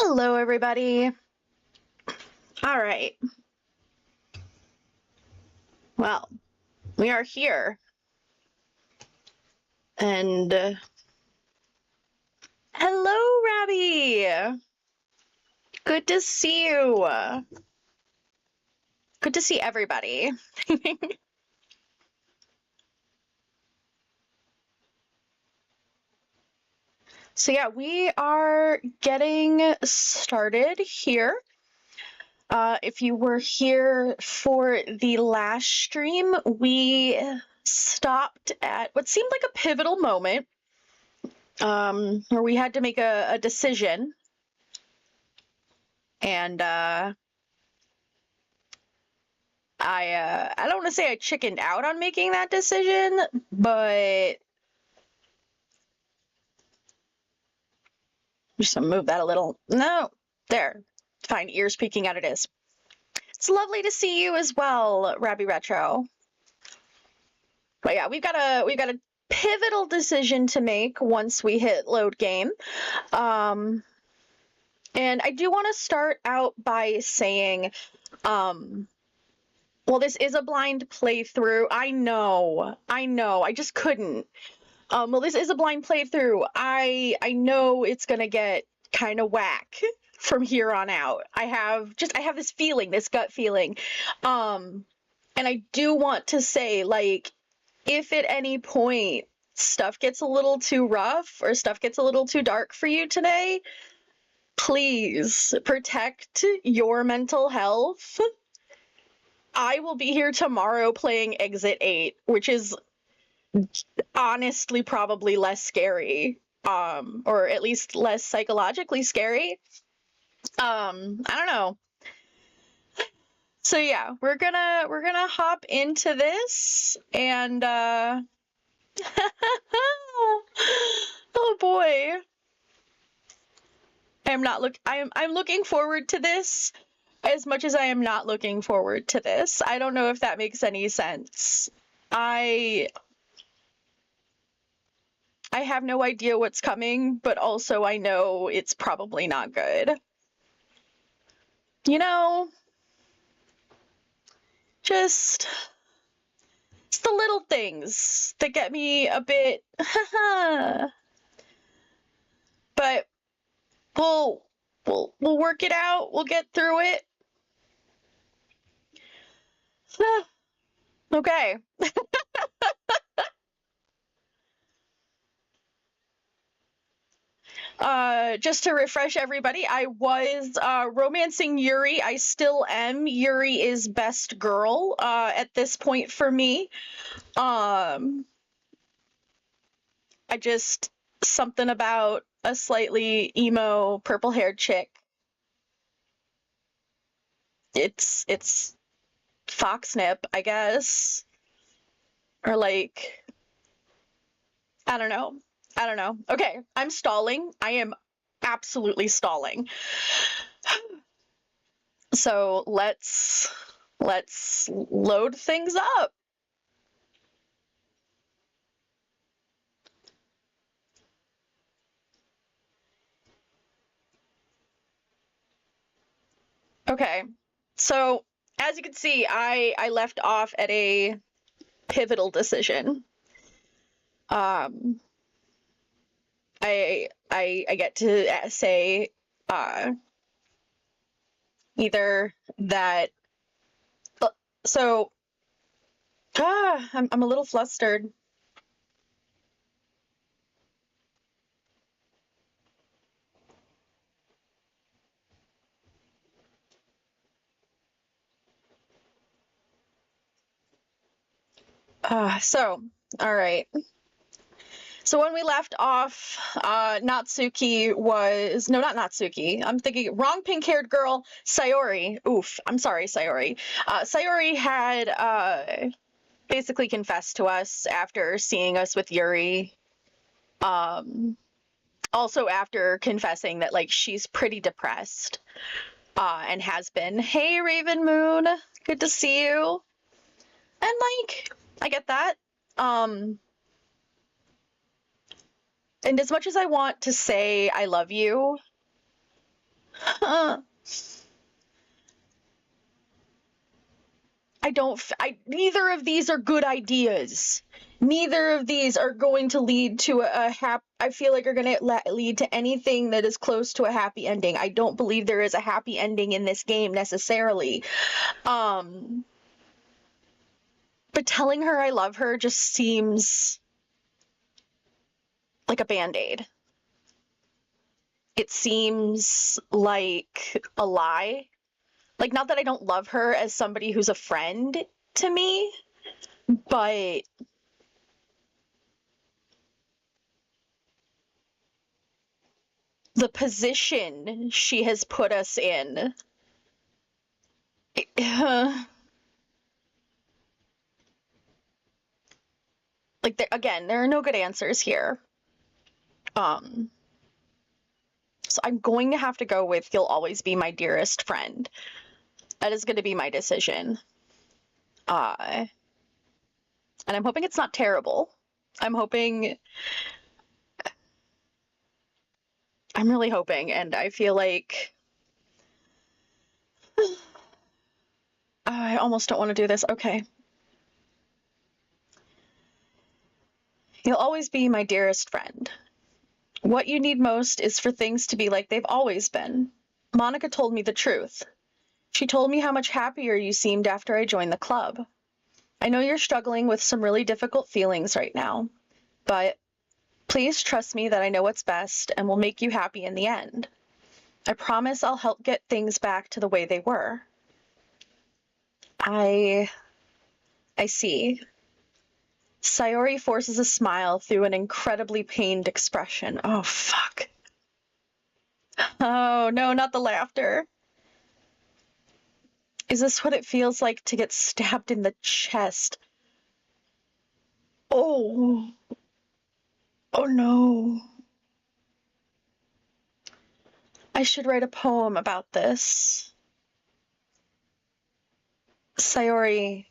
Hello, everybody. All right. Well, we are here. And hello, Rabbi. Good to see you. Good to see everybody. So yeah, we are getting started here. If you were here for the last stream, we stopped at what seemed like a pivotal moment, where we had to make a decision. And I don't want to say I chickened out on making that decision, but just gonna move that a little. No, there. Fine, ears peeking out it is. It's lovely to see you as well, Rabbi Retro. But yeah, we've got a pivotal decision to make once we hit load game. And I do want to start out by saying, well, this is a blind playthrough. I know, I just couldn't. Well, this is a blind playthrough. I know it's gonna get kind of whack from here on out. I have this feeling, this gut feeling. And I do want to say, like, if at any point stuff gets a little too rough or stuff gets a little too dark for you today, please protect your mental health. I will be here tomorrow playing Exit 8, which is honestly probably less scary, or at least less psychologically scary. I don't know. So yeah, we're gonna hop into this, and oh boy, I'm looking forward to this as much as I am not looking forward to this. I don't know if that makes any sense. I have no idea what's coming, but also I know it's probably not good. You know, just it's the little things that get me a bit but we'll work it out. We'll get through it. Okay. Just to refresh everybody, I was romancing Yuri. I still am. Yuri is best girl at this point for me. I just, something about a slightly emo purple-haired chick. It's Foxnip, I guess. Or like, I don't know. Okay, I'm stalling. I am absolutely stalling. So let's load things up. Okay, so as you can see, I left off at a pivotal decision. I get to say either that. So I'm a little flustered. All right. So when we left off, Natsuki was, no, not Natsuki. I'm thinking wrong pink-haired girl, Sayori. Oof, I'm sorry, Sayori. Sayori had basically confessed to us after seeing us with Yuri. Also after confessing that, like, she's pretty depressed, and has been. Hey, Raven Moon, good to see you. And, like, I get that. And as much as I want to say I love you, Neither of these are good ideas. Neither of these are going to lead to I feel like are going to lead to anything that is close to a happy ending. I don't believe there is a happy ending in this game necessarily. But telling her I love her just seems like a band-aid. It seems like a lie. Like, not that I don't love her as somebody who's a friend to me, but the position she has put us in. Like, again, there are no good answers here. So I'm going to have to go with "You'll always be my dearest friend." That is going to be my decision. And I'm hoping it's not terrible. I'm really hoping, and I feel like I almost don't want to do this. Okay. "You'll always be my dearest friend. What you need most is for things to be like they've always been. Monica told me the truth. She told me how much happier you seemed after I joined the club. I know you're struggling with some really difficult feelings right now, but please trust me that I know what's best and will make you happy in the end. I promise I'll help get things back to the way they were." I see. Sayori forces a smile through an incredibly pained expression. Oh, fuck. Oh, no, not the laughter. Is this what it feels like to get stabbed in the chest? Oh. Oh, no. I should write a poem about this. Sayori,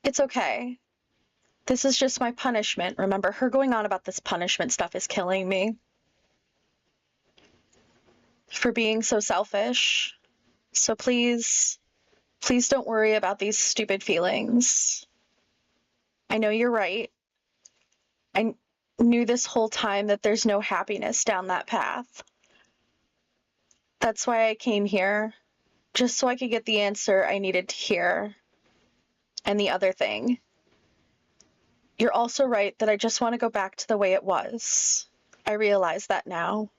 it's okay. This is just my punishment. Remember, her going on about this punishment stuff is killing me. For being so selfish. So please don't worry about these stupid feelings. I know you're right. I knew this whole time that there's no happiness down that path. That's why I came here, just so I could get the answer I needed to hear. And the other thing, you're also right that I just want to go back to the way it was. I realize that now.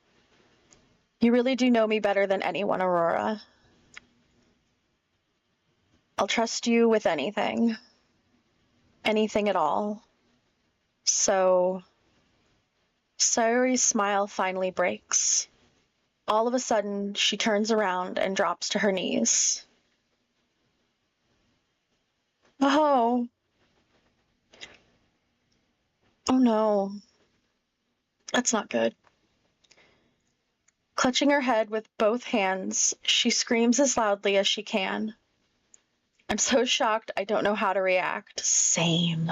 You really do know me better than anyone, Aurora. I'll trust you with anything. Anything at all. So, Sayori's smile finally breaks. All of a sudden, she turns around and drops to her knees. Oh. Oh no. That's not good. Clutching her head with both hands, she screams as loudly as she can. I'm so shocked I don't know how to react. Same.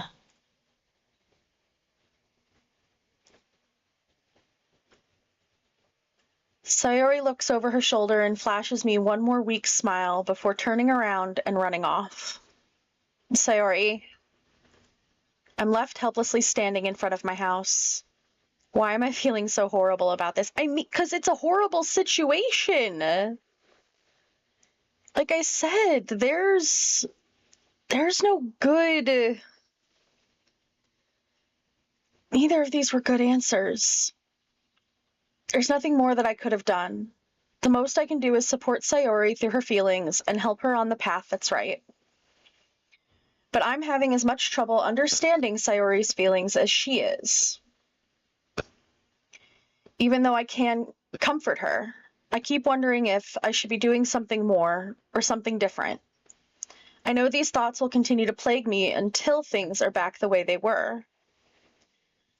Sayori looks over her shoulder and flashes me one more weak smile before turning around and running off. Sayori. I'm left helplessly standing in front of my house. Why am I feeling so horrible about this? I mean, because it's a horrible situation. Like I said, there's no good. Neither of these were good answers. There's nothing more that I could have done. The most I can do is support Sayori through her feelings and help her on the path that's right. But I'm having as much trouble understanding Sayori's feelings as she is. Even though I can comfort her, I keep wondering if I should be doing something more or something different. I know these thoughts will continue to plague me until things are back the way they were.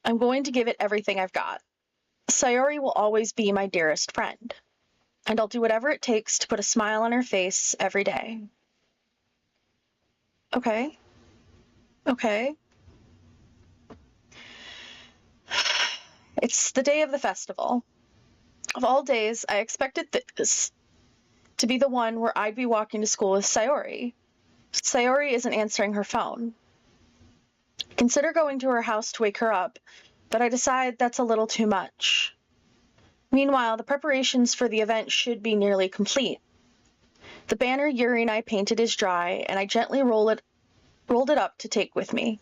I'm going to give it everything I've got. Sayori will always be my dearest friend, and I'll do whatever it takes to put a smile on her face every day. Okay. It's the day of the festival. Of all days, I expected this to be the one where I'd be walking to school with Sayori. Sayori isn't answering her phone. I consider going to her house to wake her up, but I decide that's a little too much. Meanwhile, the preparations for the event should be nearly complete. The banner Yuri and I painted is dry, and I gently rolled it up to take with me.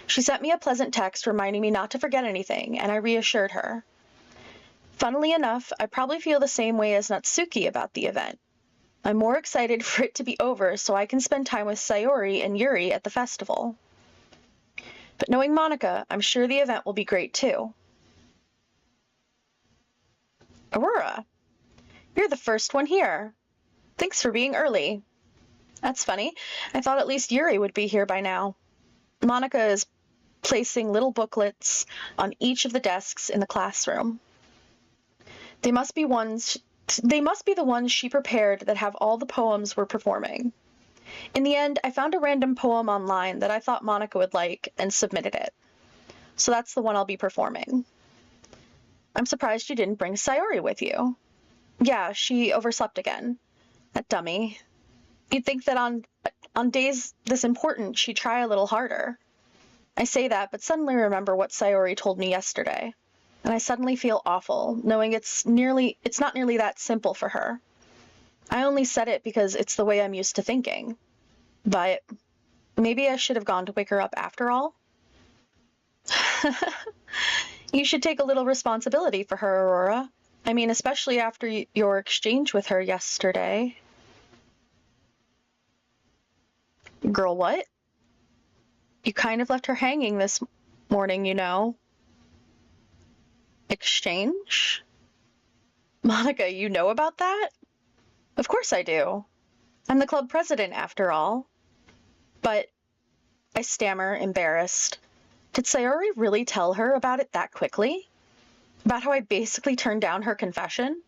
She sent me a pleasant text reminding me not to forget anything, and I reassured her. Funnily enough, I probably feel the same way as Natsuki about the event. I'm more excited for it to be over so I can spend time with Sayori and Yuri at the festival. But knowing Monica, I'm sure the event will be great too. Aurora, you're the first one here. Thanks for being early. That's funny. I thought at least Yuri would be here by now. Monica is placing little booklets on each of the desks in the classroom. They must be the ones she prepared that have all the poems we're performing. In the end, I found a random poem online that I thought Monica would like and submitted it. So that's the one I'll be performing. I'm surprised you didn't bring Sayori with you. Yeah, she overslept again. That dummy. You'd think that on days this important, she'd try a little harder. I say that, but suddenly remember what Sayori told me yesterday. And I suddenly feel awful, knowing it's not nearly that simple for her. I only said it because it's the way I'm used to thinking. But maybe I should have gone to wake her up after all? You should take a little responsibility for her, Aurora. I mean, especially after your exchange with her yesterday. Girl, what? You kind of left her hanging this morning, you know. Exchange? Monica, you know about that? Of course I do. I'm the club president, after all. But, I stammer, embarrassed. Did Sayori really tell her about it that quickly? About how I basically turned down her confession?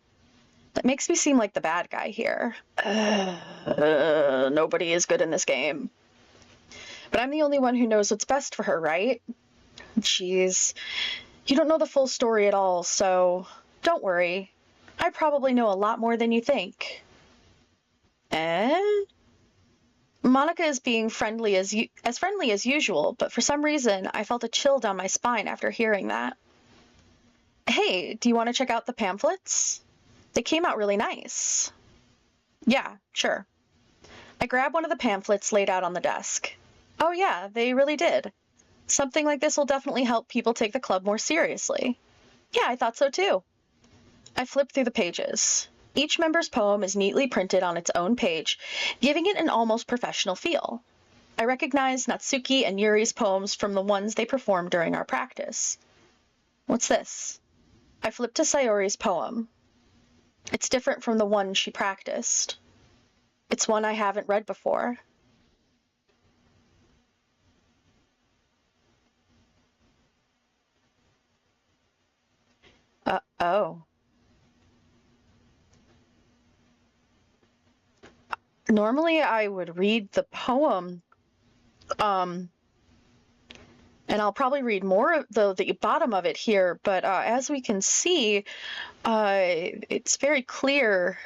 That makes me seem like the bad guy here. Nobody is good in this game. But I'm the only one who knows what's best for her, right? Jeez. You don't know the full story at all, so don't worry. I probably know a lot more than you think. Eh? Monica is being friendly as usual, but for some reason I felt a chill down my spine after hearing that. Hey, do you want to check out the pamphlets? They came out really nice. Yeah, sure. I grabbed one of the pamphlets laid out on the desk. Oh yeah, they really did. Something like this will definitely help people take the club more seriously. Yeah, I thought so too. I flipped through the pages. Each member's poem is neatly printed on its own page, giving it an almost professional feel. I recognized Natsuki and Yuri's poems from the ones they performed during our practice. What's this? I flipped to Sayori's poem. It's different from the one she practiced. It's one I haven't read before. Oh. Normally I would read the poem, and I'll probably read more of the bottom of it here, but as we can see, it's very clear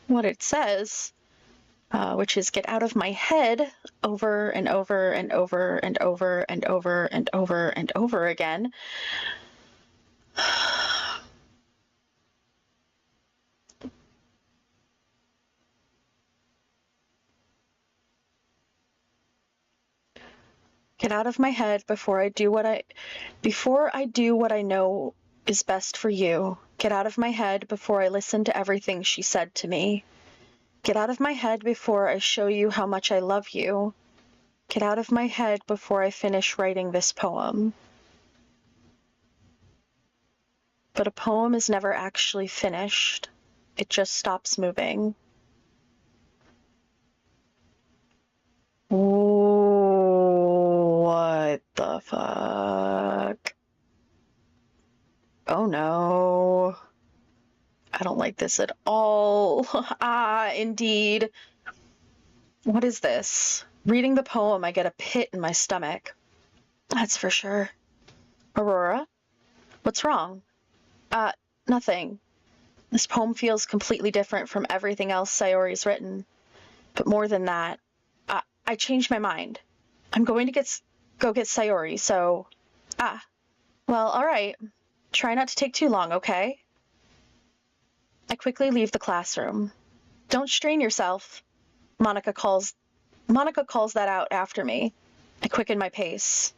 what it says, which is get out of my head over and over and over and over and over and over and over again. Get out of my head before I do what I know is best for you. Get out of my head before I listen to everything she said to me. Get out of my head before I show you how much I love you. Get out of my head before I finish writing this poem. But a poem is never actually finished. It just stops moving. What the fuck? Oh no. I don't like this at all. Indeed. What is this? Reading the poem, I get a pit in my stomach. That's for sure. Aurora? What's wrong? Nothing. This poem feels completely different from everything else Sayori's written. But more than that, I changed my mind. I'm going to go get Sayori, so... well, alright. Try not to take too long, okay? I quickly leave the classroom. Don't strain yourself, Monica calls that out after me. I quicken my pace.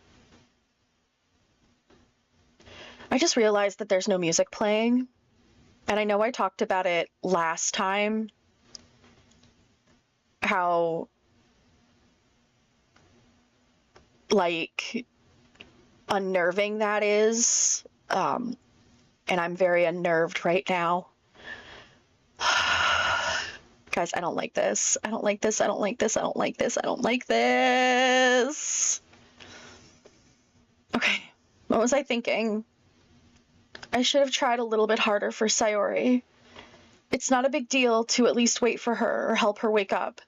I just realized that there's no music playing, and I know I talked about it last time, how, like, unnerving that is, and I'm very unnerved right now. Guys, I don't like this. I don't like this. I don't like this. I don't like this. I don't like this. Okay, what was I thinking? I should have tried a little bit harder for Sayori. It's not a big deal to at least wait for her or help her wake up.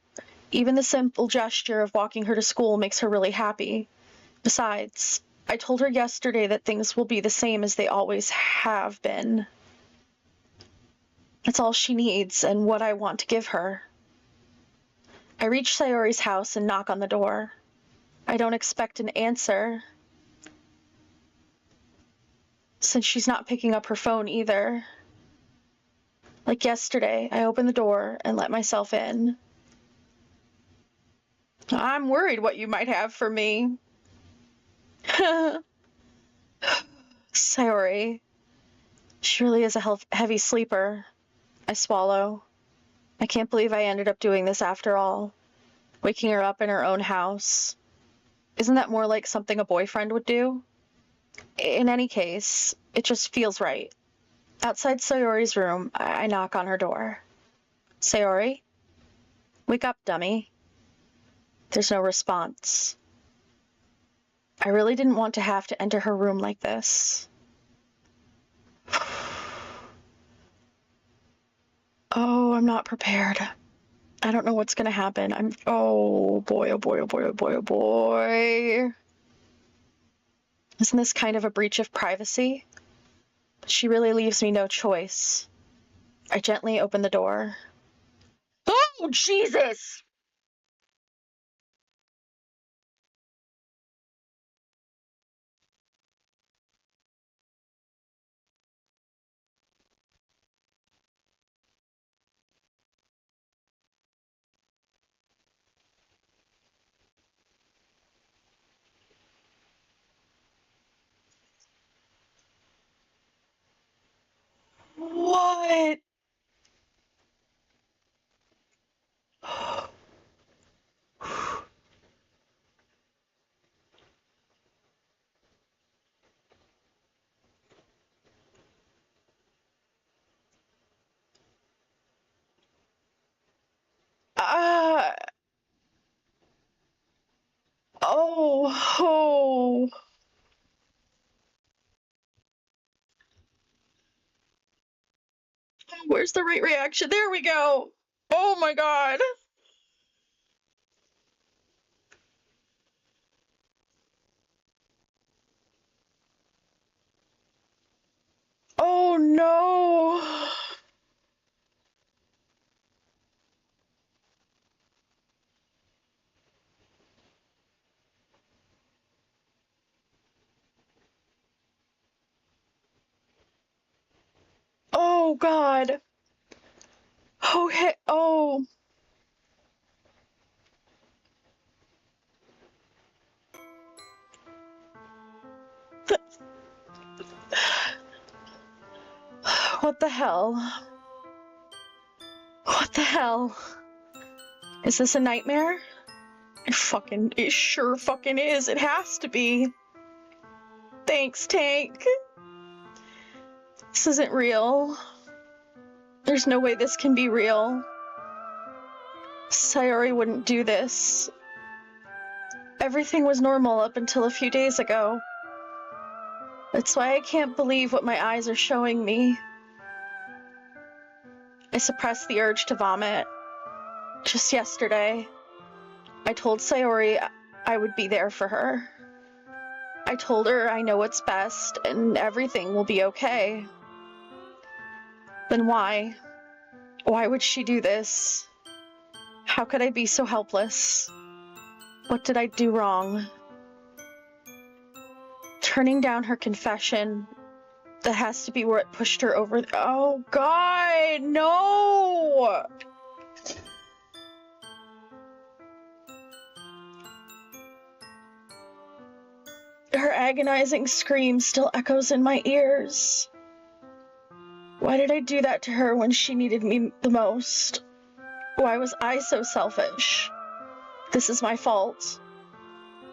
Even the simple gesture of walking her to school makes her really happy. Besides, I told her yesterday that things will be the same as they always have been. It's all she needs and what I want to give her. I reach Sayori's house and knock on the door. I don't expect an answer, since she's not picking up her phone either. Like yesterday, I open the door and let myself in. I'm worried what you might have for me. Sayori. She really is a heavy sleeper. I swallow. I can't believe I ended up doing this after all. Waking her up in her own house. Isn't that more like something a boyfriend would do? In any case, it just feels right. Outside Sayori's room, I knock on her door. Sayori? Wake up, dummy. There's no response. I really didn't want to have to enter her room like this. Oh, I'm not prepared. I don't know what's gonna happen. Oh boy, oh boy, oh boy, oh boy, oh boy. Isn't this kind of a breach of privacy? She really leaves me no choice. I gently open the door. Oh, Jesus! What? Uh, oh. Where's the right reaction? There we go. Oh my god. Oh no. Oh god. Oh, oh. What the hell? What the hell? Is this a nightmare? It sure fucking is. It has to be. Thanks, Tank. This isn't real. There's no way this can be real. Sayori wouldn't do this. Everything was normal up until a few days ago. That's why I can't believe what my eyes are showing me. I suppressed the urge to vomit. Just yesterday, I told Sayori I would be there for her. I told her I know what's best and everything will be okay. Then why? Why would she do this? How could I be so helpless? What did I do wrong? Turning down her confession, that has to be where it pushed her over. Oh God, no! Her agonizing scream still echoes in my ears. Why did I do that to her when she needed me the most? Why was I so selfish? This is my fault.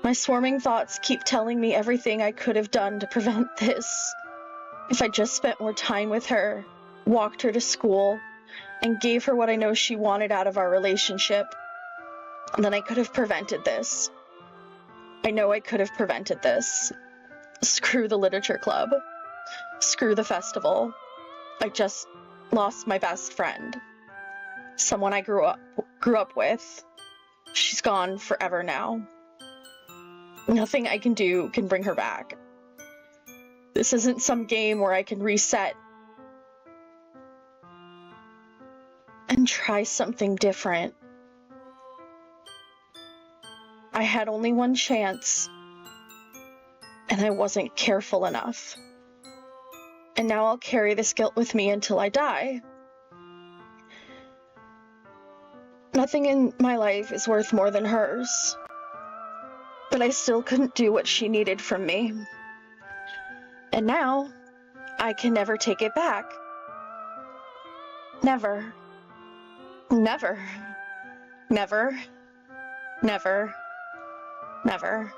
My swarming thoughts keep telling me everything I could have done to prevent this. If I just spent more time with her, walked her to school, and gave her what I know she wanted out of our relationship, then I could have prevented this. I know I could have prevented this. Screw the literature club. Screw the festival. I just lost my best friend. Someone I grew up with. She's gone forever now. Nothing I can do can bring her back. This isn't some game where I can reset and try something different. I had only one chance, and I wasn't careful enough. And now I'll carry this guilt with me until I die. Nothing in my life is worth more than hers. But I still couldn't do what she needed from me. And now, I can never take it back. Never. Never. Never. Never. Never.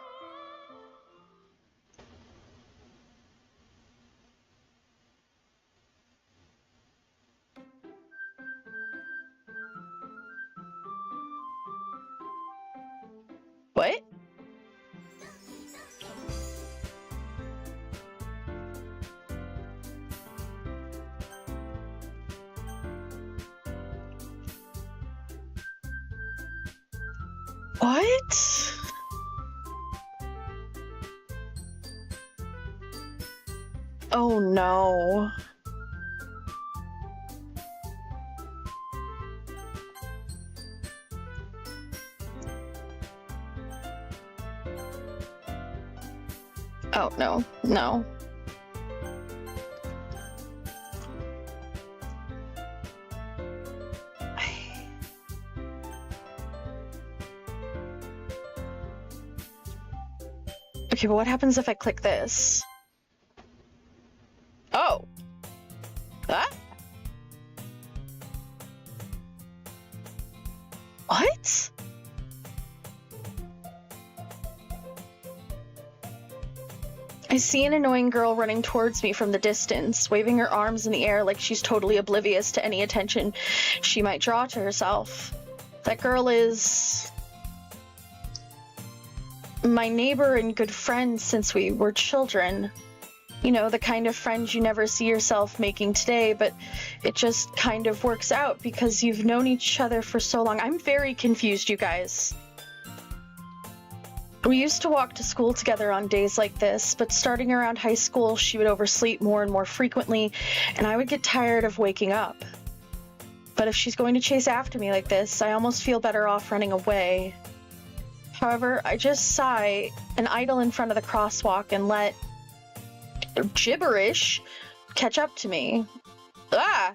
What? What? Oh no. Oh no, no. Okay, but what happens if I click this? Oh. Ah? What? I see an annoying girl running towards me from the distance, waving her arms in the air like she's totally oblivious to any attention she might draw to herself. That girl is my neighbor and good friend since we were children. You know, the kind of friend you never see yourself making today, but it just kind of works out because you've known each other for so long. I'm very confused, you guys. We used to walk to school together on days like this, but starting around high school, she would oversleep more and more frequently, and I would get tired of waking up. But if she's going to chase after me like this, I almost feel better off running away. However, I just sigh and idle in front of the crosswalk and let gibberish catch up to me. Ah!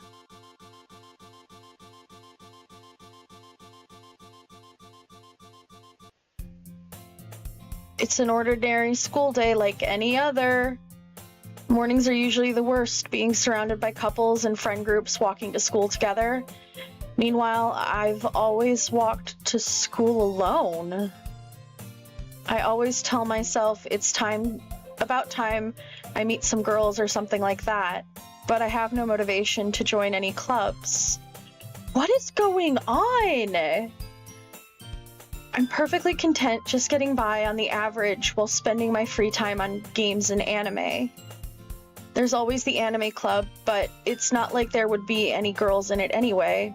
It's an ordinary school day like any other. Mornings are usually the worst, being surrounded by couples and friend groups walking to school together. Meanwhile, I've always walked to school alone. I always tell myself it's about time I meet some girls or something like that, but I have no motivation to join any clubs. What is going on? I'm perfectly content just getting by on the average while spending my free time on games and anime. There's always the anime club, but it's not like there would be any girls in it anyway.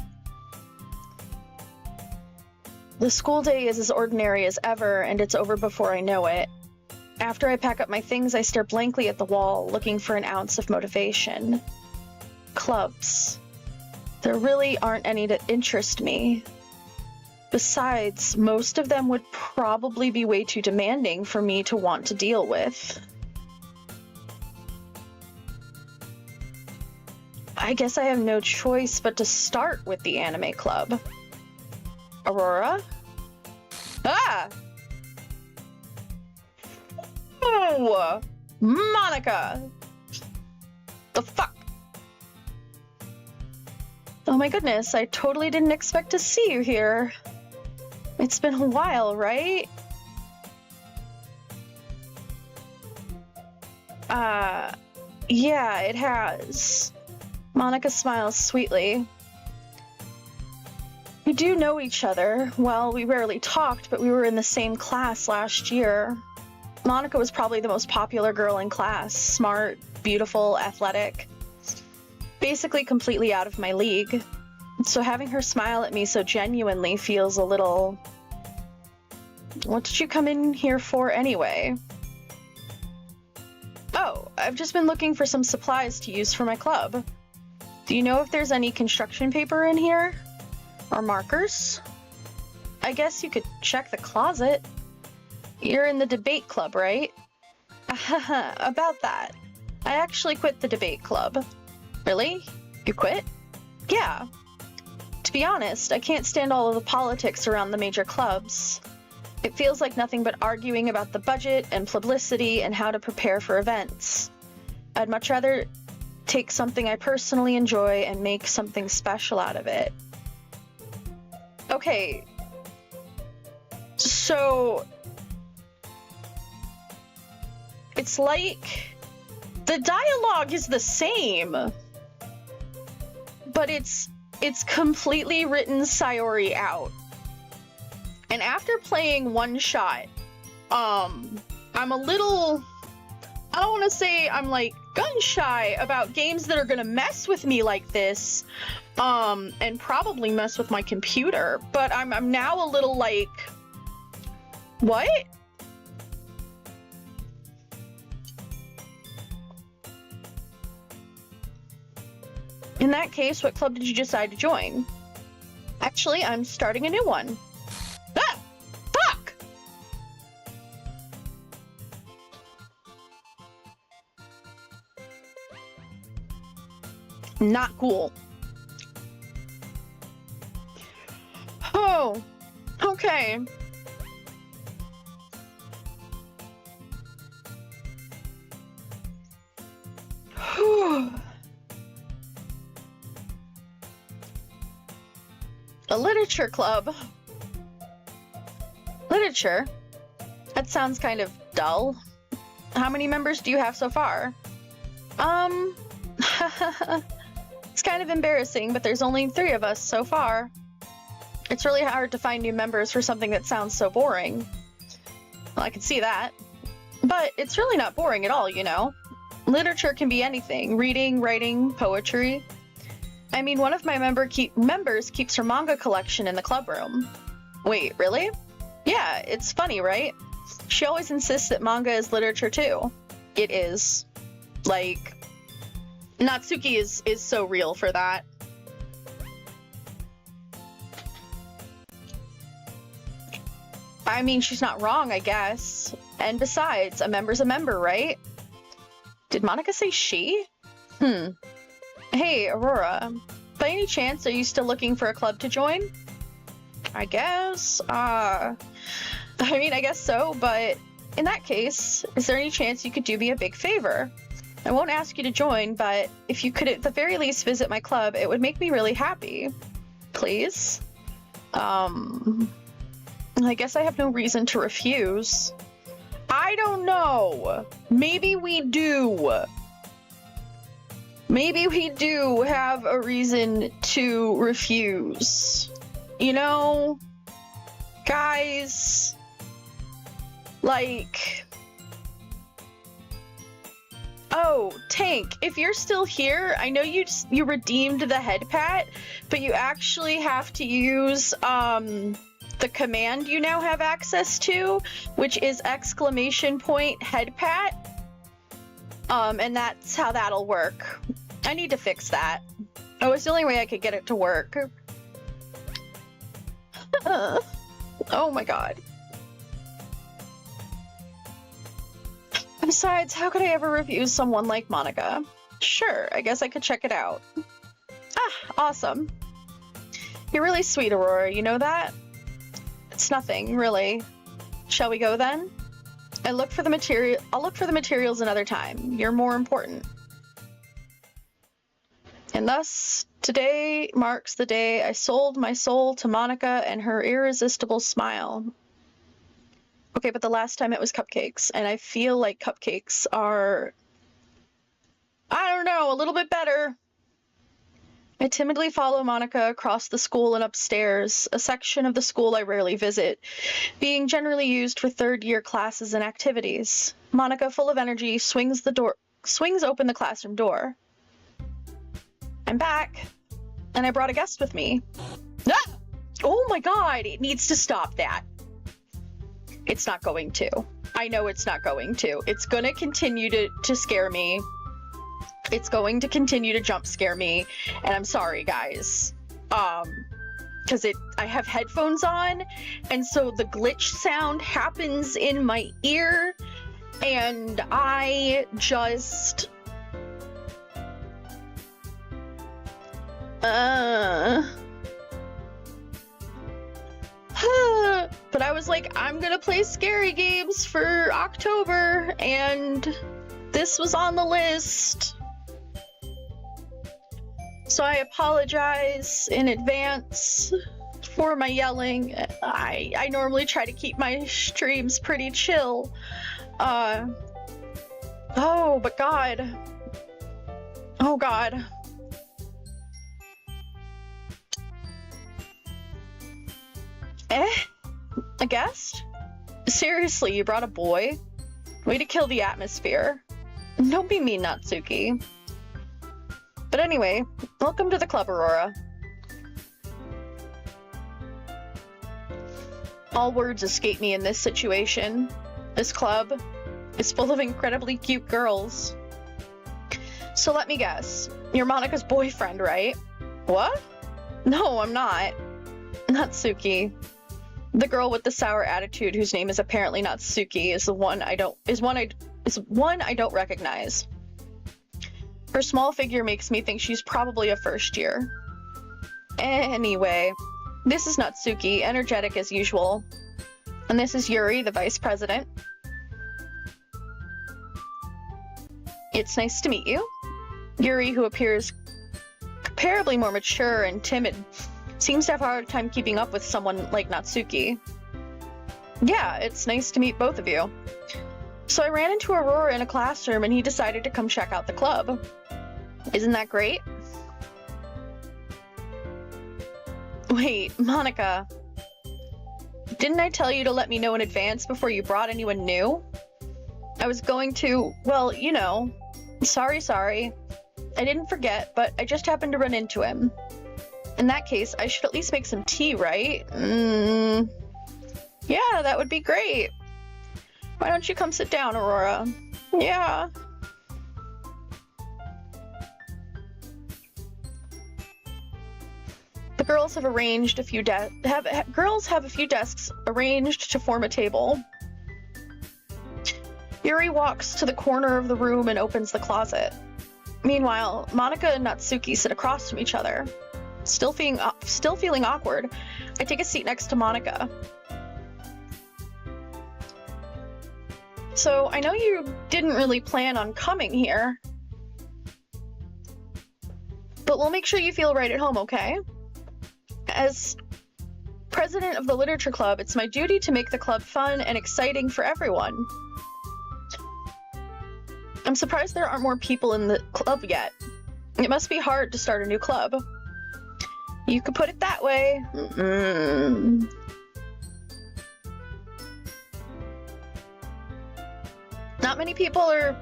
The school day is as ordinary as ever, and it's over before I know it. After I pack up my things, I stare blankly at the wall, looking for an ounce of motivation. clubs. There really aren't any that interest me. Besides, most of them would probably be way too demanding for me to want to deal with. I guess I have no choice but to start with the anime club. Aurora? Ah! Oh! Monica! The fuck? Oh my goodness, I totally didn't expect to see you here. It's been a while, right? Yeah, it has. Monica smiles sweetly. We do know each other. Well, we rarely talked, but we were in the same class last year. Monica was probably the most popular girl in class. Smart, beautiful, athletic. Basically completely out of my league. So having her smile at me so genuinely feels a little... What did you come in here for anyway? Oh, I've just been looking for some supplies to use for my club. Do you know if there's any construction paper in here? Or markers? I guess you could check the closet. You're in the debate club, right? About that. I actually quit the debate club. Really? You quit? Yeah. To be honest, I can't stand all of the politics around the major clubs. It feels like nothing but arguing about the budget and publicity and how to prepare for events. I'd much rather take something I personally enjoy and make something special out of it. Okay. So... It's like... The dialogue is the same. But it's completely written Sayori out. And after playing one shot, I'm a little... I don't want to say I'm like gun shy about games that are gonna mess with me like this, and probably mess with my computer, but I'm now a little like, what? In that case, what club did you decide to join? Actually, I'm starting a new one. Ah! Fuck! Not cool. Oh, okay. A literature club. Literature? That sounds kind of dull. How many members do you have so far? It's kind of embarrassing, but there's only 3 of us so far. It's really hard to find new members for something that sounds so boring. Well, I can see that. But it's really not boring at all, you know? Literature can be anything. Reading, writing, poetry. I mean, one of my members keeps her manga collection in the club room. Wait, really? Yeah, it's funny, right? She always insists that manga is literature too. It is. Like, Natsuki is so real for that. I mean, she's not wrong, I guess. And besides, a member's a member, right? Did Monica say she? Hey, Aurora. By any chance, are you still looking for a club to join? I guess. I mean, I guess so, but in that case, is there any chance you could do me a big favor? I won't ask you to join, but if you could at the very least visit my club, it would make me really happy. Please? I guess I have no reason to refuse. I don't know. Maybe we do. Maybe we do have a reason to refuse. You know? Guys. Like... Oh, Tank, if you're still here, I know you redeemed the head pat, but you actually have to use the command you now have access to, which is !head pat. And that's how that'll work. I need to fix that. Oh, it's the only way I could get it to work. Oh my god. Besides, how could I ever refuse someone like Monica? Sure, I guess I could check it out. Ah, awesome. You're really sweet, Aurora, you know that? It's nothing, really. Shall we go then? I'll look for the materials another time. You're more important. And thus, today marks the day I sold my soul to Monica and her irresistible smile. Okay, but the last time it was cupcakes, and I feel like cupcakes are, I don't know, a little bit better. I timidly follow Monica across the school and upstairs, a section of the school I rarely visit, being generally used for third-year classes and activities. Monica, full of energy, swings open the classroom door. I'm back, and I brought a guest with me. Ah! Oh my god, it needs to stop that. It's not going to. I know it's not going to. It's gonna continue to scare me. It's going to continue to jump scare me, and I'm sorry, guys. Because I have headphones on, and so the glitch sound happens in my ear, and I just... But I was like, I'm gonna play scary games for October, and this was on the list. So I apologize in advance for my yelling. I normally try to keep my streams pretty chill. Oh, but God. Oh, God. A guest? Seriously, you brought a boy? Way to kill the atmosphere. Don't be mean, Natsuki. But anyway, welcome to the club, Aurora. All words escape me in this situation. This club is full of incredibly cute girls. So let me guess, you're Monica's boyfriend, right? What? No, I'm not. Natsuki. The girl with the sour attitude, whose name is apparently Natsuki, is one I don't recognize. Her small figure makes me think she's probably a first year. Anyway, this is Natsuki, energetic as usual. And this is Yuri, the vice president. It's nice to meet you. Yuri, who appears comparably more mature and timid, seems to have a hard time keeping up with someone like Natsuki. Yeah, it's nice to meet both of you. So I ran into Aurora in a classroom and he decided to come check out the club. Isn't that great? Wait, Monica. Didn't I tell you to let me know in advance before you brought anyone new? I was going to, well, you know. Sorry. I didn't forget, but I just happened to run into him. In that case, I should at least make some tea, right? Yeah, that would be great. Why don't you come sit down, Aurora? Yeah. The girls have arranged a few girls have a few desks arranged to form a table. Yuri walks to the corner of the room and opens the closet. Meanwhile, Monica and Natsuki sit across from each other. Still feeling awkward, I take a seat next to Monica. So, I know you didn't really plan on coming here, but we'll make sure you feel right at home, okay? As president of the Literature Club, it's my duty to make the club fun and exciting for everyone. I'm surprised there aren't more people in the club yet. It must be hard to start a new club. You could put it that way. Not many people are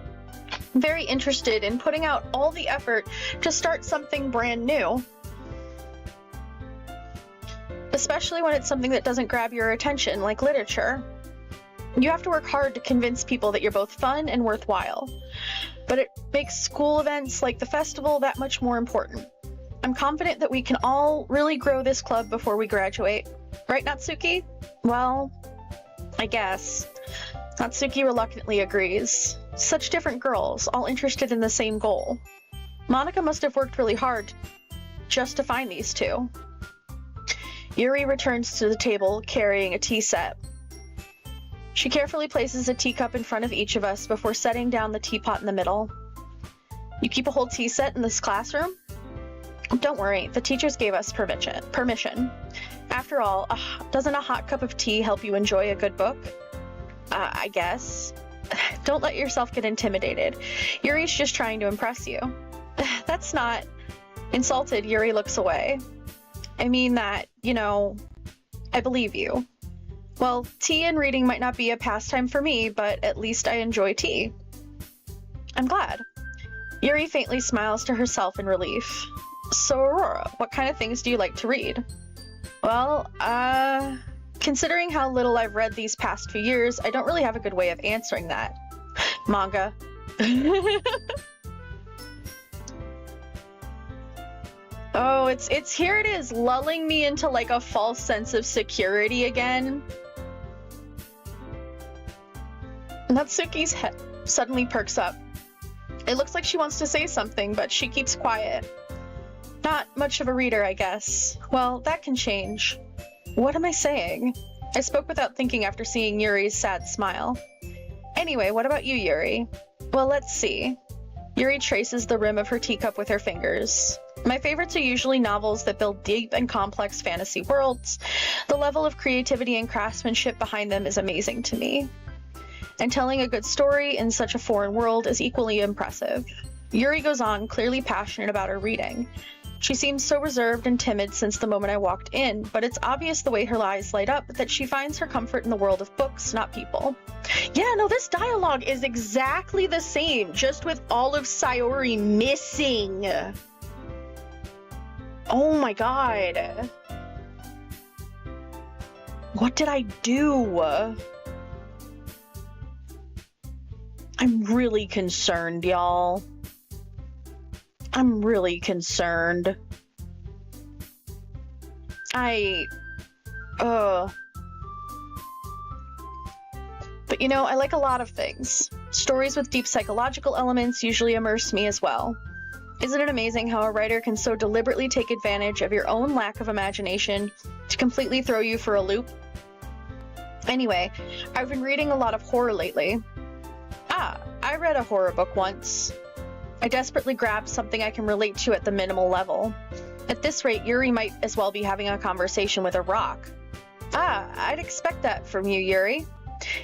very interested in putting out all the effort to start something brand new. Especially when it's something that doesn't grab your attention, like literature. You have to work hard to convince people that you're both fun and worthwhile. but it makes school events like the festival that much more important. I'm confident that we can all really grow this club before we graduate. Right, Natsuki? Well, I guess. Natsuki reluctantly agrees. Such different girls, all interested in the same goal. Monika must have worked really hard just to find these two. Yuri returns to the table carrying a tea set. She carefully places a teacup in front of each of us before setting down the teapot in the middle. You keep a whole tea set in this classroom? Don't worry, the teachers gave us permission. After all, doesn't a hot cup of tea help you enjoy a good book? I guess. Don't let yourself get intimidated. Yuri's just trying to impress you. That's not... Insulted, Yuri looks away. I mean that, I believe you. Well, tea and reading might not be a pastime for me, but at least I enjoy tea. I'm glad. Yuri faintly smiles to herself in relief. So, Aurora, what kind of things do you like to read? Well, considering how little I've read these past few years, I don't really have a good way of answering that. Manga. Oh, it's here it is, lulling me into like a false sense of security again. Natsuki's head suddenly perks up. It looks like she wants to say something, but she keeps quiet. Not much of a reader, I guess. Well, that can change. What am I saying? I spoke without thinking after seeing Yuri's sad smile. Anyway, what about you, Yuri? Well, let's see. Yuri traces the rim of her teacup with her fingers. My favorites are usually novels that build deep and complex fantasy worlds. The level of creativity and craftsmanship behind them is amazing to me. And telling a good story in such a foreign world is equally impressive. Yuri goes on, clearly passionate about her reading. She seems so reserved and timid since the moment I walked in, but it's obvious the way her eyes light up that she finds her comfort in the world of books, not people. Yeah, no, this dialogue is exactly the same, just with all of Sayori missing. Oh my god. What did I do? I'm really concerned, y'all. I'm really concerned. But I like a lot of things. Stories with deep psychological elements usually immerse me as well. Isn't it amazing how a writer can so deliberately take advantage of your own lack of imagination to completely throw you for a loop? Anyway, I've been reading a lot of horror lately. I read a horror book once. I desperately grabbed something I can relate to at the minimal level. At this rate, Yuri might as well be having a conversation with a rock. I'd expect that from you, Yuri.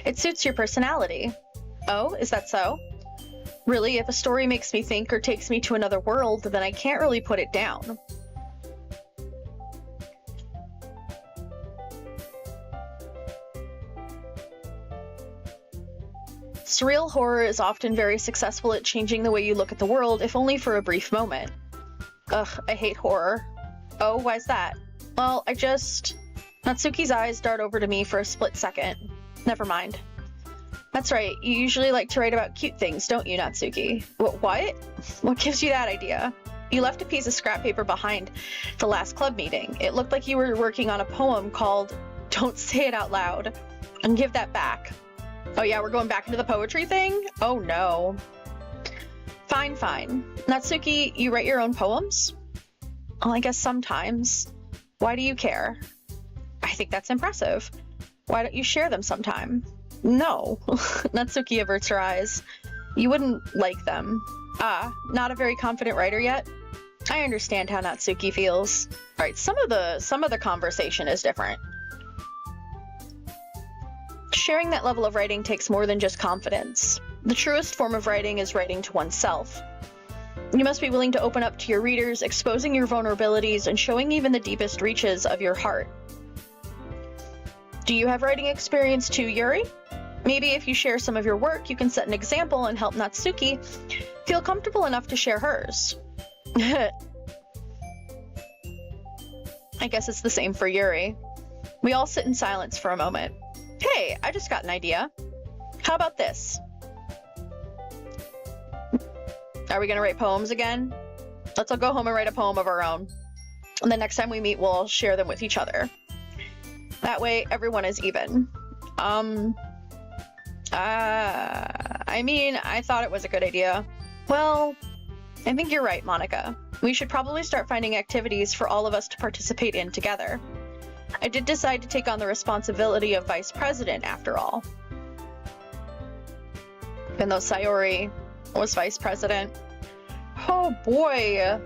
It suits your personality. Oh, is that so? Really, if a story makes me think or takes me to another world, then I can't really put it down. Surreal horror is often very successful at changing the way you look at the world, if only for a brief moment. Ugh, I hate horror. Oh, why's that? Well, Natsuki's eyes dart over to me for a split second. Never mind. That's right, you usually like to write about cute things, don't you, Natsuki? What? What gives you that idea? You left a piece of scrap paper behind the last club meeting. It looked like you were working on a poem called Don't Say It Out Loud. And give that back. Oh yeah, we're going back into the poetry thing? Oh no. Fine. Natsuki, you write your own poems? Well, I guess sometimes. Why do you care? I think that's impressive. Why don't you share them sometime? No. Natsuki averts her eyes. You wouldn't like them. Not a very confident writer yet? I understand how Natsuki feels. Alright, some of the conversation is different. Sharing that level of writing takes more than just confidence. The truest form of writing is writing to oneself. You must be willing to open up to your readers, exposing your vulnerabilities and showing even the deepest reaches of your heart. Do you have writing experience too, Yuri? Maybe if you share some of your work, you can set an example and help Natsuki feel comfortable enough to share hers. I guess it's the same for Yuri. We all sit in silence for a moment. Hey, I just got an idea. How about this? Are we gonna write poems again? Let's all go home and write a poem of our own. And the next time we meet, we'll share them with each other. That way, everyone is even. I mean, I thought it was a good idea. Well, I think you're right, Monica. We should probably start finding activities for all of us to participate in together. I did decide to take on the responsibility of vice president, after all. Even though Sayori was vice president. Oh boy.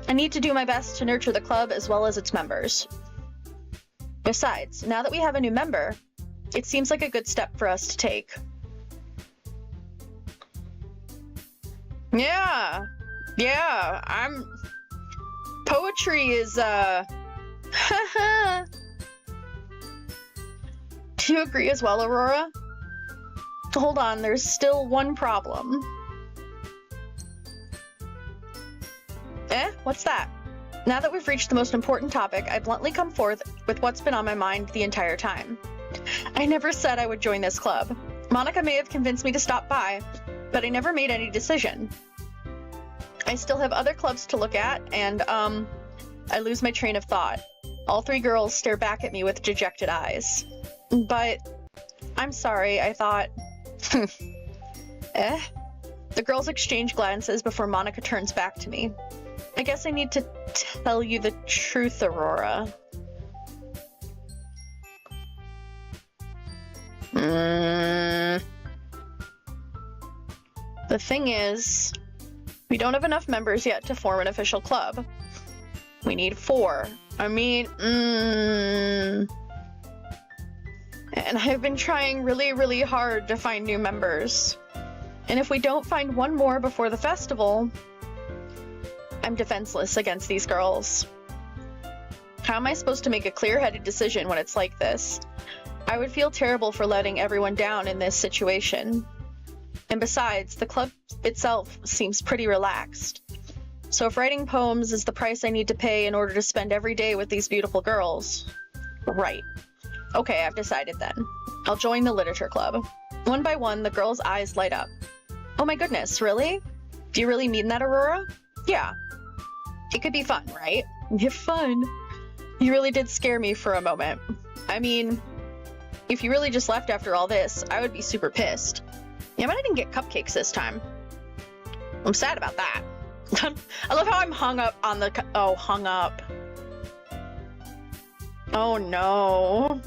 I need to do my best to nurture the club as well as its members. Besides, now that we have a new member, it seems like a good step for us to take. Yeah, poetry is, Do you agree as well, Aurora? Hold on, there's still one problem. What's that? Now that we've reached the most important topic, I bluntly come forth with what's been on my mind the entire time. I never said I would join this club. Monica may have convinced me to stop by, but I never made any decision. I still have other clubs to look at, and, I lose my train of thought. All three girls stare back at me with dejected eyes. But, I'm sorry, I thought... The girls exchange glances before Monica turns back to me. I guess I need to tell you the truth, Aurora. The thing is, we don't have enough members yet to form an official club. We need 4. I mean, And I've been trying really, really hard to find new members. And if we don't find one more before the festival, I'm defenseless against these girls. How am I supposed to make a clear-headed decision when it's like this? I would feel terrible for letting everyone down in this situation. And besides, the club itself seems pretty relaxed. So if writing poems is the price I need to pay in order to spend every day with these beautiful girls... Right. Okay, I've decided then. I'll join the literature club. One by one, the girls' eyes light up. Oh my goodness, really? Do you really mean that, Aurora? Yeah. It could be fun, right? Yeah, fun. You really did scare me for a moment. I mean, if you really just left after all this, I would be super pissed. Yeah, but I didn't get cupcakes this time. I'm sad about that. I love how I'm hung up on the... hung up. Oh no.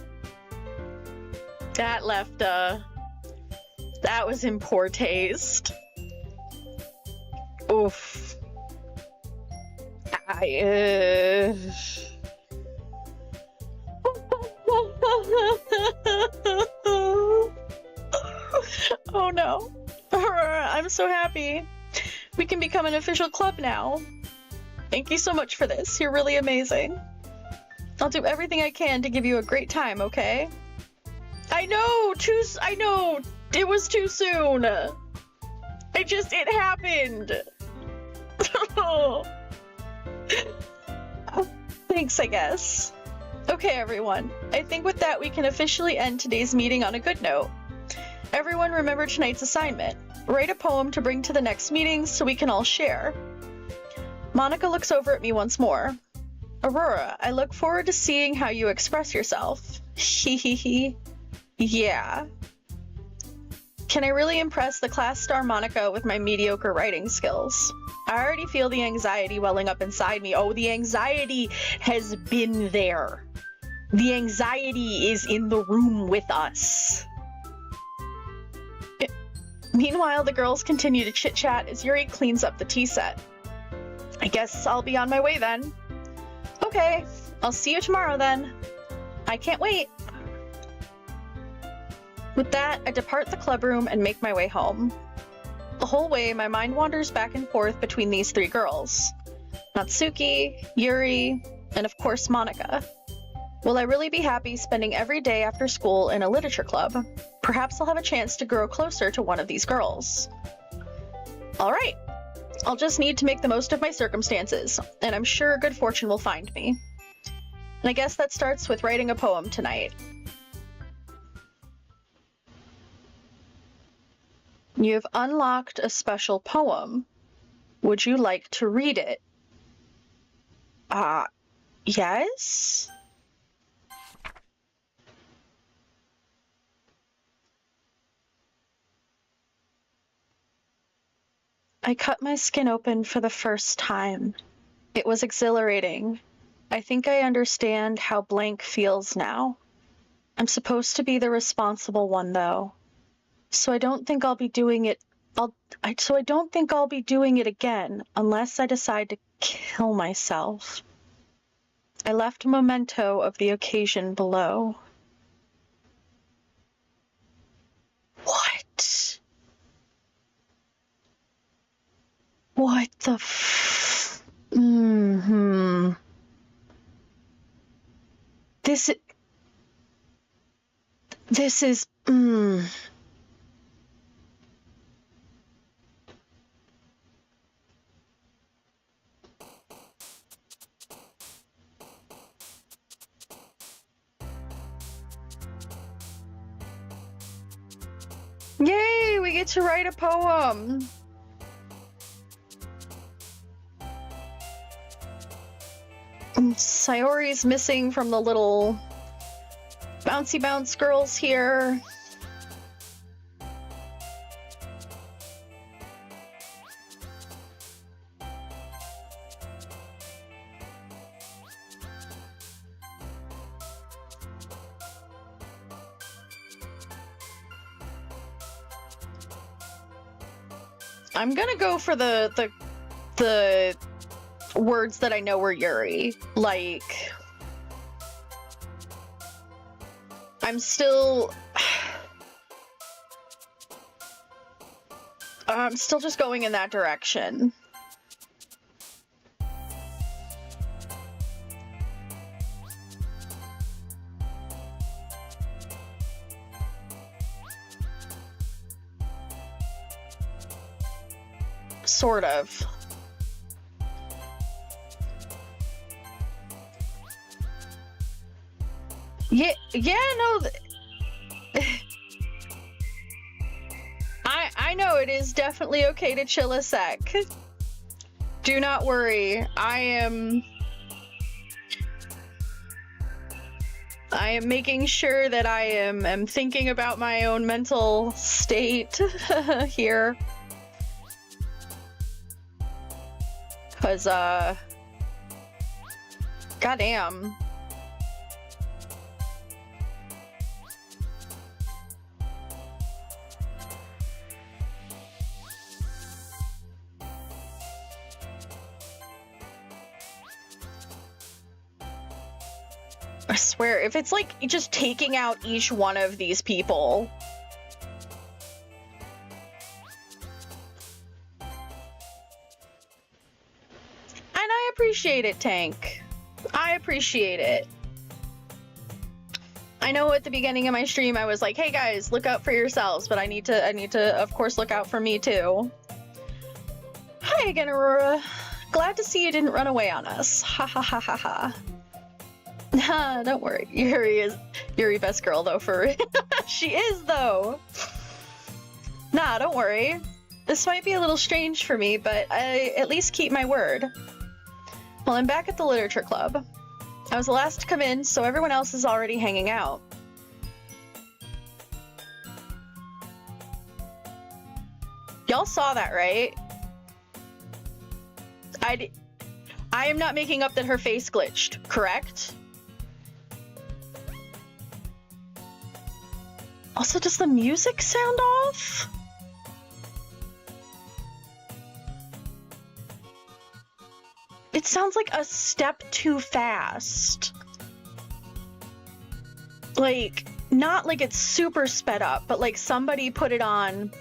That left that was in poor taste. Oof. Oh no. I'm so happy. We can become an official club now. Thank you so much for this. You're really amazing. I'll do everything I can to give you a great time, okay? I know! I know! It was too soon! It happened! Thanks, I guess. Okay, everyone. I think with that we can officially end today's meeting on a good note. Everyone remember tonight's assignment. Write a poem to bring to the next meeting so we can all share. Monica looks over at me once more. Aurora, I look forward to seeing how you express yourself. Hehehe. Yeah. Can I really impress the class star Monica with my mediocre writing skills? I already feel the anxiety welling up inside me. Oh, the anxiety has been there. The anxiety is in the room with us. Meanwhile, the girls continue to chit-chat as Yuri cleans up the tea set. I guess I'll be on my way then. Okay, I'll see you tomorrow then. I can't wait. With that, I depart the club room and make my way home. The whole way, my mind wanders back and forth between these 3 girls. Natsuki, Yuri, and of course Monica. Will I really be happy spending every day after school in a literature club? Perhaps I'll have a chance to grow closer to one of these girls. Alright, I'll just need to make the most of my circumstances, and I'm sure good fortune will find me. And I guess that starts with writing a poem tonight. You've unlocked a special poem. Would you like to read it? Yes? I cut my skin open for the first time. It was exhilarating. I think I understand how blank feels now. I'm supposed to be the responsible one, though. So I don't think I'll be doing it. So I don't think I'll be doing it again unless I decide to kill myself. I left a memento of the occasion below. What? What the f... Mm-hmm. This is... Yay, we get to write a poem. Sayori's missing from the little bouncy bounce girls here. I'm gonna go for the words that I know were Yuri. Like, I'm still just going in that direction. Sort of. Yeah, no. I know it is definitely okay to chill a sec. Do not worry. I am making sure that I am thinking about my own mental state here. Cause goddamn. I swear, if it's like just taking out each one of these people. And I appreciate it, Tank. I appreciate it. I know at the beginning of my stream I was like, hey guys, look out for yourselves, but I need to of course look out for me too. Hi again, Aurora. Glad to see you didn't run away on us. Ha ha ha ha ha. Nah, don't worry. Yuri best girl though for she is though. Nah, don't worry. This might be a little strange for me, but I at least keep my word. Well, I'm back at the literature club. I was the last to come in, so everyone else is already hanging out. Y'all saw that, right? I am not making up that her face glitched, correct? Also, does the music sound off? It sounds like a step too fast. Like, not like it's super sped up, but like somebody put it on.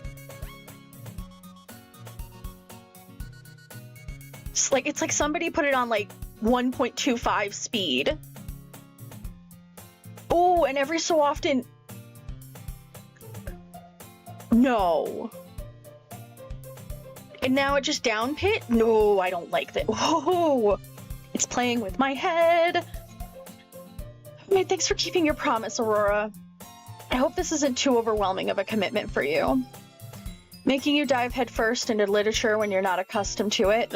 It's like somebody put it on like 1.25 speed. Oh, and every so often. No. And now it just down pit? No, I don't like that. Whoa, it's playing with my head. I mean, thanks for keeping your promise, Aurora. I hope this isn't too overwhelming of a commitment for you. Making you dive headfirst into literature when you're not accustomed to it.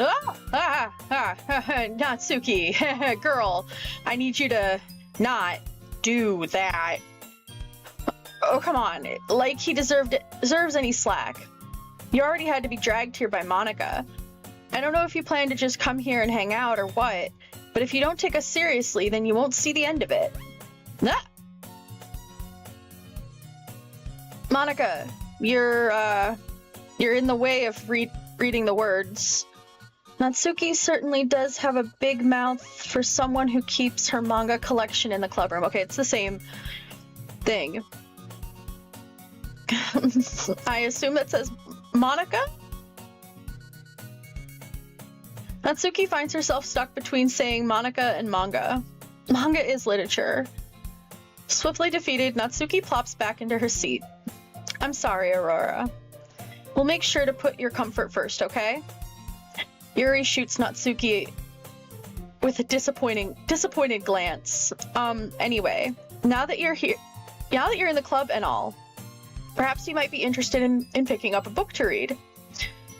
Natsuki, girl, I need you to not do that. Oh, come on. Like he deserves any slack. You already had to be dragged here by Monica. I don't know if you plan to just come here and hang out or what, but if you don't take us seriously, then you won't see the end of it. Ah! Monica, you're in the way of reading the words. Natsuki certainly does have a big mouth for someone who keeps her manga collection in the club room. Okay, it's the same thing. I assume that says Monica? Natsuki finds herself stuck between saying Monica and manga. Manga is literature. Swiftly defeated, Natsuki plops back into her seat. I'm sorry, Aurora. We'll make sure to put your comfort first, okay? Yuri shoots Natsuki with a disappointed glance. Anyway, now that you're in the club and all, perhaps you might be interested in picking up a book to read.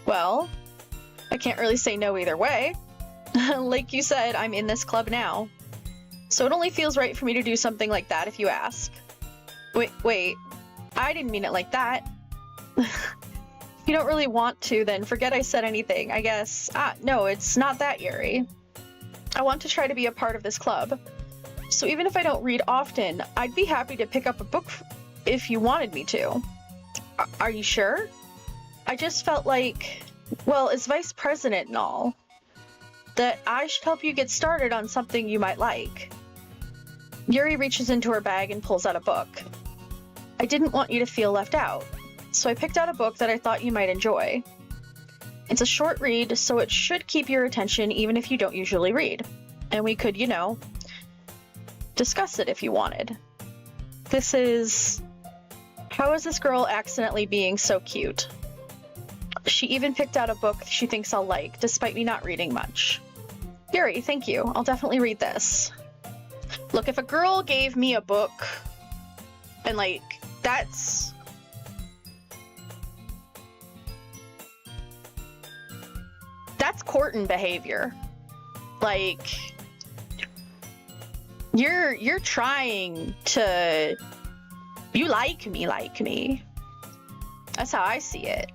Well, I can't really say no either way. Like you said, I'm in this club now. So it only feels right for me to do something like that if you ask. Wait. I didn't mean it like that. If you don't really want to, then forget I said anything, I guess. No, it's not that, Yuri. I want to try to be a part of this club. So even if I don't read often, I'd be happy to pick up a book if you wanted me to. Are you sure? I just felt like, well, as vice president and all, that I should help you get started on something you might like. Yuri reaches into her bag and pulls out a book. I didn't want you to feel left out, so I picked out a book that I thought you might enjoy. It's a short read, so it should keep your attention even if you don't usually read. And we could, discuss it if you wanted. This is... How is this girl accidentally being so cute? She even picked out a book she thinks I'll like, despite me not reading much. Yuri, thank you. I'll definitely read this. Look, if a girl gave me a book, and that's courting behavior. You're trying to... You like me. That's how I see it.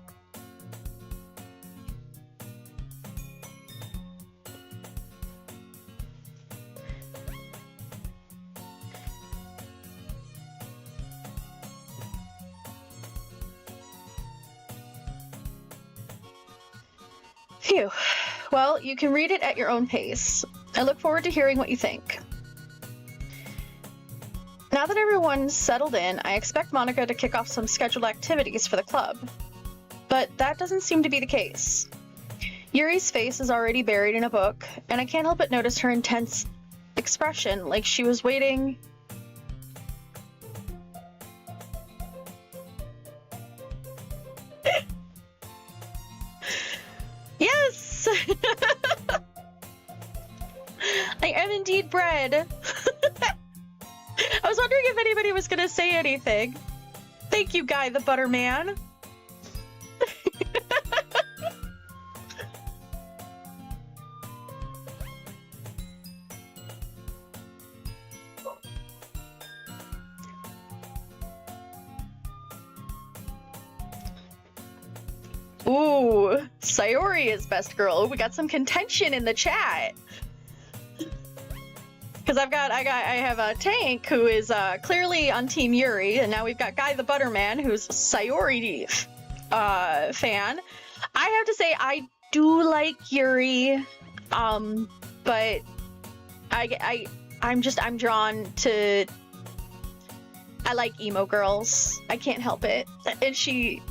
Phew. Well, you can read it at your own pace. I look forward to hearing what you think. Now that everyone's settled in, I expect Monica to kick off some scheduled activities for the club. But that doesn't seem to be the case. Yuri's face is already buried in a book, and I can't help but notice her intense expression, like she was waiting... Yes! I am indeed bread. I was wondering if anybody was gonna say anything. Thank you, Guy the Butterman. Ooh, Sayori is best girl. Ooh, we got some contention in the chat. Because I have a Tank who is clearly on Team Yuri, and now we've got Guy the Butterman who's a Sayori fan. I have to say I do like Yuri, but I'm drawn to... I like emo girls. I can't help it, and she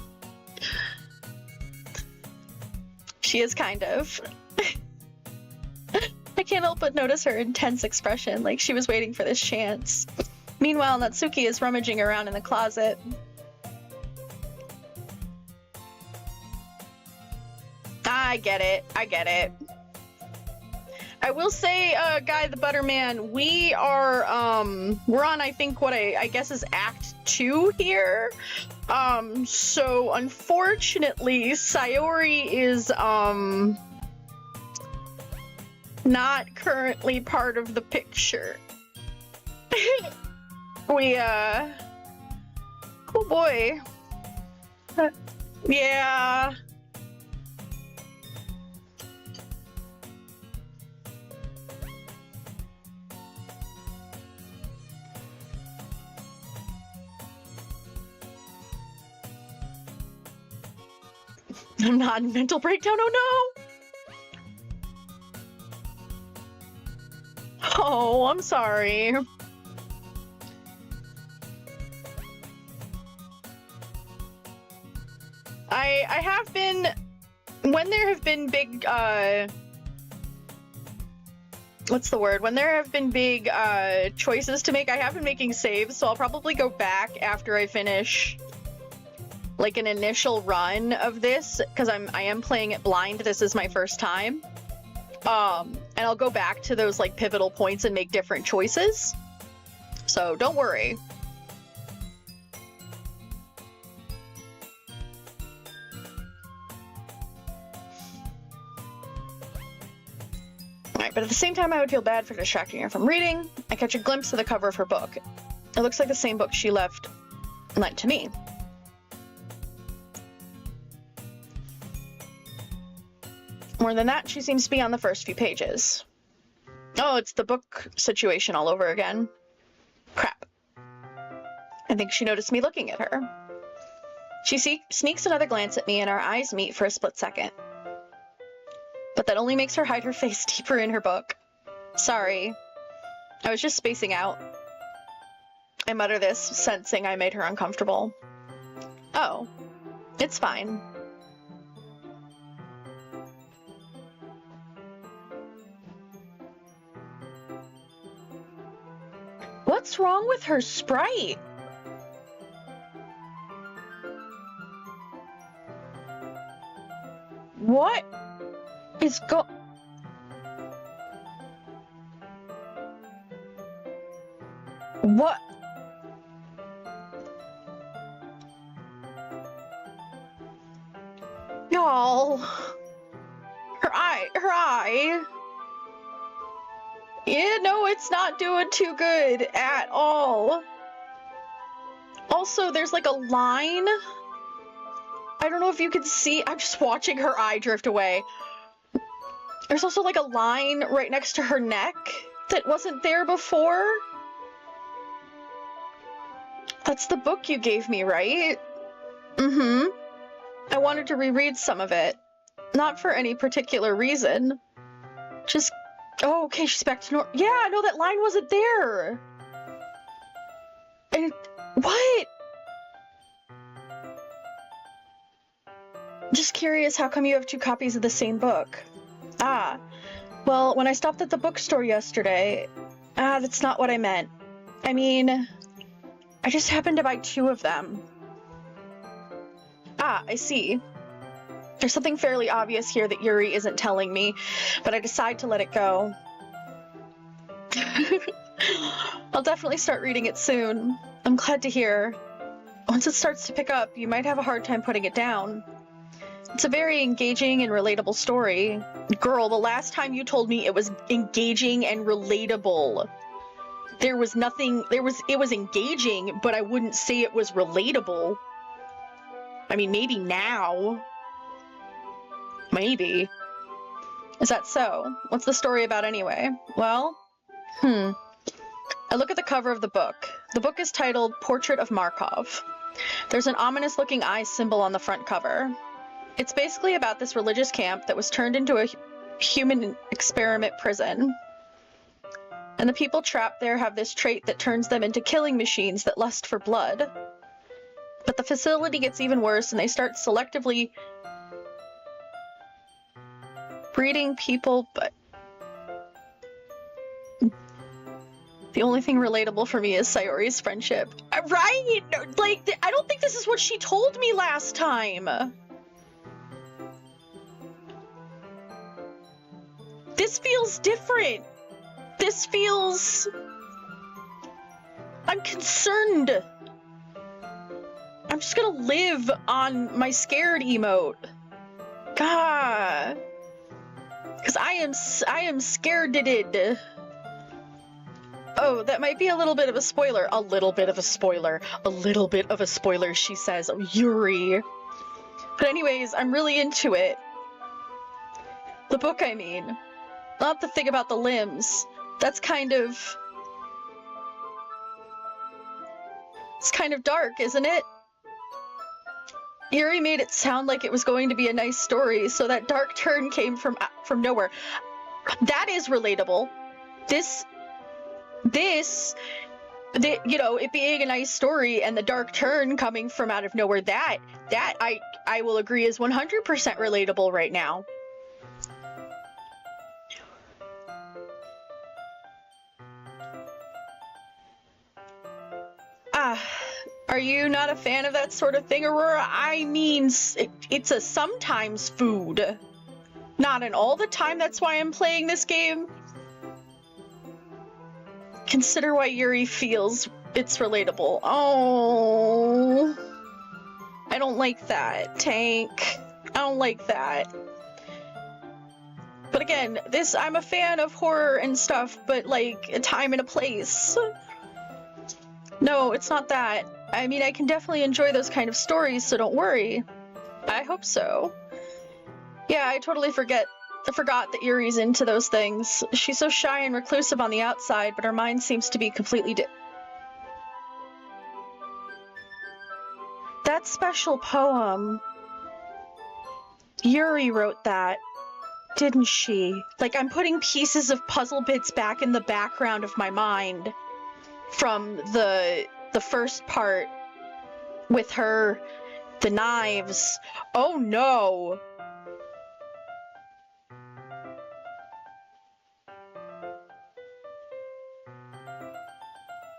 is kind of. I can't help but notice her intense expression, like she was waiting for this chance. Meanwhile, Natsuki is rummaging around in the closet. I get it. I will say, Guy the Butterman, we are, we're on, I think, what I guess is Act 2 here. So unfortunately, Sayori is, not currently part of the picture. We, oh boy. Yeah. I'm not in mental breakdown, oh no! Oh, I'm sorry. I have been, when there have been big, what's the word? When there have been big, choices to make, I have been making saves, so I'll probably go back after I finish, like, an initial run of this, because I am playing it blind. This is my first time. And I'll go back to those, like, pivotal points and make different choices. So, don't worry. Alright, but at the same time I would feel bad for distracting her from reading. I catch a glimpse of the cover of her book. It looks like the same book she lent to me. More than that, she seems to be on the first few pages. Oh, it's the book situation all over again. Crap. I think she noticed me looking at her. She sneaks another glance at me and our eyes meet for a split second. But that only makes her hide her face deeper in her book. Sorry. I was just spacing out. I mutter this, sensing I made her uncomfortable. Oh. It's fine. What's wrong with her sprite? What is What? Y'all. Her eye. Yeah, no, it's not doing too good at all. Also, there's like a line. I don't know if you can see. I'm just watching her eye drift away. There's also like a line right next to her neck that wasn't there before. That's the book you gave me, right? Mm-hmm. I wanted to reread some of it. Not for any particular reason. Just... Oh, okay, she's back to normal. Yeah, no, that line wasn't there. And... What? Just curious, how come you have 2 copies of the same book? Ah, well, when I stopped at the bookstore yesterday... that's not what I meant. I mean... I just happened to buy 2 of them. Ah, I see. There's something fairly obvious here that Yuri isn't telling me, but I decide to let it go. I'll definitely start reading it soon. I'm glad to hear. Once it starts to pick up, you might have a hard time putting it down. It's a very engaging and relatable story. Girl, the last time you told me it was engaging and relatable, it was engaging, but I wouldn't say it was relatable. I mean, maybe now. Maybe. Is that so? What's the story about anyway? Well, I look at the cover of the book. The book is titled Portrait of Markov. There's an ominous-looking eye symbol on the front cover. It's basically about this religious camp that was turned into a human experiment prison. And the people trapped there have this trait that turns them into killing machines that lust for blood. But the facility gets even worse, and they start selectively breeding people, but the only thing relatable for me is Sayori's friendship. Right? Like, I don't think this is what she told me last time. This feels different. This feels... I'm concerned. I'm just gonna live on my scared emote. God. Because I am scared-ed. Oh, that might be a little bit of a spoiler. A little bit of a spoiler. A little bit of a spoiler, she says. Oh, Yuri. But anyways, I'm really into it. The book, I mean. Not the thing about the limbs. That's kind of... It's kind of dark, isn't it? Yuri made it sound like it was going to be a nice story, so that dark turn came from nowhere. That is relatable. You know, it being a nice story and the dark turn coming from out of nowhere, that I will agree is 100% relatable right now. Are you not a fan of that sort of thing, Aurora? I mean, it's a sometimes food. Not an all the time, that's why I'm playing this game. Consider why Yuri feels it's relatable. Oh. I don't like that, Tank. I don't like that. But again, I'm a fan of horror and stuff, but like a time and a place. No, it's not that. I mean, I can definitely enjoy those kind of stories, so don't worry. I hope so. Yeah, I totally forgot that Yuri's into those things. She's so shy and reclusive on the outside, but her mind seems to be completely That special poem. Yuri wrote that, didn't she? Like, I'm putting pieces of puzzle bits back in the background of my mind from the first part with her, the knives. Oh no!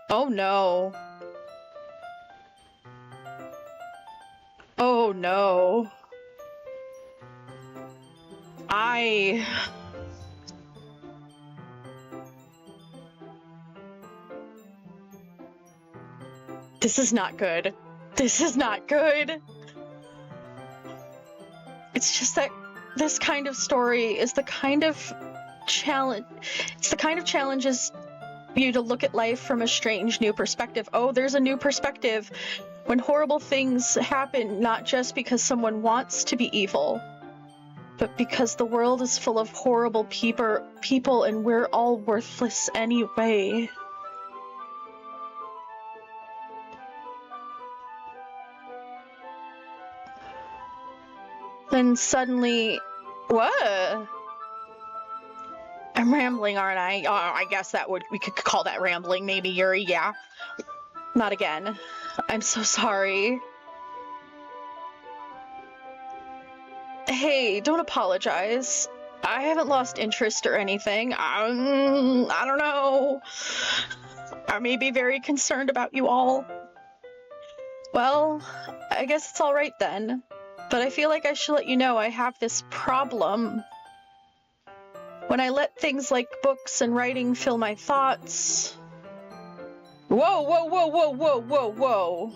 Oh no. Oh no. This is not good. This is not good. It's just that this kind of story is the kind of challenge. It's the kind of challenges you to look at life from a strange new perspective. Oh, there's a new perspective. When horrible things happen, not just because someone wants to be evil, but because the world is full of horrible people and we're all worthless anyway. Then suddenly... What? I'm rambling, aren't I? Oh, I guess we could call that rambling, maybe, Yuri, yeah. Not again. I'm so sorry. Hey, don't apologize. I haven't lost interest or anything. I don't know. I may be very concerned about you all. Well, I guess it's all right then. But I feel like I should let you know I have this problem. When I let things like books and writing fill my thoughts... Whoa, whoa, whoa, whoa, whoa, whoa, whoa.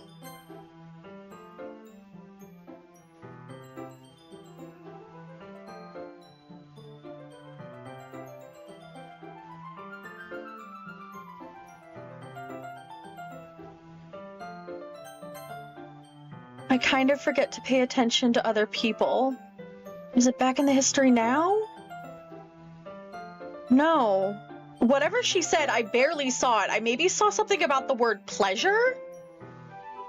I kind of forget to pay attention to other people. Is it back in the history now? No. Whatever she said, I barely saw it. I maybe saw something about the word pleasure?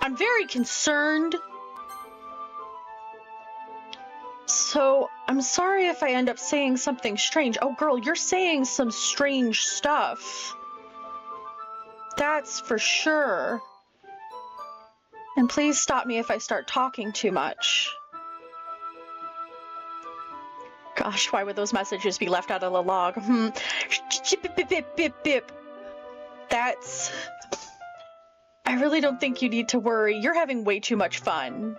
I'm very concerned. So, I'm sorry if I end up saying something strange. Oh, girl, you're saying some strange stuff. That's for sure. And please stop me if I start talking too much. Gosh, why would those messages be left out of the log? That's... I really don't think you need to worry. You're having way too much fun,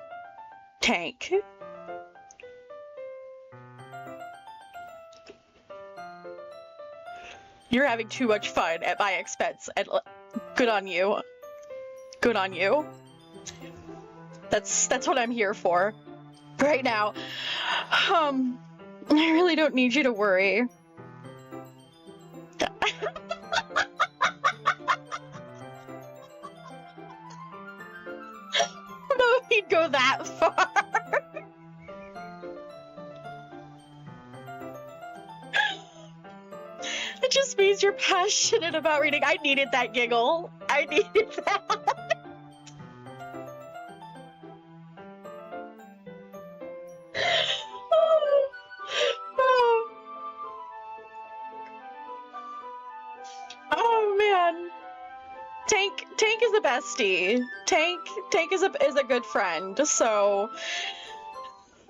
Tank. You're having too much fun at my expense, and good on you. Good on you. That's what I'm here for. Right now. I really don't need you to worry. I don't know if he'd go that far. It just means you're passionate about reading. I needed that giggle. I needed that. Oh man. Tank is a bestie. Tank is a good friend. So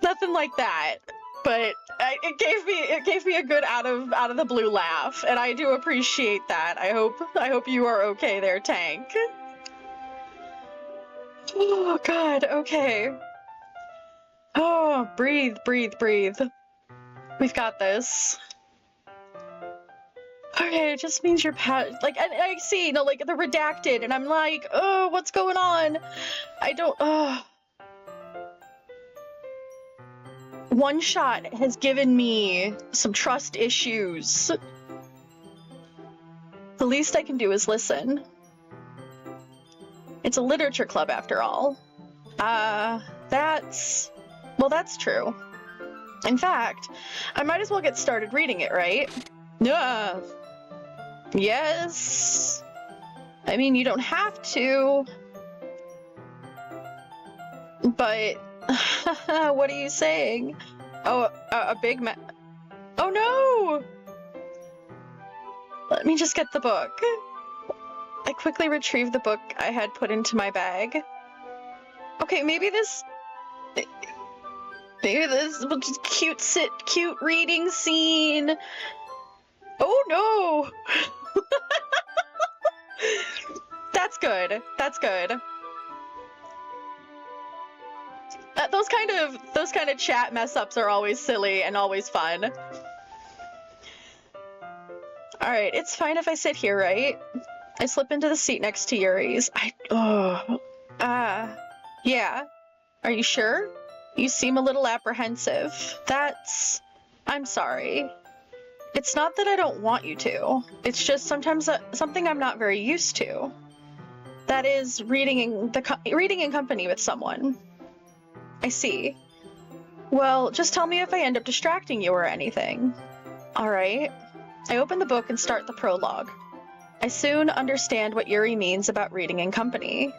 nothing like that. But it gave me a good out of the blue laugh, and I do appreciate that. I hope you are okay there, Tank. Oh god, okay. Oh, breathe. We've got this. Okay, it just means you're like I see, like the redacted, and I'm like, oh, what's going on? I don't. One shot has given me some trust issues. The least I can do is listen. It's a literature club after all. That's true. In fact, I might as well get started reading it, right? Yes. I mean, you don't have to. But what are you saying? Oh, a big Oh no! Let me just get the book. I quickly retrieved the book I had put into my bag. Okay, maybe this cute reading scene. Oh no! That's good. That's good. Those kind of chat mess ups are always silly and always fun. All right, it's fine if I sit here, right? I slip into the seat next to Yuri's. Yeah. Are you sure? You seem a little apprehensive. I'm sorry. It's not that I don't want you to. It's just sometimes something I'm not very used to. That is reading in company with someone. I see. Well, just tell me if I end up distracting you or anything. All right. I open the book and start the prologue. I soon understand what Yuri means about reading in company.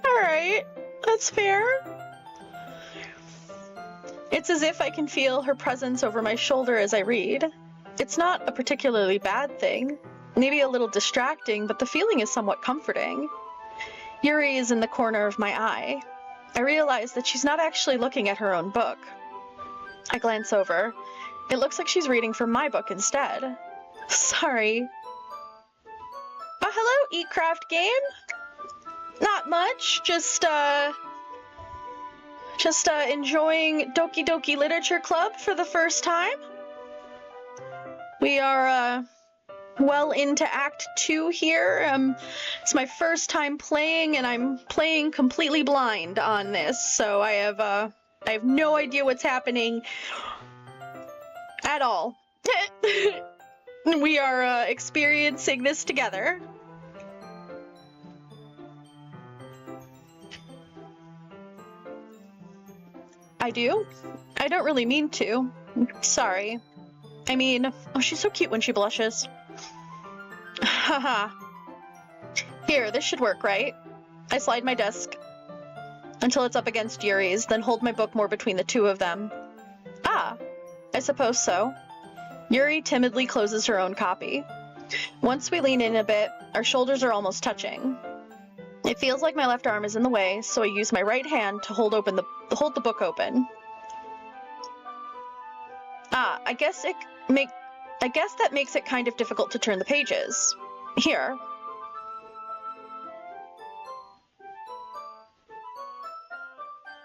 All right. That's fair. It's as if I can feel her presence over my shoulder as I read. It's not a particularly bad thing. Maybe a little distracting, but the feeling is somewhat comforting. Yuri is in the corner of my eye. I realize that she's not actually looking at her own book. I glance over. It looks like she's reading from my book instead. Sorry. Oh, hello, Eatcraft Game. Not much, just enjoying Doki Doki Literature Club for the first time. We are, well into Act 2 here. It's my first time playing, and I'm playing completely blind on this, so I have no idea what's happening at all. We are experiencing this together. I do? I don't really mean to. Sorry. I mean, oh, she's so cute when she blushes. Haha. Here, this should work, right? I slide my desk until it's up against Yuri's, then hold my book more between the two of them. Ah, I suppose so. Yuri timidly closes her own copy. Once we lean in a bit, our shoulders are almost touching. It feels like my left arm is in the way, so I use my right hand to hold the book open. Ah, I guess that makes it kind of difficult to turn the pages. Here.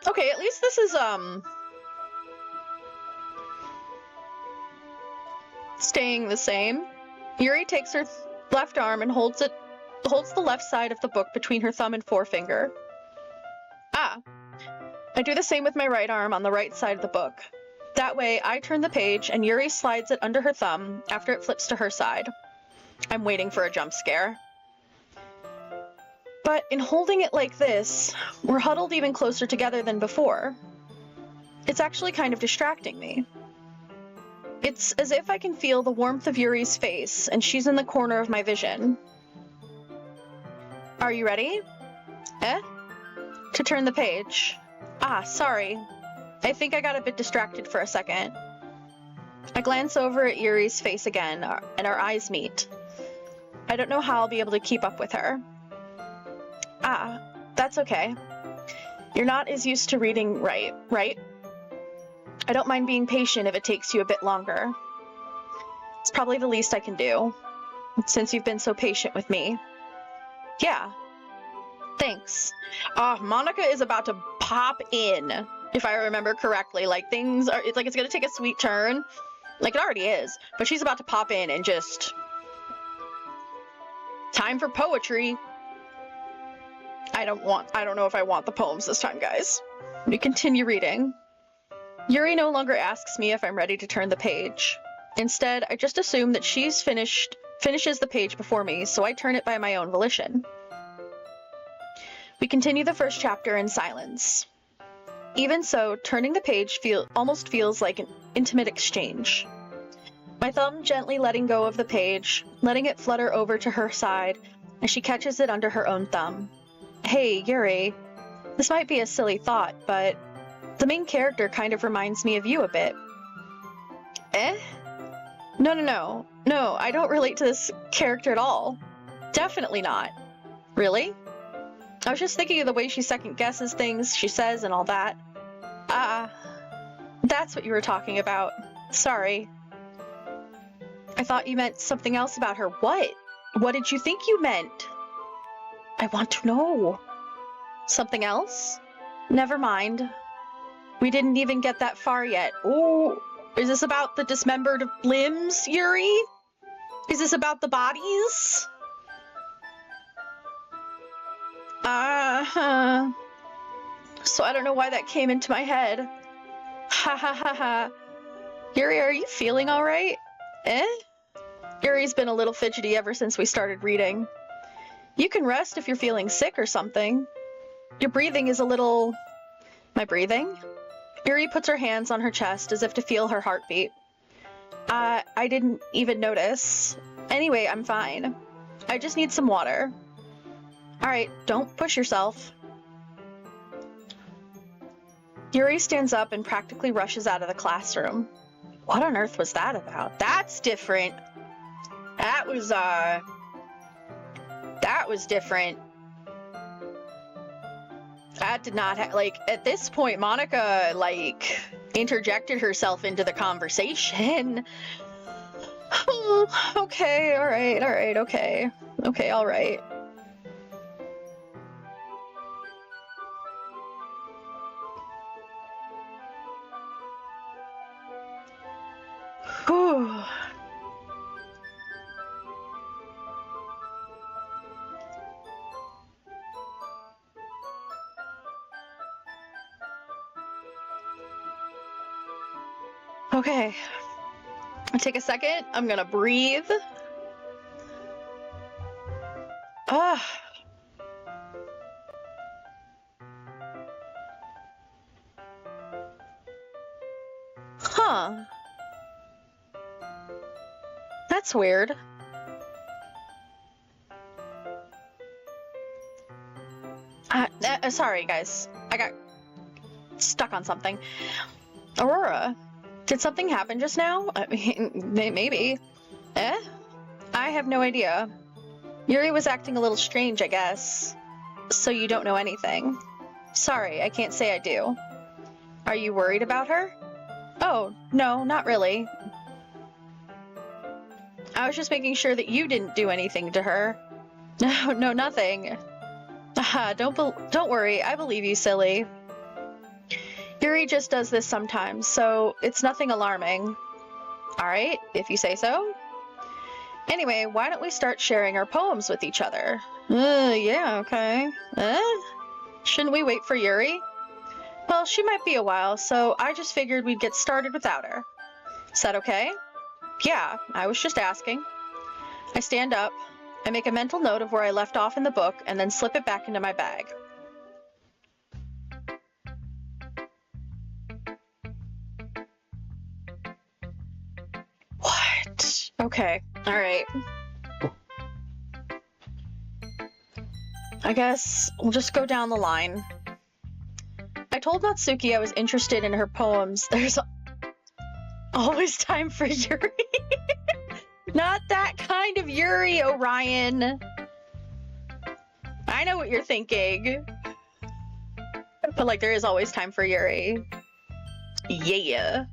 Okay, at least this is Staying the same. Yuri takes her left arm and holds the left side of the book between her thumb and forefinger. Ah. I do the same with my right arm on the right side of the book. That way, I turn the page and Yuri slides it under her thumb after it flips to her side. I'm waiting for a jump scare. But in holding it like this, we're huddled even closer together than before. It's actually kind of distracting me. It's as if I can feel the warmth of Yuri's face, and she's in the corner of my vision. Are you ready? To turn the page. Ah, sorry. I think I got a bit distracted for a second. I glance over at Yuri's face again, and our eyes meet. I don't know how I'll be able to keep up with her. Ah, that's okay. You're not as used to reading right? I don't mind being patient if it takes you a bit longer. It's probably the least I can do, since you've been so patient with me. Yeah. Thanks. Monica is about to pop in, if I remember correctly. Like, it's like it's gonna take a sweet turn. Like, it already is, but she's about to pop in and just... Time for poetry. I don't know if I want the poems this time, guys. We continue reading. Yuri no longer asks me if I'm ready to turn the page. Instead, I just assume that she's finishes the page before me, so I turn it by my own volition. We continue the first chapter in silence. Even so, turning the page almost feels like an intimate exchange. My thumb gently letting go of the page, letting it flutter over to her side, as she catches it under her own thumb. Hey, Yuri, this might be a silly thought, but the main character kind of reminds me of you a bit. No, I don't relate to this character at all. Definitely not. Really? I was just thinking of the way she second guesses things she says and all that. That's what you were talking about. Sorry. I thought you meant something else about her. What? What did you think you meant? I want to know. Something else? Never mind. We didn't even get that far yet. Oh, is this about the dismembered limbs, Yuri? Is this about the bodies? So I don't know why that came into my head. Ha ha ha ha. Yuri, are you feeling alright? Yuri's been a little fidgety ever since we started reading. You can rest if you're feeling sick or something. Your breathing is a little... My breathing? Yuri puts her hands on her chest as if to feel her heartbeat. I didn't even notice. Anyway, I'm fine. I just need some water. Alright, don't push yourself. Yuri stands up and practically rushes out of the classroom. What on earth was that about? That's different. That was different. That did not at this point, Monica, interjected herself into the conversation. Okay, alright, okay. Okay, alright. Whew. Okay. Take a second. I'm gonna breathe. Huh. That's weird. Sorry, guys. I got stuck on something. Aurora, did something happen just now? I mean, maybe. I have no idea. Yuri was acting a little strange, I guess. So you don't know anything. Sorry, I can't say I do. Are you worried about her? Oh, no, not really. I was just making sure that you didn't do anything to her. No, nothing. Don't worry, I believe you, silly. Yuri just does this sometimes, so it's nothing alarming. Alright, if you say so. Anyway, why don't we start sharing our poems with each other? Yeah, okay. Shouldn't we wait for Yuri? Well, she might be a while, so I just figured we'd get started without her. Is that okay? Yeah, I was just asking. I stand up, I make a mental note of where I left off in the book, and then slip it back into my bag. What? Okay, alright. I guess we'll just go down the line. I told Natsuki I was interested in her poems. There's always time for Yuri. Not that kind of Yuri, Orion. I know what you're thinking. But, like, there is always time for Yuri. Yeah.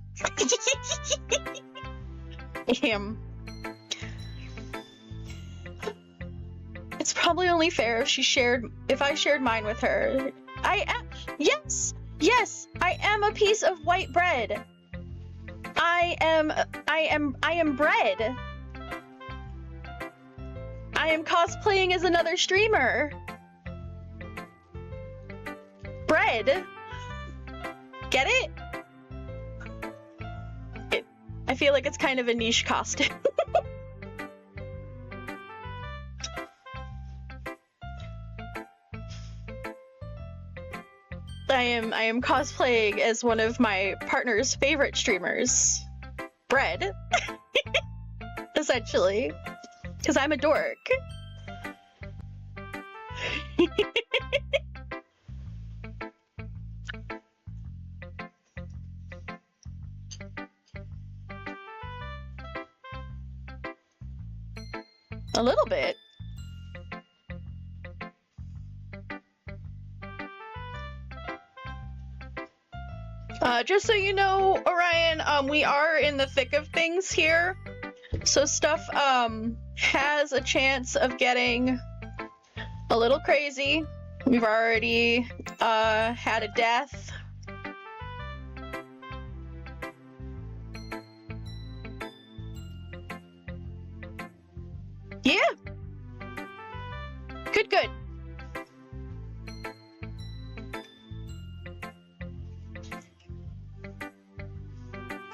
It's probably only fair if I shared mine with her. Yes, I am a piece of white bread. I am bread. I am cosplaying as another streamer. Bread. Get it? I feel like it's kind of a niche costume. I am cosplaying as one of my partner's favorite streamers. Bread. Essentially. Because I'm a dork. A little bit. Just so you know, Orion, we are in the thick of things here. So stuff, has a chance of getting a little crazy. We've already, had a death. Yeah. Good.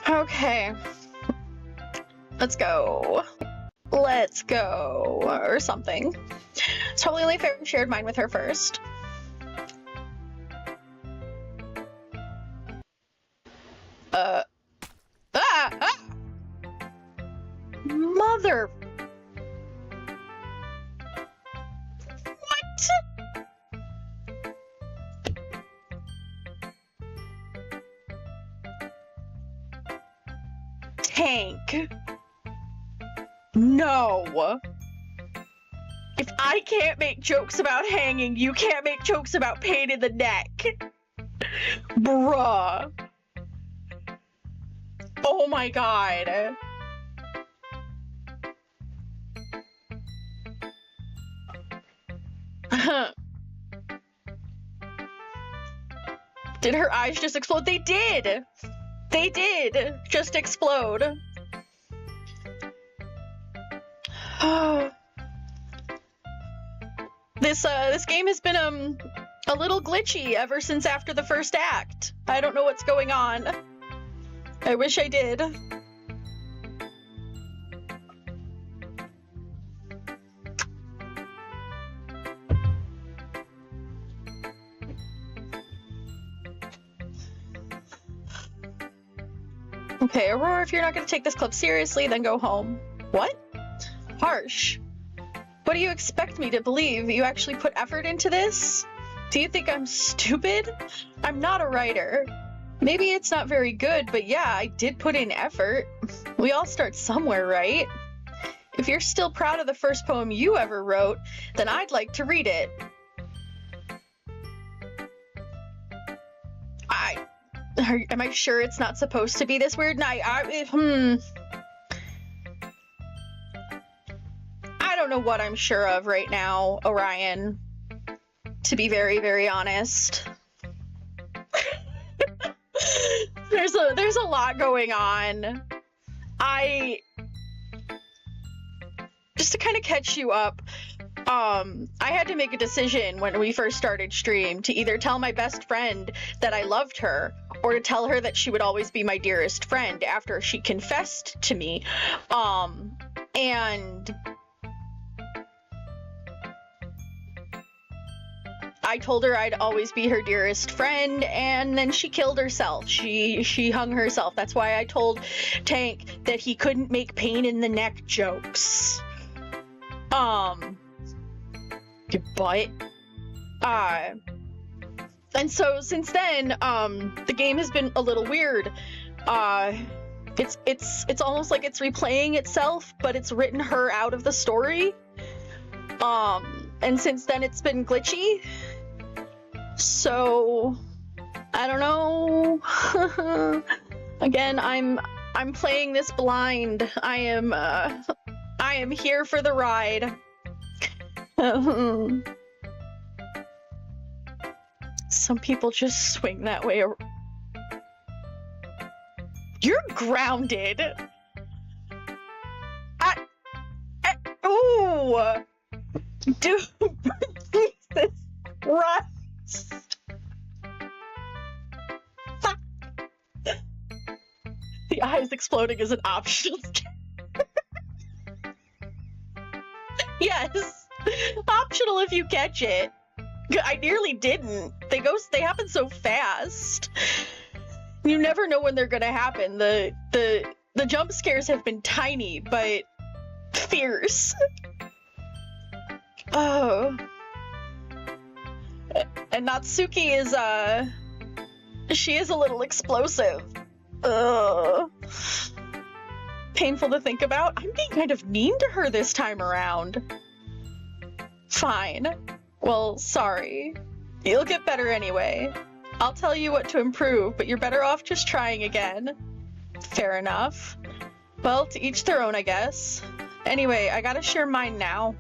Okay. Let's go. Or something. It's probably only fair I shared mine with her first. Mother... What? Tank. No. If I can't make jokes about hanging, you can't make jokes about pain in the neck. Bruh. Oh my god. Did her eyes just explode? They did! They did just explode. This game has been a little glitchy ever since after the first act. I don't know what's going on. I wish I did. Okay, Aurora, if you're not gonna take this club seriously, then go home. What? Harsh. What do you expect me to believe? You actually put effort into this? Do you think I'm stupid? I'm not a writer. Maybe it's not very good, but yeah, I did put in effort. We all start somewhere, right? If you're still proud of the first poem you ever wrote, then I'd like to read it. Am I sure it's not supposed to be this weird? I don't know what I'm sure of right now, Orion. To be very, very honest. There's a lot going on. Just to kind of catch you up, I had to make a decision when we first started stream to either tell my best friend that I loved her or to tell her that she would always be my dearest friend after she confessed to me. And I told her I'd always be her dearest friend, and then she killed herself. She hung herself. That's why I told Tank that he couldn't make pain in the neck jokes. But and so since then, the game has been a little weird. It's almost like it's replaying itself, but it's written her out of the story. And since then it's been glitchy. So I don't know. Again, I'm playing this blind. I am here for the ride. Some people just swing that way. You're grounded. Ooh. Dude, Jesus Christ. Fuck. The eyes exploding is an optional. Yes. Optional if you catch it. I nearly didn't. They happen so fast. You never know when they're gonna happen. The jump scares have been tiny, but fierce. Oh. And Natsuki is, she is a little explosive. Painful to think about. I'm being kind of mean to her this time around. Fine. Well, sorry. You'll get better anyway. I'll tell you what to improve, but you're better off just trying again. Fair enough. Well, to each their own, I guess. Anyway, I gotta share mine now.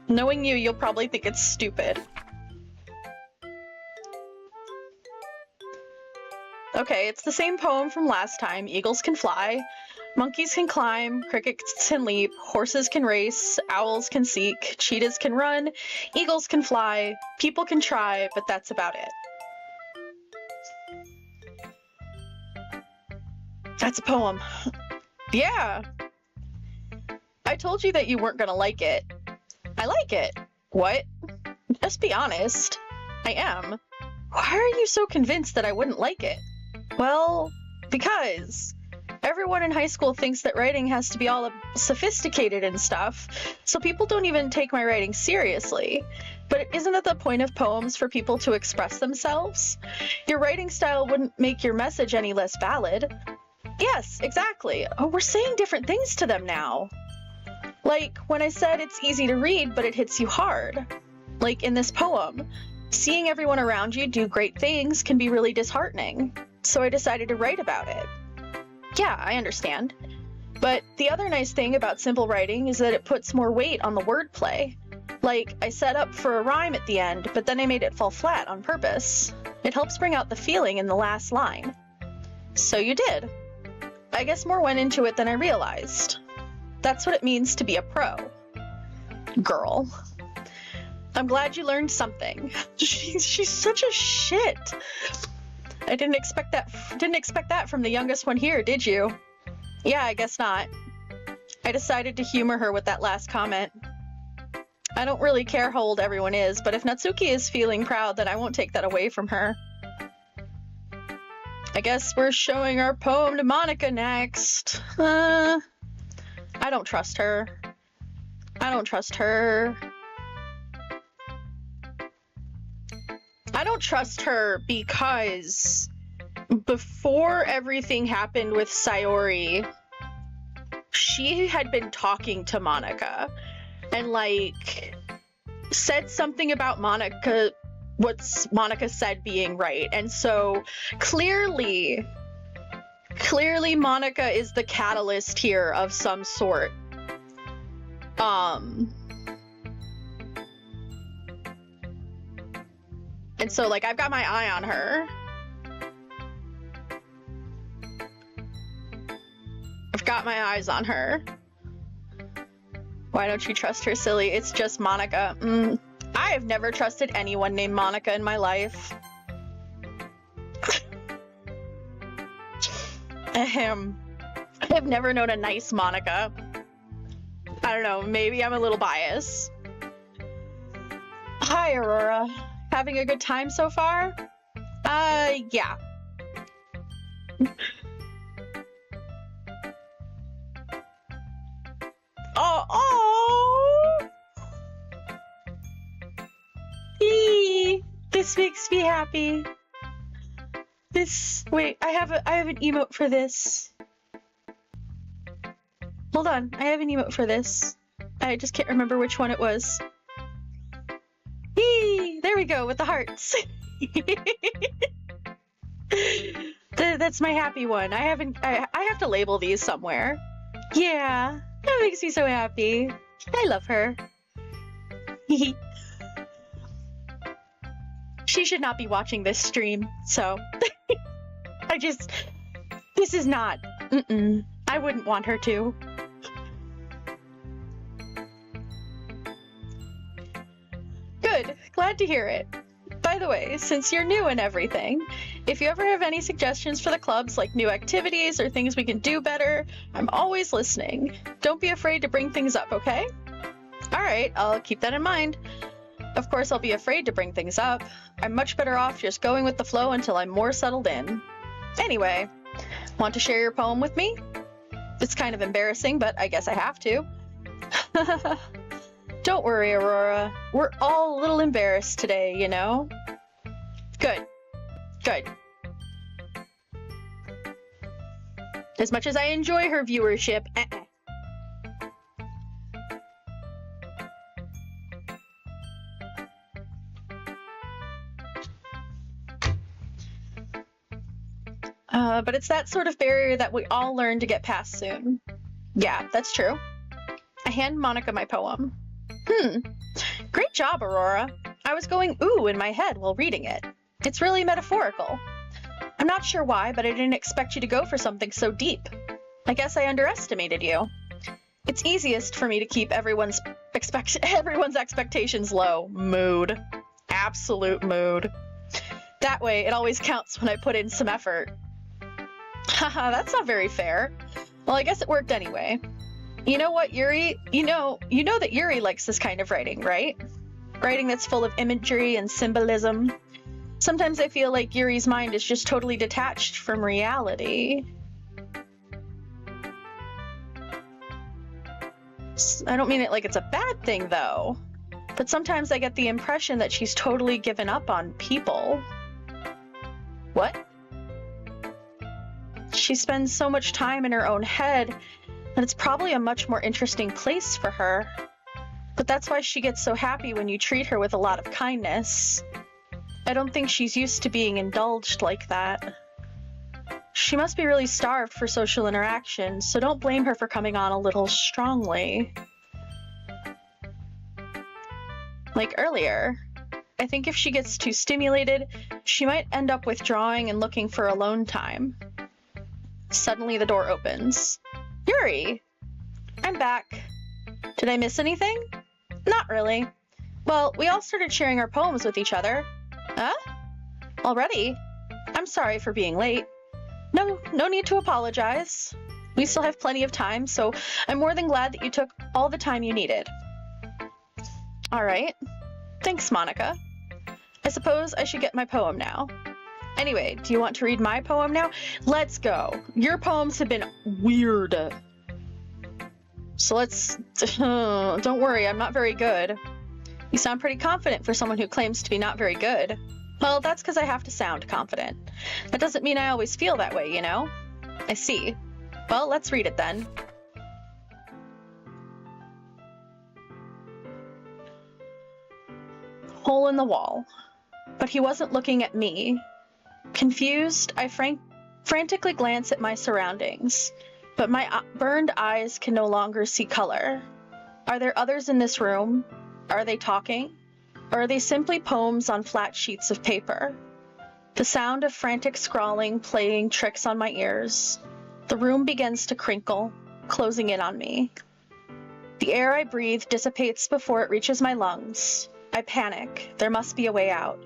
Knowing you, you'll probably think it's stupid. Okay, it's the same poem from last time. Eagles can fly, monkeys can climb, crickets can leap, horses can race, owls can seek, cheetahs can run, eagles can fly, people can try, but that's about it. That's a poem. Yeah. I told you that you weren't gonna like it. I like it. What? Just be honest. I am. Why are you so convinced that I wouldn't like it? Well, because everyone in high school thinks that writing has to be all sophisticated and stuff, so people don't even take my writing seriously. But isn't it the point of poems for people to express themselves? Your writing style wouldn't make your message any less valid. Yes, exactly. Oh, we're saying different things to them now. Like when I said it's easy to read, but it hits you hard. Like in this poem, seeing everyone around you do great things can be really disheartening. So I decided to write about it. Yeah, I understand. But the other nice thing about simple writing is that it puts more weight on the wordplay. Like, I set up for a rhyme at the end, but then I made it fall flat on purpose. It helps bring out the feeling in the last line. So you did. I guess more went into it than I realized. That's what it means to be a pro. Girl. I'm glad you learned something. She's such a shit. I didn't expect that from the youngest one here, did you? Yeah, I guess not. I decided to humor her with that last comment. I don't really care how old everyone is, but if Natsuki is feeling proud, then I won't take that away from her. I guess we're showing our poem to Monica next. I don't trust her. I don't trust her. I don't trust her because before everything happened with Sayori, she had been talking to Monica and like said something about Monica, what's Monica said being right. And so clearly Monica is the catalyst here of some sort. And so, like, I've got my eye on her. Of got my eyes on her. Why don't you trust her, silly? It's just Monica. I have never trusted anyone named Monica in my life. Ahem. I have never known a nice Monica. I don't know, maybe I'm a little biased. Hi, Aurora. Having a good time so far? Yeah. Oh! Eee, this makes me happy. Wait, I have an emote for this. Hold on, I have an emote for this. I just can't remember which one it was. Eee, there we go, with the hearts. That's my happy one. I have to label these somewhere. Yeah, that makes me so happy. I love her. She should not be watching this stream, so this is not, I wouldn't want her to. Good, glad to hear it. By the way, since you're new and everything, if you ever have any suggestions for the clubs, like new activities or things we can do better, I'm always listening. Don't be afraid to bring things up, okay? Alright, I'll keep that in mind. Of course, I'll be afraid to bring things up. I'm much better off just going with the flow until I'm more settled in. Anyway, want to share your poem with me? It's kind of embarrassing, but I guess I have to. Don't worry, Aurora. We're all a little embarrassed today, you know? Good. Good. As much as I enjoy her viewership, but it's that sort of barrier that we all learn to get past soon. Yeah, that's true. I hand Monica my poem. Great job, Aurora. I was going ooh in my head while reading it. It's really metaphorical. I'm not sure why, but I didn't expect you to go for something so deep. I guess I underestimated you. It's easiest for me to keep everyone's expectations low. Mood. Absolute mood. That way, it always counts when I put in some effort. Haha, that's not very fair. Well, I guess it worked anyway. You know what, Yuri? You know that Yuri likes this kind of writing, right? Writing that's full of imagery and symbolism. Sometimes I feel like Yuri's mind is just totally detached from reality. I don't mean it like it's a bad thing, though. But sometimes I get the impression that she's totally given up on people. What? She spends so much time in her own head, and it's probably a much more interesting place for her. But that's why she gets so happy when you treat her with a lot of kindness. I don't think she's used to being indulged like that. She must be really starved for social interaction, so don't blame her for coming on a little strongly. Like earlier, I think if she gets too stimulated, she might end up withdrawing and looking for alone time. Suddenly the door opens. Yuri! I'm back. Did I miss anything? Not really. Well, we all started sharing our poems with each other. Huh? Already? I'm sorry for being late. No need to apologize. We still have plenty of time, so I'm more than glad that you took all the time you needed. Alright. Thanks, Monica. I suppose I should get my poem now. Anyway, do you want to read my poem now? Let's go. Your poems have been weird. So let's... don't worry, I'm not very good. You sound pretty confident for someone who claims to be not very good. Well, that's because I have to sound confident. That doesn't mean I always feel that way, you know? I see. Well, let's read it then. Hole in the wall. But he wasn't looking at me. Confused, I frantically glance at my surroundings, but my burned eyes can no longer see color. Are there others in this room? Are they talking? Or are they simply poems on flat sheets of paper? The sound of frantic scrawling playing tricks on my ears. The room begins to crinkle, closing in on me. The air I breathe dissipates before it reaches my lungs. I panic. There must be a way out.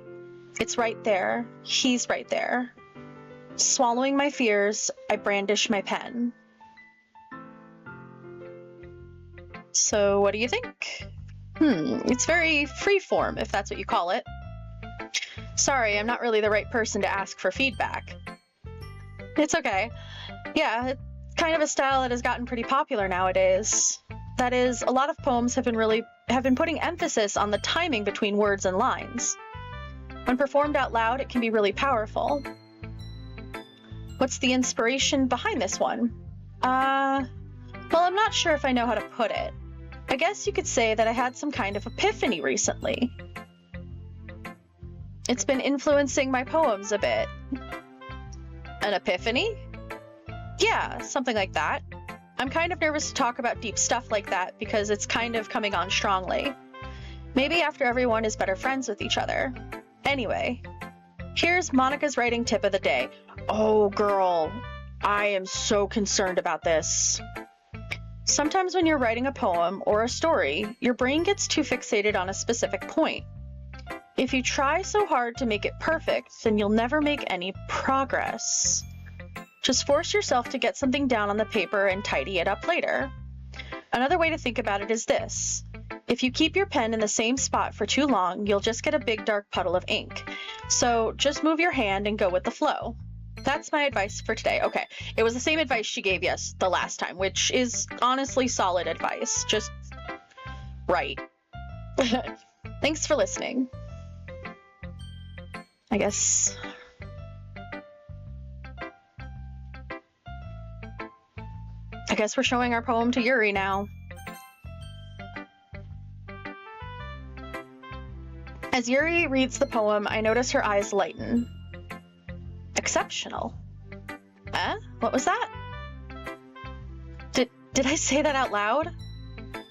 It's right there. He's right there. Swallowing my fears, I brandish my pen. So what do you think? It's very freeform, if that's what you call it. Sorry, I'm not really the right person to ask for feedback. It's okay. Yeah, it's kind of a style that has gotten pretty popular nowadays. That is, a lot of poems have been putting emphasis on the timing between words and lines. When performed out loud, it can be really powerful. What's the inspiration behind this one? Well, I'm not sure if I know how to put it. I guess you could say that I had some kind of epiphany recently. It's been influencing my poems a bit. An epiphany? Yeah, something like that. I'm kind of nervous to talk about deep stuff like that because it's kind of coming on strongly. Maybe after everyone is better friends with each other. Anyway, here's Monica's writing tip of the day. Oh, girl, I am so concerned about this. Sometimes when you're writing a poem or a story, your brain gets too fixated on a specific point. If you try so hard to make it perfect, then you'll never make any progress. Just force yourself to get something down on the paper and tidy it up later. Another way to think about it is this. If you keep your pen in the same spot for too long, you'll just get a big dark puddle of ink. So just move your hand and go with the flow. That's my advice for today. Okay, it was the same advice she gave us the last time, which is honestly solid advice. Just right. Thanks for listening. I guess we're showing our poem to Yuri now. As Yuri reads the poem, I notice her eyes lighten. Exceptional. What was that? Did I say that out loud?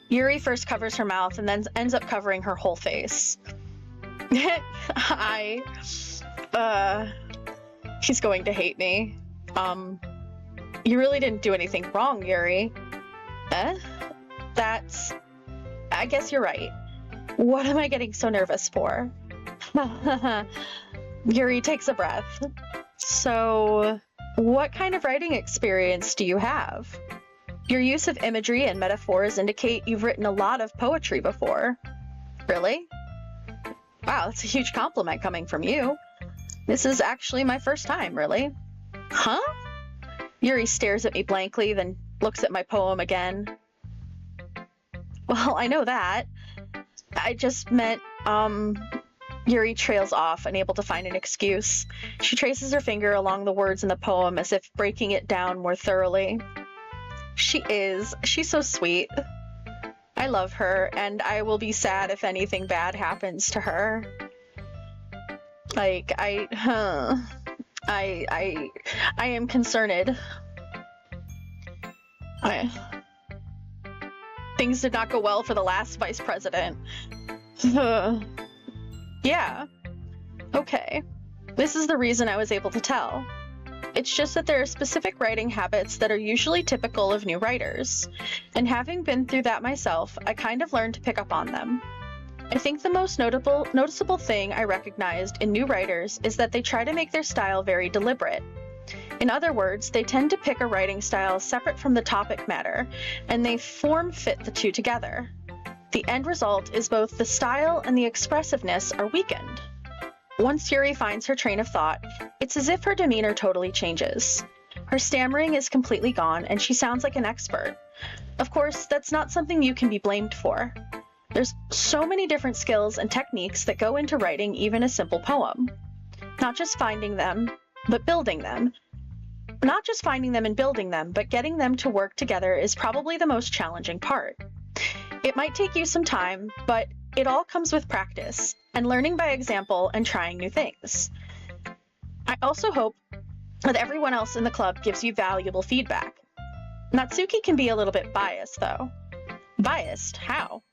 Yuri first covers her mouth and then ends up covering her whole face. He's going to hate me. You really didn't do anything wrong, Yuri. I guess you're right. What am I getting so nervous for? Yuri takes a breath. So, what kind of writing experience do you have? Your use of imagery and metaphors indicate you've written a lot of poetry before. Really? Wow, that's a huge compliment coming from you. This is actually my first time, really. Huh? Yuri stares at me blankly, then looks at my poem again. Well, I know that. I just meant, Yuri trails off, unable to find an excuse. She traces her finger along the words in the poem as if breaking it down more thoroughly. She's so sweet. I love her, and I will be sad if anything bad happens to her. Like, I am concerned. Things did not go well for the last vice president. Yeah. Okay. This is the reason I was able to tell. It's just that there are specific writing habits that are usually typical of new writers. And having been through that myself, I kind of learned to pick up on them. I think the most noticeable thing I recognized in new writers is that they try to make their style very deliberate. In other words, they tend to pick a writing style separate from the topic matter, and they form-fit the two together. The end result is both the style and the expressiveness are weakened. Once Yuri finds her train of thought, it's as if her demeanor totally changes. Her stammering is completely gone, and she sounds like an expert. Of course, that's not something you can be blamed for. There's so many different skills and techniques that go into writing even a simple poem. Not just finding them, but building them. Not just finding them and building them, but getting them to work together is probably the most challenging part. It might take you some time, but it all comes with practice, and learning by example and trying new things. I also hope that everyone else in the club gives you valuable feedback. Natsuki can be a little bit biased, though. Biased? How?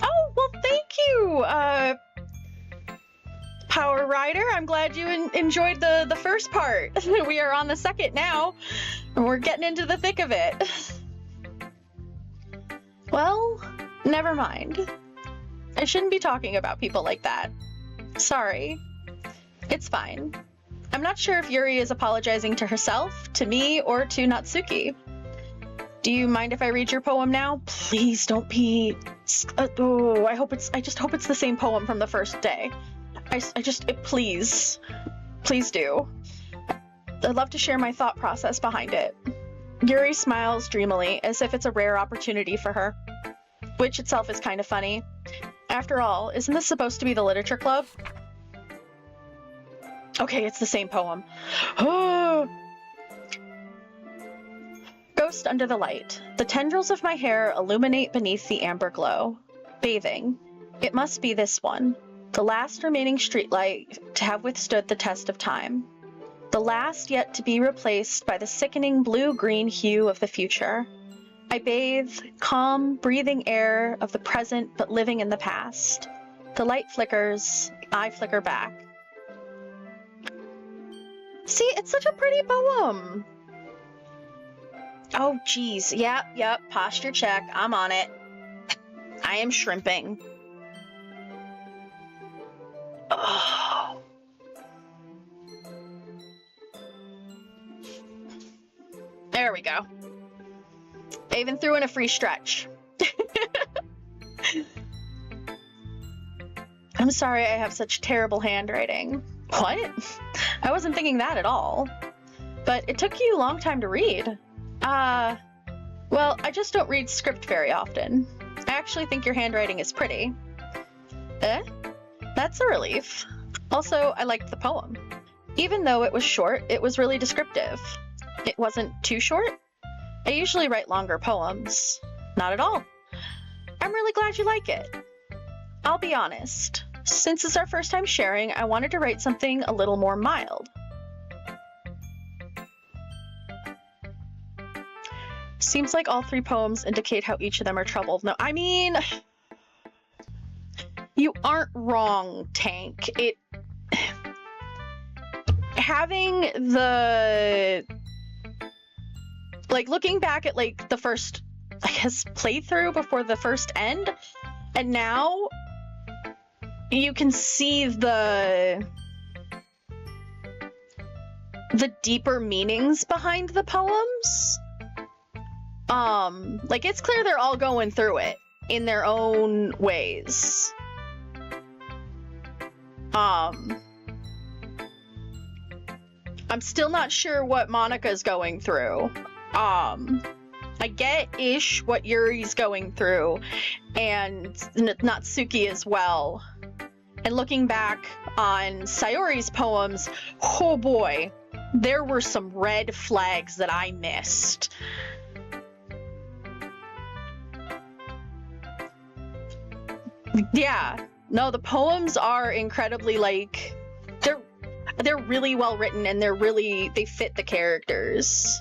Oh, well, thank you! Power Rider. I'm glad you enjoyed the first part. We are on the second now, and we're getting into the thick of it. Well, never mind. I shouldn't be talking about people like that. Sorry. It's fine. I'm not sure if Yuri is apologizing to herself, to me, or to Natsuki. Do you mind if I read your poem now? Please don't be... I just hope it's the same poem from the first day. Please. Please do. I'd love to share my thought process behind it. Yuri smiles dreamily, as if it's a rare opportunity for her. Which itself is kind of funny. After all, isn't this supposed to be the literature club? Okay, it's the same poem. Ghost under the light. The tendrils of my hair illuminate beneath the amber glow. Bathing. It must be this one. The last remaining streetlight to have withstood the test of time. The last yet to be replaced by the sickening blue-green hue of the future. I bathe, calm, breathing air of the present but living in the past. The light flickers, I flicker back. See, it's such a pretty poem. Oh, geez. Yep. Posture check. I'm on it. I am shrimping. Oh. There we go. I even threw in a free stretch. I'm sorry I have such terrible handwriting. What? I wasn't thinking that at all. But it took you a long time to read. Well, I just don't read script very often. I actually think your handwriting is pretty. That's a relief. Also, I liked the poem. Even though it was short, it was really descriptive. It wasn't too short. I usually write longer poems. Not at all. I'm really glad you like it. I'll be honest. Since it's our first time sharing, I wanted to write something a little more mild. Seems like all three poems indicate how each of them are troubled. No, I mean... You aren't wrong, Tank. Having the... Like, looking back at, like, the first, I guess, playthrough before the first end, and now you can see the deeper meanings behind the poems. Like, it's clear they're all going through it in their own ways. I'm still not sure what Monika's going through. I get-ish what Yuri's going through, and Natsuki as well. And looking back on Sayori's poems, oh boy, there were some red flags that I missed. Yeah, no, the poems are incredibly, like, they're really well written, and they fit the characters.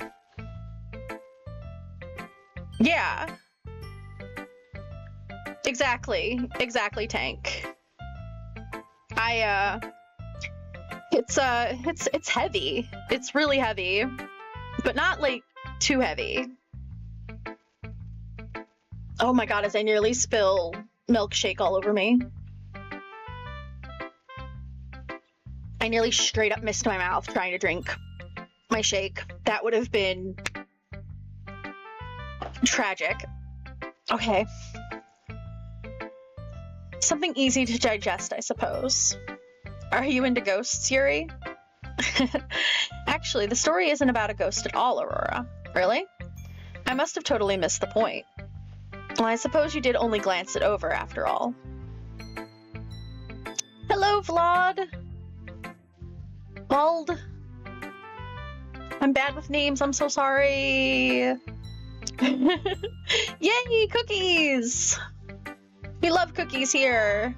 Yeah. Exactly, Tank. It's heavy. It's really heavy, but not, like, too heavy. Oh my god, as I nearly spill milkshake all over me. I nearly straight up missed my mouth trying to drink my shake. That would have been tragic. Okay. Something easy to digest, I suppose. Are you into ghosts, Yuri? Actually, the story isn't about a ghost at all, Aurora. Really? I must have totally missed the point. Well, I suppose you did only glance it over, after all. Hello, Vlad! Bald. I'm bad with names, I'm so sorry. Yay, cookies! We love cookies here.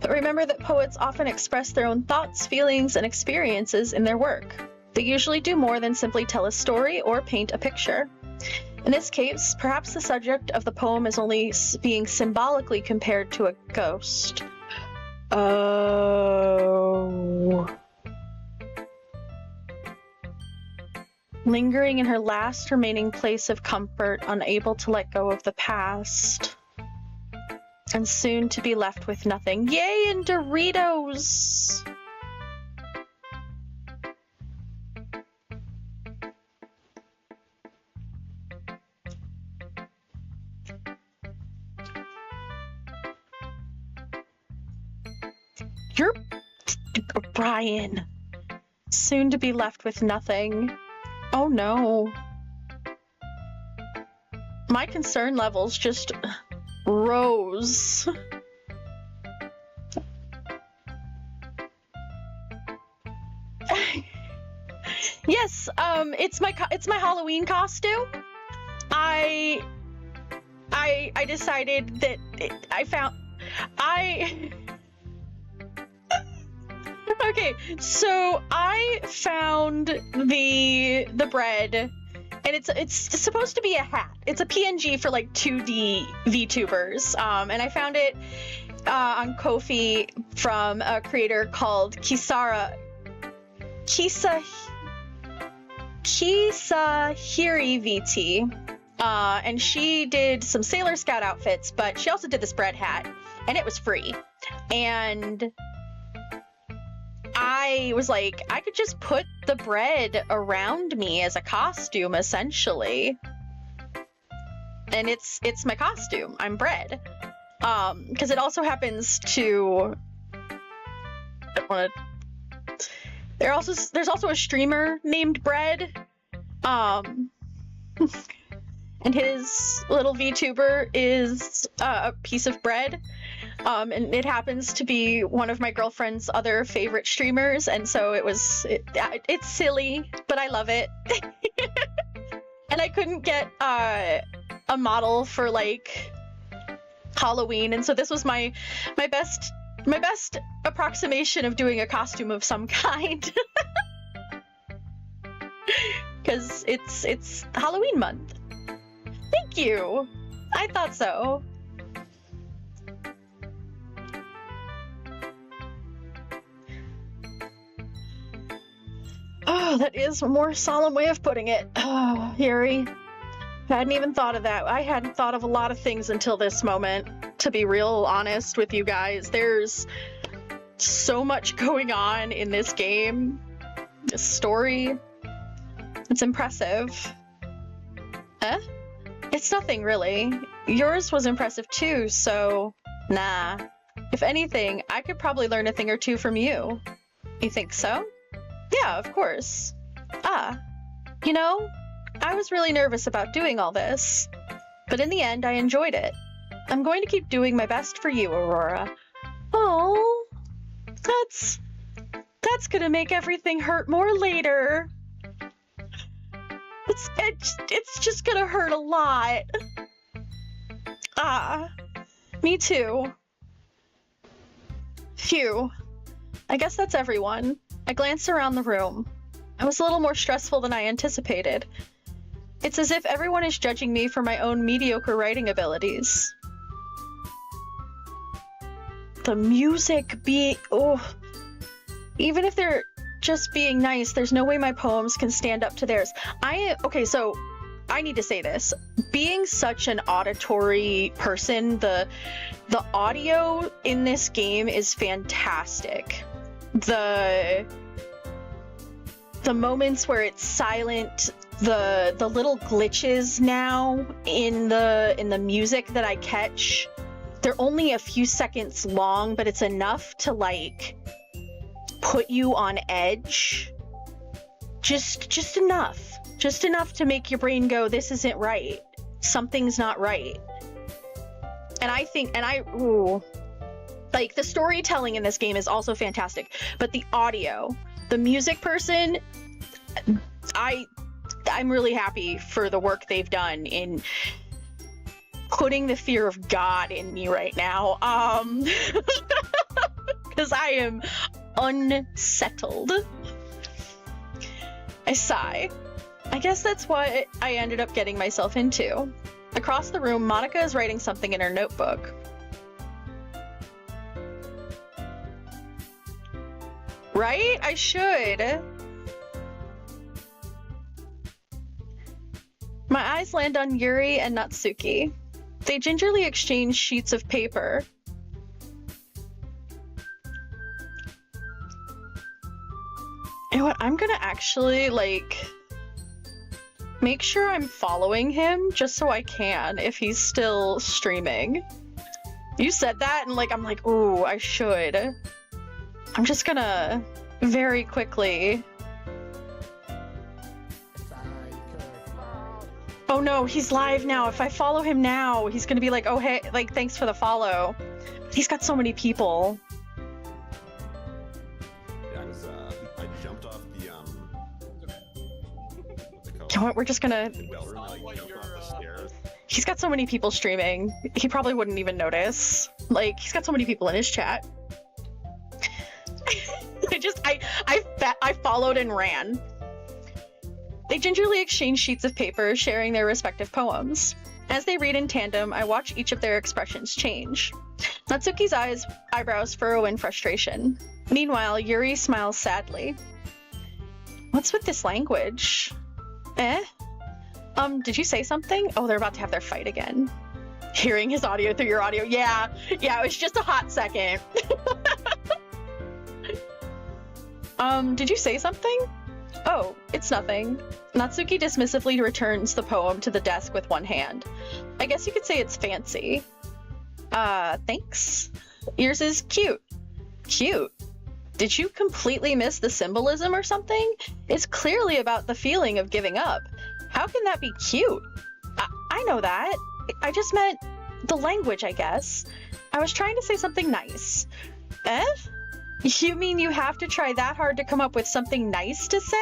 But remember that poets often express their own thoughts, feelings, and experiences in their work. They usually do more than simply tell a story or paint a picture. In this case, perhaps the subject of the poem is only being symbolically compared to a ghost. Oh. Lingering in her last remaining place of comfort, unable to let go of the past. And soon to be left with nothing. Yay, and Doritos! You're... Brian. Soon to be left with nothing. Oh no. My concern levels just rose. Yes, it's my Halloween costume. I decided that Okay, so I found the bread, and it's supposed to be a hat. It's a PNG for like 2D VTubers, and I found it on Ko-fi from a creator called Kisahiri VT, and she did some Sailor Scout outfits, but she also did this bread hat, and it was free, and I was like, I could just put the bread around me as a costume, essentially. And it's my costume. I'm bread. Because it also happens to... There's also a streamer named Bread. And his little VTuber is a piece of bread. And it happens to be one of my girlfriend's other favorite streamers, and so it's silly, but I love it. And I couldn't get a model for like Halloween, and so this was my best approximation of doing a costume of some kind. Because it's Halloween month. Thank you. I thought so. Oh, that is a more solemn way of putting it. Oh, Yuri. I hadn't even thought of that. I hadn't thought of a lot of things until this moment, to be real honest with you guys. There's so much going on in this game. This story. It's impressive. Eh? It's nothing, really. Yours was impressive too, so... Nah. If anything, I could probably learn a thing or two from you. You think so? Yeah, of course. You know, I was really nervous about doing all this, but in the end, I enjoyed it. I'm going to keep doing my best for you, Aurora. Oh, that's gonna make everything hurt more later. It's just gonna hurt a lot. Me too. Phew. I guess that's everyone. I glanced around the room. I was a little more stressful than I anticipated. It's as if everyone is judging me for my own mediocre writing abilities. The music even if they're just being nice, there's no way my poems can stand up to theirs. Okay, so I need to say this. Being such an auditory person, the audio in this game is fantastic. The moments where it's silent, the little glitches now in the music that I catch, they're only a few seconds long, but it's enough to like put you on edge. Just enough to make your brain go, this isn't right. Something's not right. And I think, like, the storytelling in this game is also fantastic, but the audio, the music person, I'm really happy for the work they've done in putting the fear of God in me right now. Because I am unsettled. I sigh. I guess that's what I ended up getting myself into. Across the room, Monica is writing something in her notebook. Right? I should. My eyes land on Yuri and Natsuki. They gingerly exchange sheets of paper. You know what? I'm gonna actually, like, make sure I'm following him just so I can if he's still streaming. You said that and, like, I'm like, ooh, I should. I'm just gonna very quickly. Oh no, he's live now. If I follow him now, he's gonna be like, oh hey, like, thanks for the follow. He's got so many people. Yeah, I jumped off the, You know what, we're just gonna... bell room, like, jumped off the stairs. He's got so many people streaming. He probably wouldn't even notice. Like, he's got so many people in his chat. I followed and ran. They gingerly exchange sheets of paper, sharing their respective poems. As they read in tandem, I watch each of their expressions change. Natsuki's eyebrows furrow in frustration. Meanwhile, Yuri smiles sadly. What's with this language? Eh? Did you say something? Oh, they're about to have their fight again. Hearing his audio through your audio. Yeah, it was just a hot second. Did you say something? Oh, it's nothing. Natsuki dismissively returns the poem to the desk with one hand. I guess you could say it's fancy. Thanks. Yours is cute. Cute? Did you completely miss the symbolism or something? It's clearly about the feeling of giving up. How can that be cute? I know that. I just meant the language, I guess. I was trying to say something nice. Eh? You mean you have to try that hard to come up with something nice to say?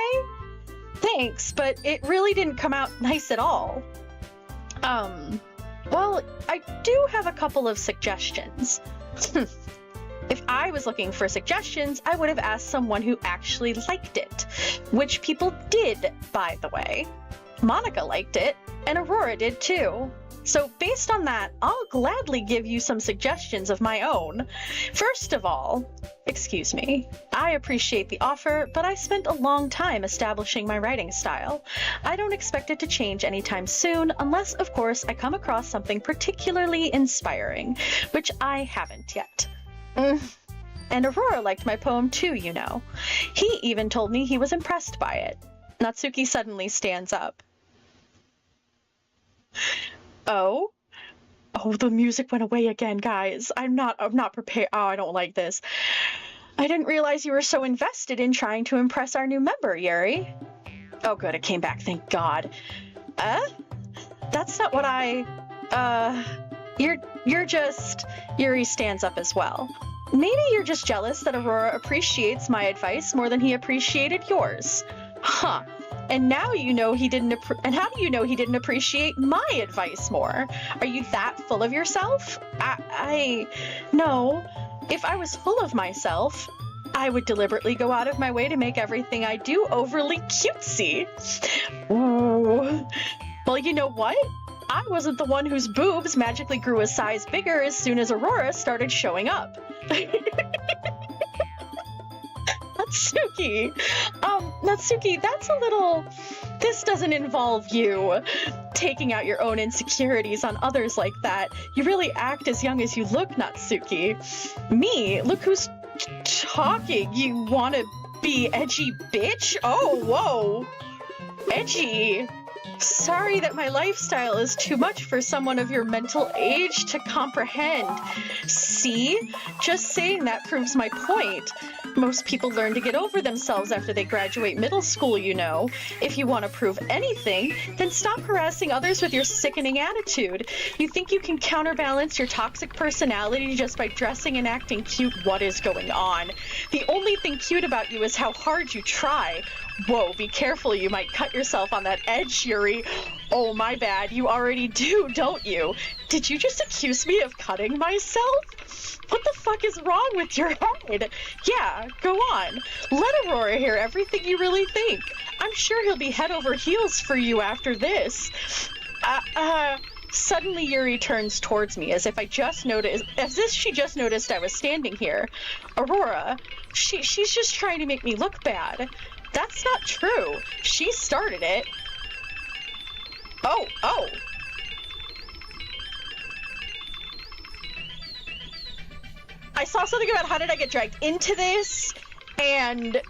Thanks, but it really didn't come out nice at all. Well, I do have a couple of suggestions. If I was looking for suggestions, I would have asked someone who actually liked it. Which people did, by the way. Monica liked it, and Aurora did too. So based on that, I'll gladly give you some suggestions of my own. First of all, excuse me, I appreciate the offer, but I spent a long time establishing my writing style. I don't expect it to change anytime soon, unless, of course, I come across something particularly inspiring, which I haven't yet. And Aurora liked my poem too, you know. He even told me he was impressed by it. Natsuki suddenly stands up. Oh, the music went away again, guys. I'm not prepared. Oh, I don't like this. I didn't realize you were so invested in trying to impress our new member, Yuri. Oh, good, it came back, thank God. That's not what you're just... Yuri stands up as well. Maybe you're just jealous that Aurora appreciates my advice more than he appreciated yours. Huh. And now you know he didn't and how do you know he didn't appreciate my advice more? Are you that full of yourself? No. If I was full of myself, I would deliberately go out of my way to make everything I do overly cutesy. Ooh. Well, you know what? I wasn't the one whose boobs magically grew a size bigger as soon as Aurora started showing up. Natsuki, that's a little... This doesn't involve you taking out your own insecurities on others like that. You really act as young as you look, Natsuki. Me? Look who's talking. You wanna be edgy bitch? Oh, whoa. Edgy. Sorry that my lifestyle is too much for someone of your mental age to comprehend. See? Just saying that proves my point. Most people learn to get over themselves after they graduate middle school, you know. If you want to prove anything, then stop harassing others with your sickening attitude. You think you can counterbalance your toxic personality just by dressing and acting cute? What is going on? The only thing cute about you is how hard you try. Whoa, be careful, you might cut yourself on that edge, Yuri. Oh, my bad, you already do, don't you? Did you just accuse me of cutting myself? What the fuck is wrong with your head? Yeah, go on. Let Aurora hear everything you really think. I'm sure he'll be head over heels for you after this. Suddenly Yuri turns towards me as if she just noticed I was standing here. Aurora, she's just trying to make me look bad. That's not true. She started it. Oh. I saw something about how did I get dragged into this, and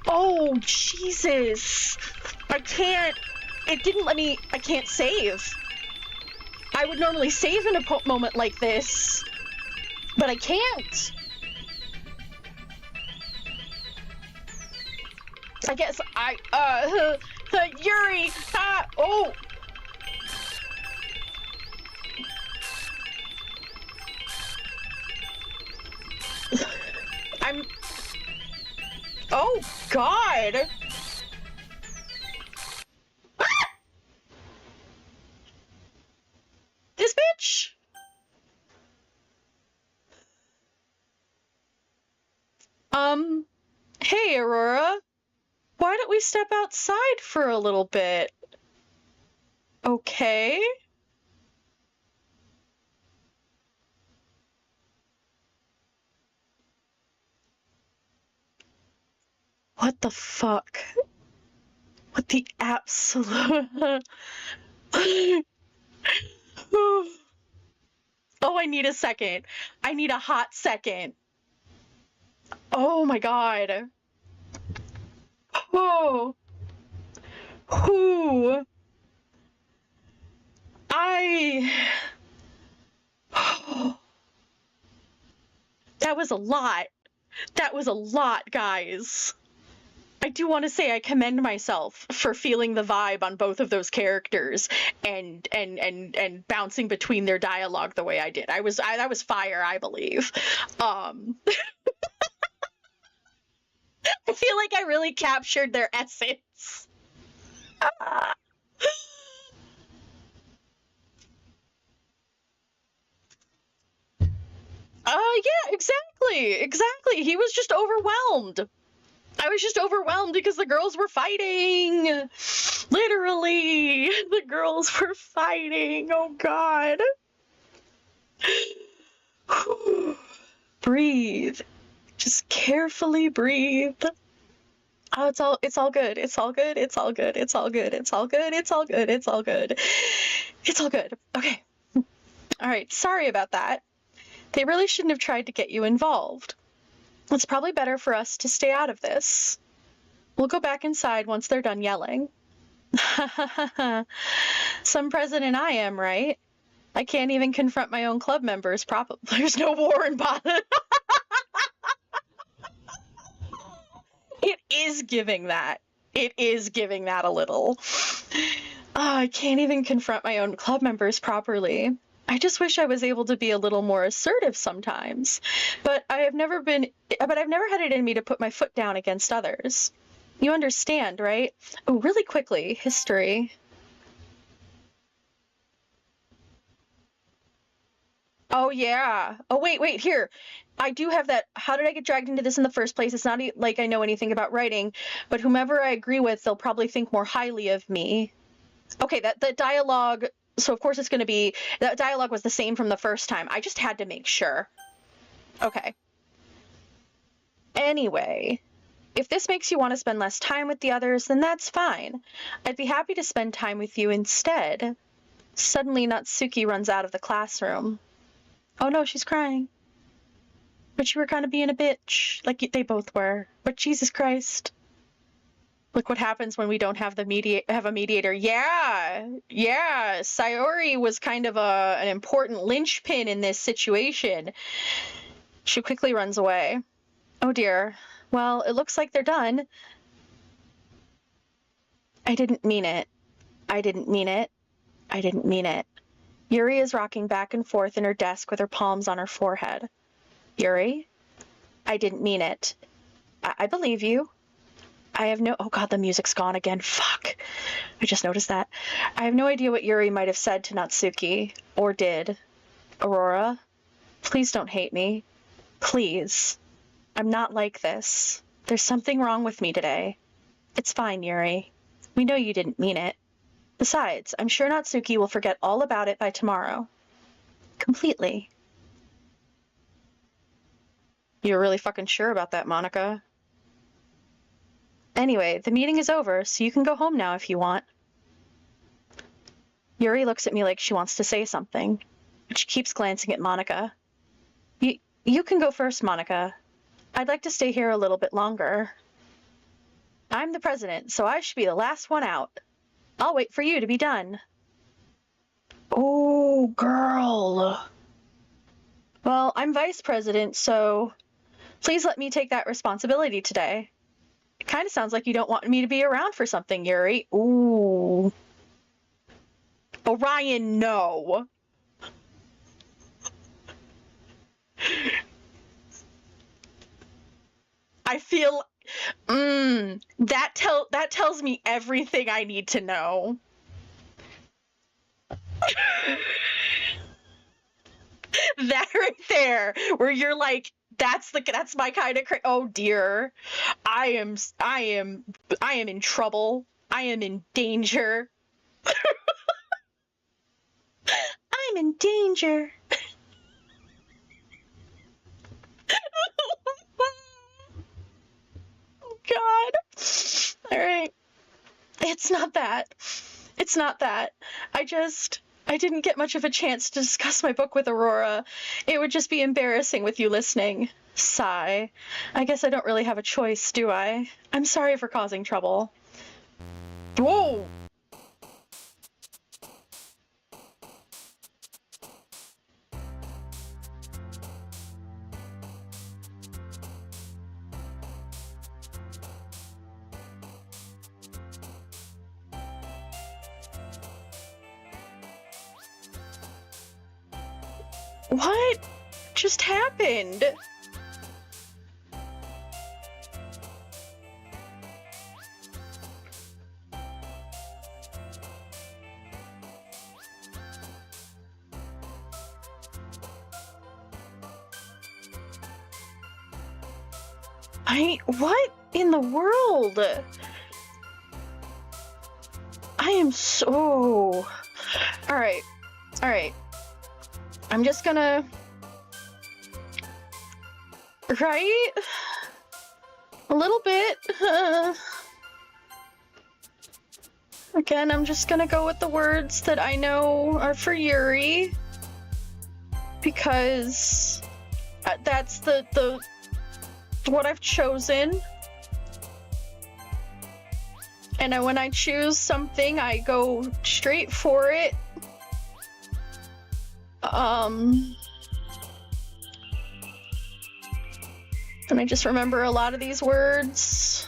oh, Jesus. It didn't let me, I can't save. I would normally save in a moment like this, but I can't. I guess Yuri, oh. Oh, God. This bitch. Hey, Aurora. Why don't we step outside for a little bit? Okay. What the fuck? What the absolute... Oh, I need a second. I need a hot second. Oh my God. Oh. Who? That was a lot. That was a lot, guys. I do want to say I commend myself for feeling the vibe on both of those characters and bouncing between their dialogue the way I did. That was fire, I believe. I feel like I really captured their essence. Yeah, exactly. He was just overwhelmed. I was just overwhelmed because the girls were fighting. Literally, the girls were fighting. Oh God. Breathe. Just carefully breathe. Oh, it's all good. It's all good. It's all good. It's all good. It's all good. It's all good. It's all good. It's all good. Okay. All right. Sorry about that. They really shouldn't have tried to get you involved. It's probably better for us to stay out of this. We'll go back inside once they're done yelling. Some president I am, right? I can't even confront my own club members properly. There's no war in Boston. It is giving that. It is giving that a little. I can't even confront my own club members properly. I just wish I was able to be a little more assertive sometimes. But I've never had it in me to put my foot down against others. You understand, right? Oh, really quickly, history. Oh, yeah. Oh, wait, here. I do have that. How did I get dragged into this in the first place? It's not like I know anything about writing, but whomever I agree with, they'll probably think more highly of me. Okay, the dialogue... So, of course, it's going to be... That dialogue was the same from the first time. I just had to make sure. Okay. Anyway, if this makes you want to spend less time with the others, then that's fine. I'd be happy to spend time with you instead. Suddenly, Natsuki runs out of the classroom. Oh, no, she's crying. But you were kind of being a bitch, like they both were. But Jesus Christ. Look what happens when we don't have a mediator. Yeah, Sayori was kind of an important linchpin in this situation. She quickly runs away. Oh dear. Well, it looks like they're done. I didn't mean it. I didn't mean it. I didn't mean it. Yuri is rocking back and forth in her desk with her palms on her forehead. Yuri? I didn't mean it. I believe you. I have no... Oh God, the music's gone again. Fuck. I just noticed that. I have no idea what Yuri might have said to Natsuki. Or did. Aurora? Please don't hate me. Please. I'm not like this. There's something wrong with me today. It's fine, Yuri. We know you didn't mean it. Besides, I'm sure Natsuki will forget all about it by tomorrow. Completely. You're really fucking sure about that, Monica? Anyway, the meeting is over, so you can go home now if you want. Yuri looks at me like she wants to say something, but she keeps glancing at Monica. You can go first, Monica. I'd like to stay here a little bit longer. I'm the president, so I should be the last one out. I'll wait for you to be done. Oh, girl. Well, I'm vice president, so please let me take that responsibility today. It kind of sounds like you don't want me to be around for something, Yuri. Ooh. Orion, no. I feel that tells me everything I need to know. That right there, where you're like, that's my kind of oh dear, I am in trouble. I am in danger. I'm in danger. Oh God. All right. It's not that. It's not that. I didn't get much of a chance to discuss my book with Aurora. It would just be embarrassing with you listening. Sigh. I guess I don't really have a choice, do I? I'm sorry for causing trouble. Whoa! What just happened? What in the world? I am so... Alright. I'm just gonna... Right? A little bit. Again, I'm just gonna go with the words that I know are for Yuri. Because... that's the what I've chosen. And when I choose something, I go straight for it. And I just remember a lot of these words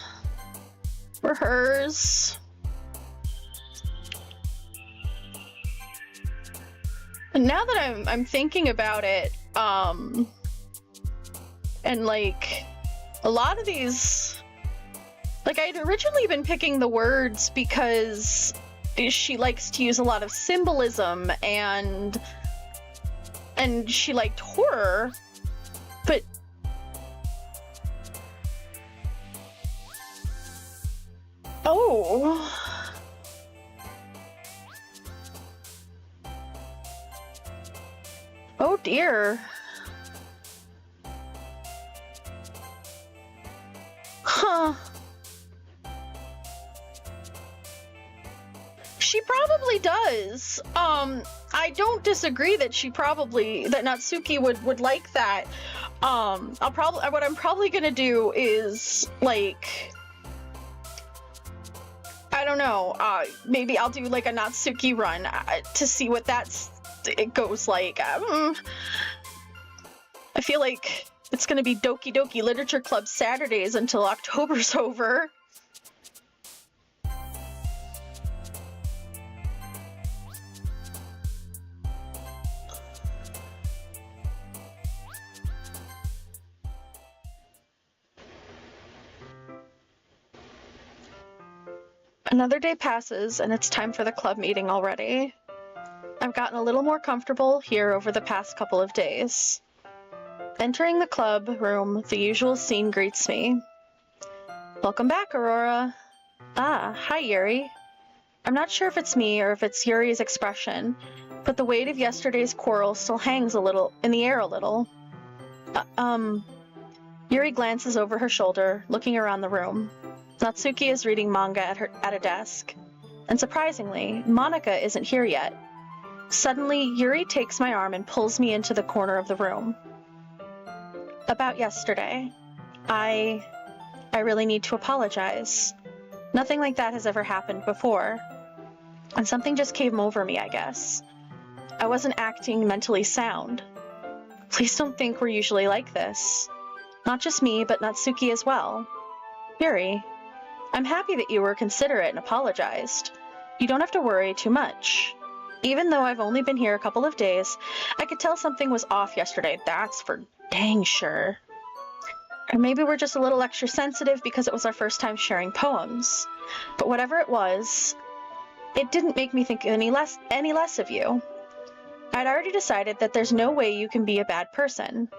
were hers. And now that I'm thinking about it, and like a lot of these, like I'd originally been picking the words because she likes to use a lot of symbolism and she liked horror, but oh dear. Huh. She probably does. I don't disagree that that Natsuki would like that. What I'm probably gonna do is, like, I don't know, maybe I'll do like a Natsuki run to see what it goes like. I feel like it's gonna be Doki Doki Literature Club Saturdays until October's over. Another day passes, and it's time for the club meeting already. I've gotten a little more comfortable here over the past couple of days. Entering the club room, the usual scene greets me. Welcome back, Aurora. Ah, hi, Yuri. I'm not sure if it's me or if it's Yuri's expression, but the weight of yesterday's quarrel still hangs a little in the air a little. Yuri glances over her shoulder, looking around the room. Natsuki is reading manga at a desk. And surprisingly, Monika isn't here yet. Suddenly, Yuri takes my arm and pulls me into the corner of the room. About yesterday. I really need to apologize. Nothing like that has ever happened before. And something just came over me, I guess. I wasn't acting mentally sound. Please don't think we're usually like this. Not just me, but Natsuki as well. Yuri, I'm happy that you were considerate and apologized. You don't have to worry too much. Even though I've only been here a couple of days, I could tell something was off yesterday, that's for dang sure. Or maybe we're just a little extra sensitive because it was our first time sharing poems. But whatever it was, it didn't make me think any less of you. I'd already decided that there's no way you can be a bad person.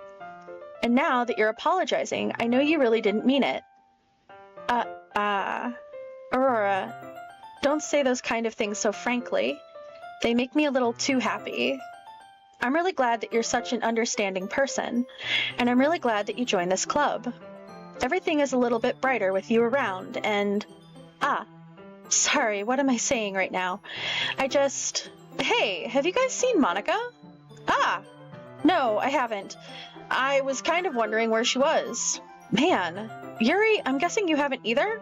And now that you're apologizing, I know you really didn't mean it. Aurora, don't say those kind of things so frankly. They make me a little too happy. I'm really glad that you're such an understanding person, and I'm really glad that you joined this club. Everything is a little bit brighter with you around, and... sorry, what am I saying right now? Hey, have you guys seen Monika? No, I haven't. I was kind of wondering where she was. Man, Yuri, I'm guessing you haven't either?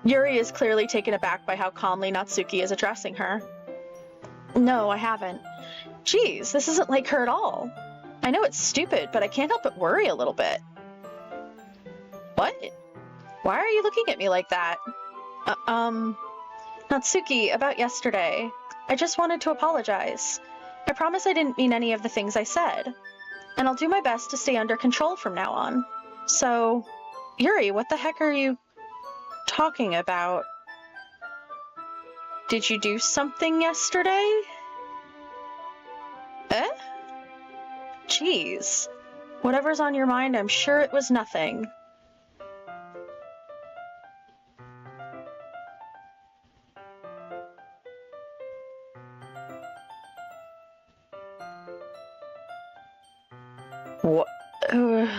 Yuri is clearly taken aback by how calmly Natsuki is addressing her. No, I haven't. Geez, this isn't like her at all. I know it's stupid, but I can't help but worry a little bit. What? Why are you looking at me like that? Natsuki, about yesterday. I just wanted to apologize. I promise I didn't mean any of the things I said. And I'll do my best to stay under control from now on. So, Yuri, what the heck are you talking about? Did you do something yesterday? Jeez. Whatever's on your mind, I'm sure it was nothing. What? Oh.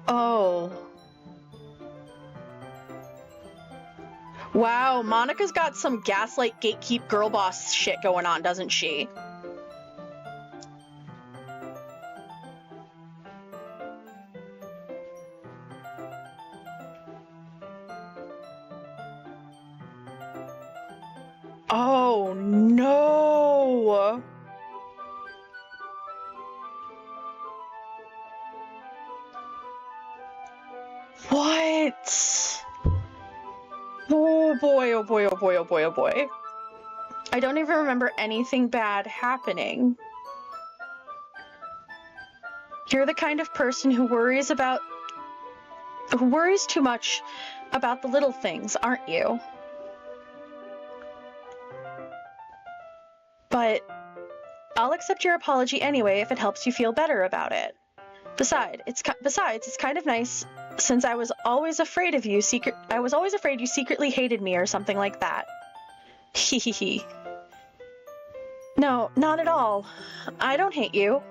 Oh. Wow, Monika's got some gaslight gatekeep girl boss shit going on, doesn't she? Oh no! What? Oh boy, oh boy, oh boy, oh boy, oh boy. I don't even remember anything bad happening. You're the kind of person who worries too much about the little things, aren't you? But I'll accept your apology anyway if it helps you feel better about it. Besides, it's kind of nice since I was always afraid you secretly hated me or something like that. Hehehe. No, not at all. I don't hate you.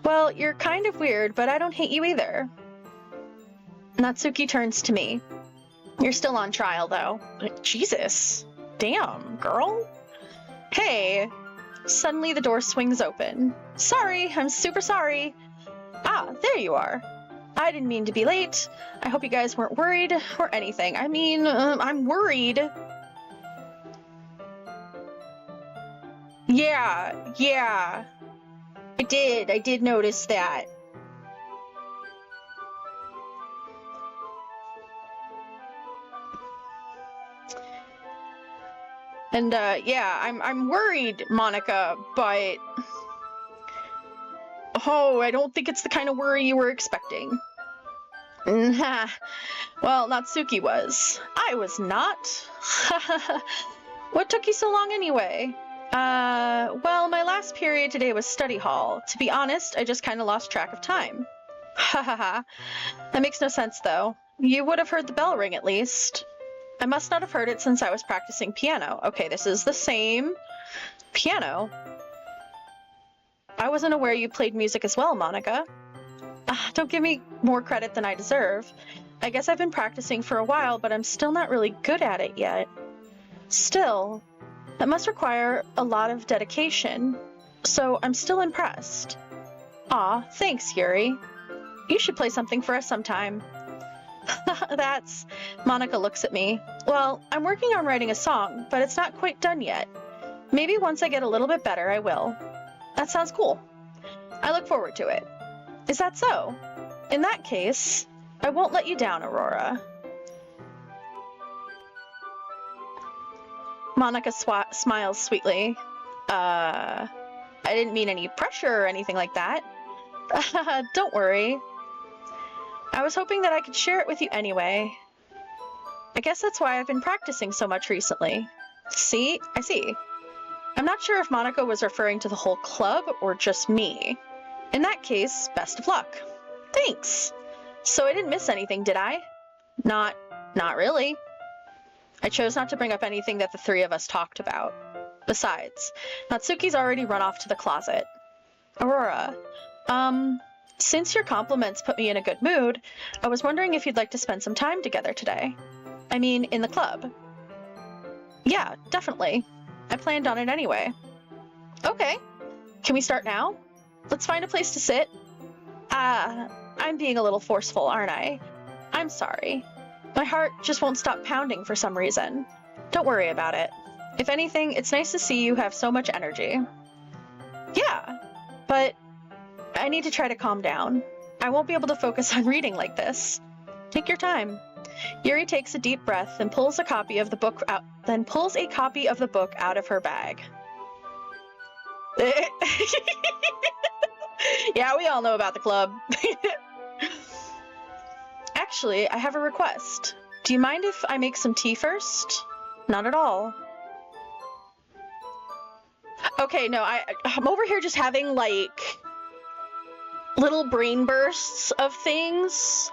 Well, you're kind of weird, but I don't hate you either. Natsuki turns to me. You're still on trial, though. Jesus. Damn, girl. Hey. Suddenly the door swings open. Sorry, I'm super sorry. There you are. I didn't mean to be late. I hope you guys weren't worried or anything. I mean, I'm worried. Yeah. I did notice that. And, yeah, I'm worried, Monika, but... Oh, I don't think it's the kind of worry you were expecting. Well, Natsuki was. I was not. What took you so long anyway? Well, my last period today was study hall. To be honest, I just kind of lost track of time. Ha ha ha. That makes no sense, though. You would have heard the bell ring, at least. I must not have heard it since I was practicing piano. Okay, this is the same piano. I wasn't aware you played music as well, Monica. Don't give me more credit than I deserve. I guess I've been practicing for a while, but I'm still not really good at it yet. Still, that must require a lot of dedication, so I'm still impressed. Aw, thanks, Yuri. You should play something for us sometime. That's... Monica looks at me. Well, I'm working on writing a song, but it's not quite done yet. Maybe once I get a little bit better, I will. That sounds cool. I look forward to it. Is that so? In that case, I won't let you down, Aurora. Monica smiles sweetly. I didn't mean any pressure or anything like that. Don't worry. I was hoping that I could share it with you anyway. I guess that's why I've been practicing so much recently. See? I see. I'm not sure if Monica was referring to the whole club or just me. In that case, best of luck. Thanks. So I didn't miss anything, did I? Not really. I chose not to bring up anything that the three of us talked about. Besides, Natsuki's already run off to the closet. Aurora, since your compliments put me in a good mood, I was wondering if you'd like to spend some time together today. I mean, in the club. Yeah, definitely. I planned on it anyway. Okay. Can we start now? Let's find a place to sit. I'm being a little forceful, aren't I? I'm sorry. My heart just won't stop pounding for some reason. Don't worry about it. If anything, it's nice to see you have so much energy. Yeah, but I need to try to calm down. I won't be able to focus on reading like this. Take your time. Yuri takes a deep breath and pulls a copy of the book out, out of her bag. Yeah, we all know about the club. Actually, I have a request. Do you mind if I make some tea first? Not at all. Okay, no, I'm over here just having, like, little brain bursts of things.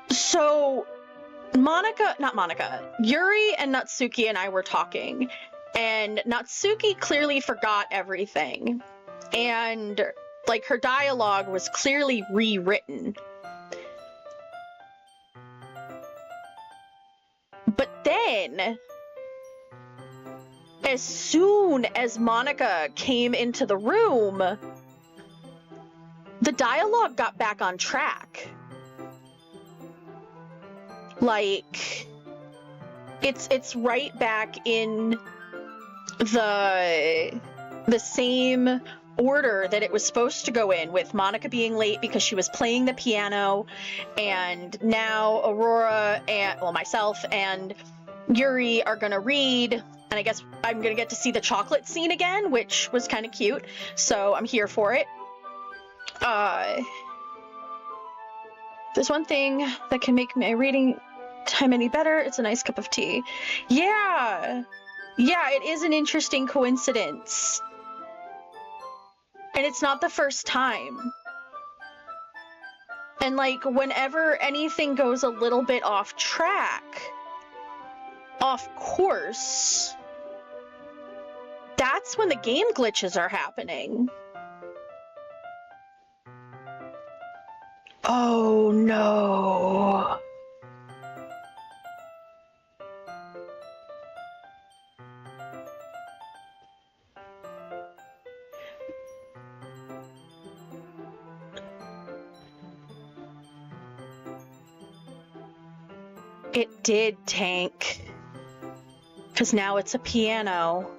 So, Yuri and Natsuki and I were talking, and Natsuki clearly forgot everything. And, like, her dialogue was clearly rewritten. But then, as soon as Monica came into the room, the dialogue got back on track. Like, it's right back in the same order that it was supposed to go in, with Monica being late because she was playing the piano, and now Aurora and, well, myself and Yuri are gonna read, and I guess I'm gonna get to see the chocolate scene again, which was kind of cute, so I'm here for it. There's one thing that can make my reading time any better. It's a nice cup of tea. Yeah, it is an interesting coincidence. And it's not the first time. And, like, whenever anything goes a little bit off track, off course, that's when the game glitches are happening. Oh no. It did tank. 'Cause now it's a piano.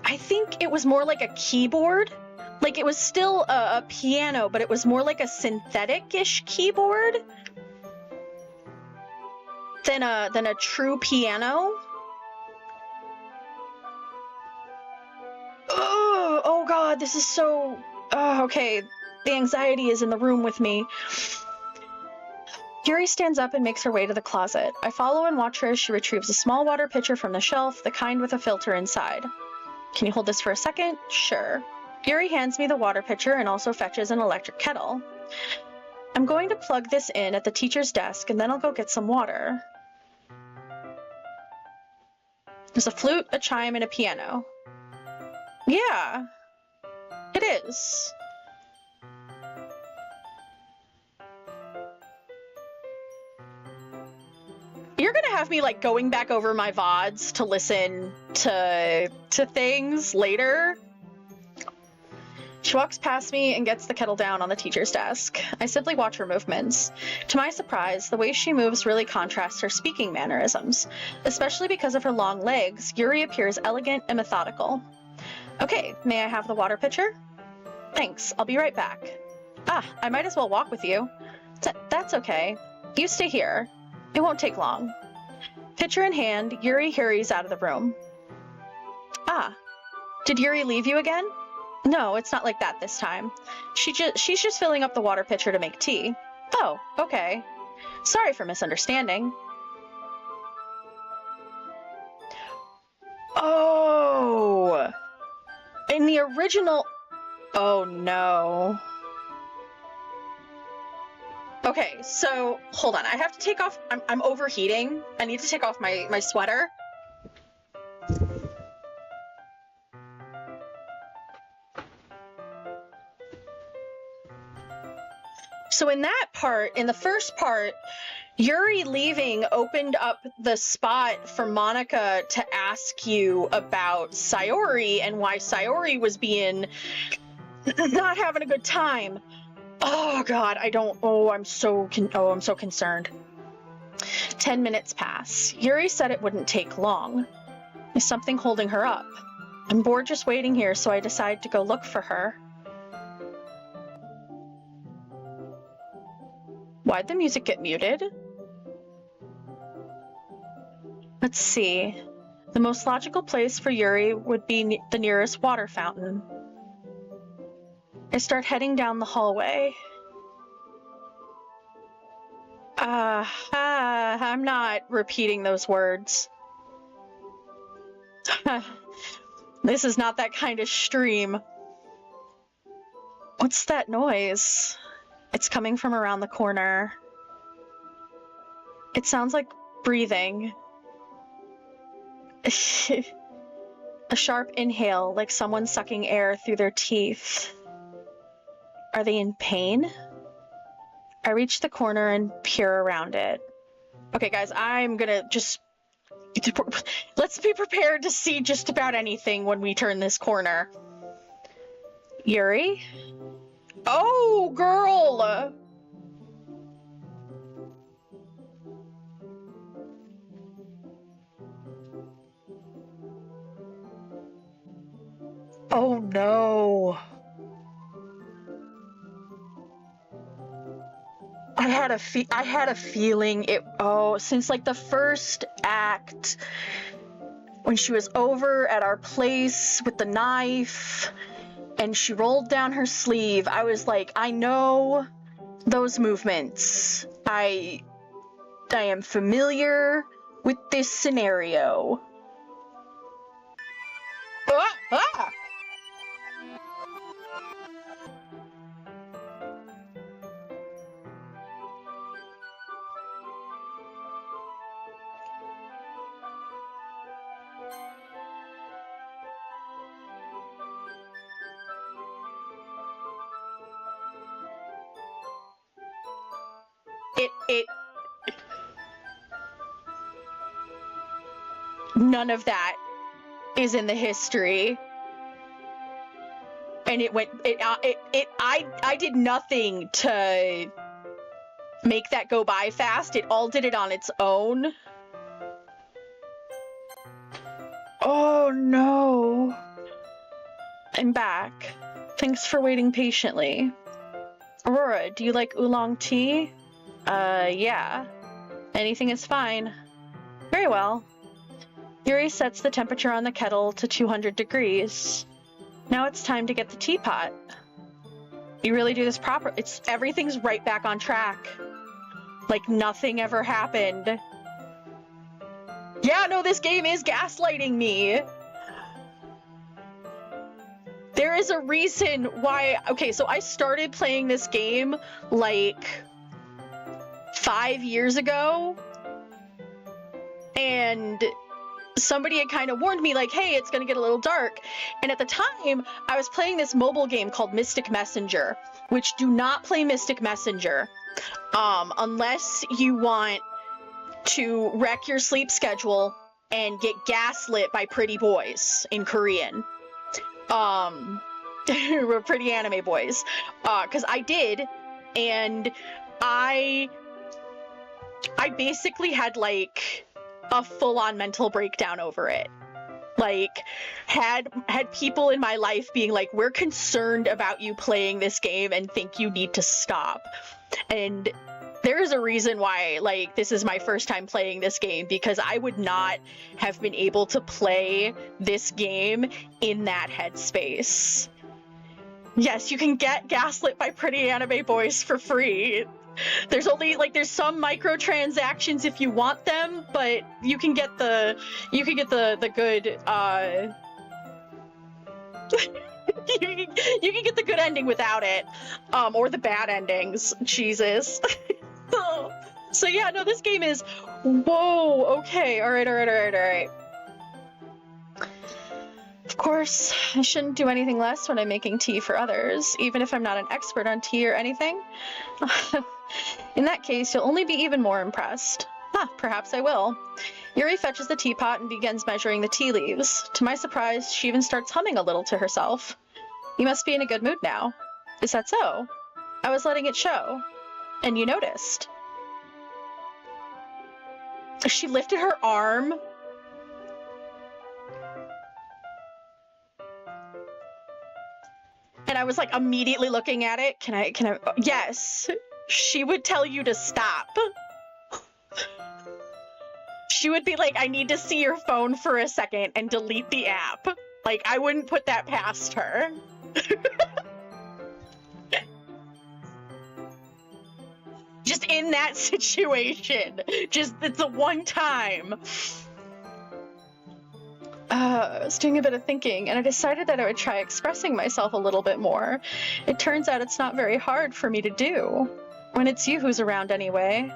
I think it was more like a keyboard. Like, it was still a piano, but it was more like a synthetic-ish keyboard than a true piano. God, this is so... okay. The anxiety is in the room with me. Yuri stands up and makes her way to the closet. I follow and watch her as she retrieves a small water pitcher from the shelf, the kind with a filter inside. Can you hold this for a second? Sure. Yuri hands me the water pitcher and also fetches an electric kettle. I'm going to plug this in at the teacher's desk and then I'll go get some water. There's a flute, a chime, and a piano. Yeah, it is. You're gonna have me like going back over my VODs to listen to things later. She walks past me and gets the kettle down on the teacher's desk. I simply watch her movements. To my surprise, the way she moves really contrasts her speaking mannerisms. Especially because of her long legs, Yuri appears elegant and methodical. Okay, may I have the water pitcher? Thanks, I'll be right back. Ah, I might as well walk with you. That's okay. You stay here. It won't take long. Pitcher in hand, Yuri hurries out of the room. Ah, did Yuri leave you again? No, it's not like that this time. She's just filling up the water pitcher to make tea. Oh, okay. Sorry for misunderstanding. Oh! In the original... Oh, no. Okay, so, hold on. I have to take off... I'm overheating. I need to take off my sweater. So in that part, in the first part, Yuri leaving opened up the spot for Monica to ask you about Sayori and why Sayori was being not having a good time. Oh God, I'm so concerned. 10 minutes pass. Yuri said it wouldn't take long. Is something holding her up? I'm bored just waiting here, so I decide to go look for her. Why'd the music get muted? Let's see. The most logical place for Yuri would be the nearest water fountain. I start heading down the hallway. I'm not repeating those words. This is not that kind of stream. What's that noise? It's coming from around the corner. It sounds like breathing. A sharp inhale, like someone sucking air through their teeth. Are they in pain? I reach the corner and peer around it. Okay, guys, I'm gonna just... Let's be prepared to see just about anything when we turn this corner. Yuri? Oh, girl! Oh, no. I had a feeling since like the first act, when she was over at our place with the knife and she rolled down her sleeve, I was like, I know those movements. I am familiar with this scenario. Ah! None of that is in the history. And I did nothing to make that go by fast. It all did it on its own. Oh no. I'm back. Thanks for waiting patiently. Aurora, do you like oolong tea? Yeah. Anything is fine. Very well. Yuri sets the temperature on the kettle to 200 degrees. Now it's time to get the teapot. You really do this proper. Everything's right back on track. Like nothing ever happened. Yeah, no, this game is gaslighting me. There is a reason why. Okay, so I started playing this game like 5 years ago, and somebody had kind of warned me like, hey, it's gonna get a little dark. And at the time I was playing this mobile game called Mystic Messenger, which do not play Mystic Messenger unless you want to wreck your sleep schedule and get gaslit by pretty boys in Korean. We're pretty anime boys. Because I did, and I basically had like a full-on mental breakdown over it. Like, had people in my life being like, we're concerned about you playing this game and think you need to stop. And there's a reason why, like, this is my first time playing this game, because I would not have been able to play this game in that headspace. Yes, you can get gaslit by pretty anime boys for free. There's only there's some microtransactions if you want them, but you can get the good you can get the good ending without it, or the bad endings. Jesus. So yeah, no, this game is whoa. Okay, all right. Of course, I shouldn't do anything less when I'm making tea for others, even if I'm not an expert on tea or anything. In that case, you'll only be even more impressed. Perhaps I will. Yuri fetches the teapot and begins measuring the tea leaves. To my surprise, she even starts humming a little to herself. You must be in a good mood now. Is that so? I was letting it show. And you noticed. She lifted her arm. And I was like immediately looking at it. Can I? Yes. She would tell you to stop. She would be like, I need to see your phone for a second and delete the app. Like, I wouldn't put that past her. Just in that situation. Just, it's a one time. I was doing a bit of thinking, and I decided that I would try expressing myself a little bit more. It turns out it's not very hard for me to do. When it's you who's around anyway.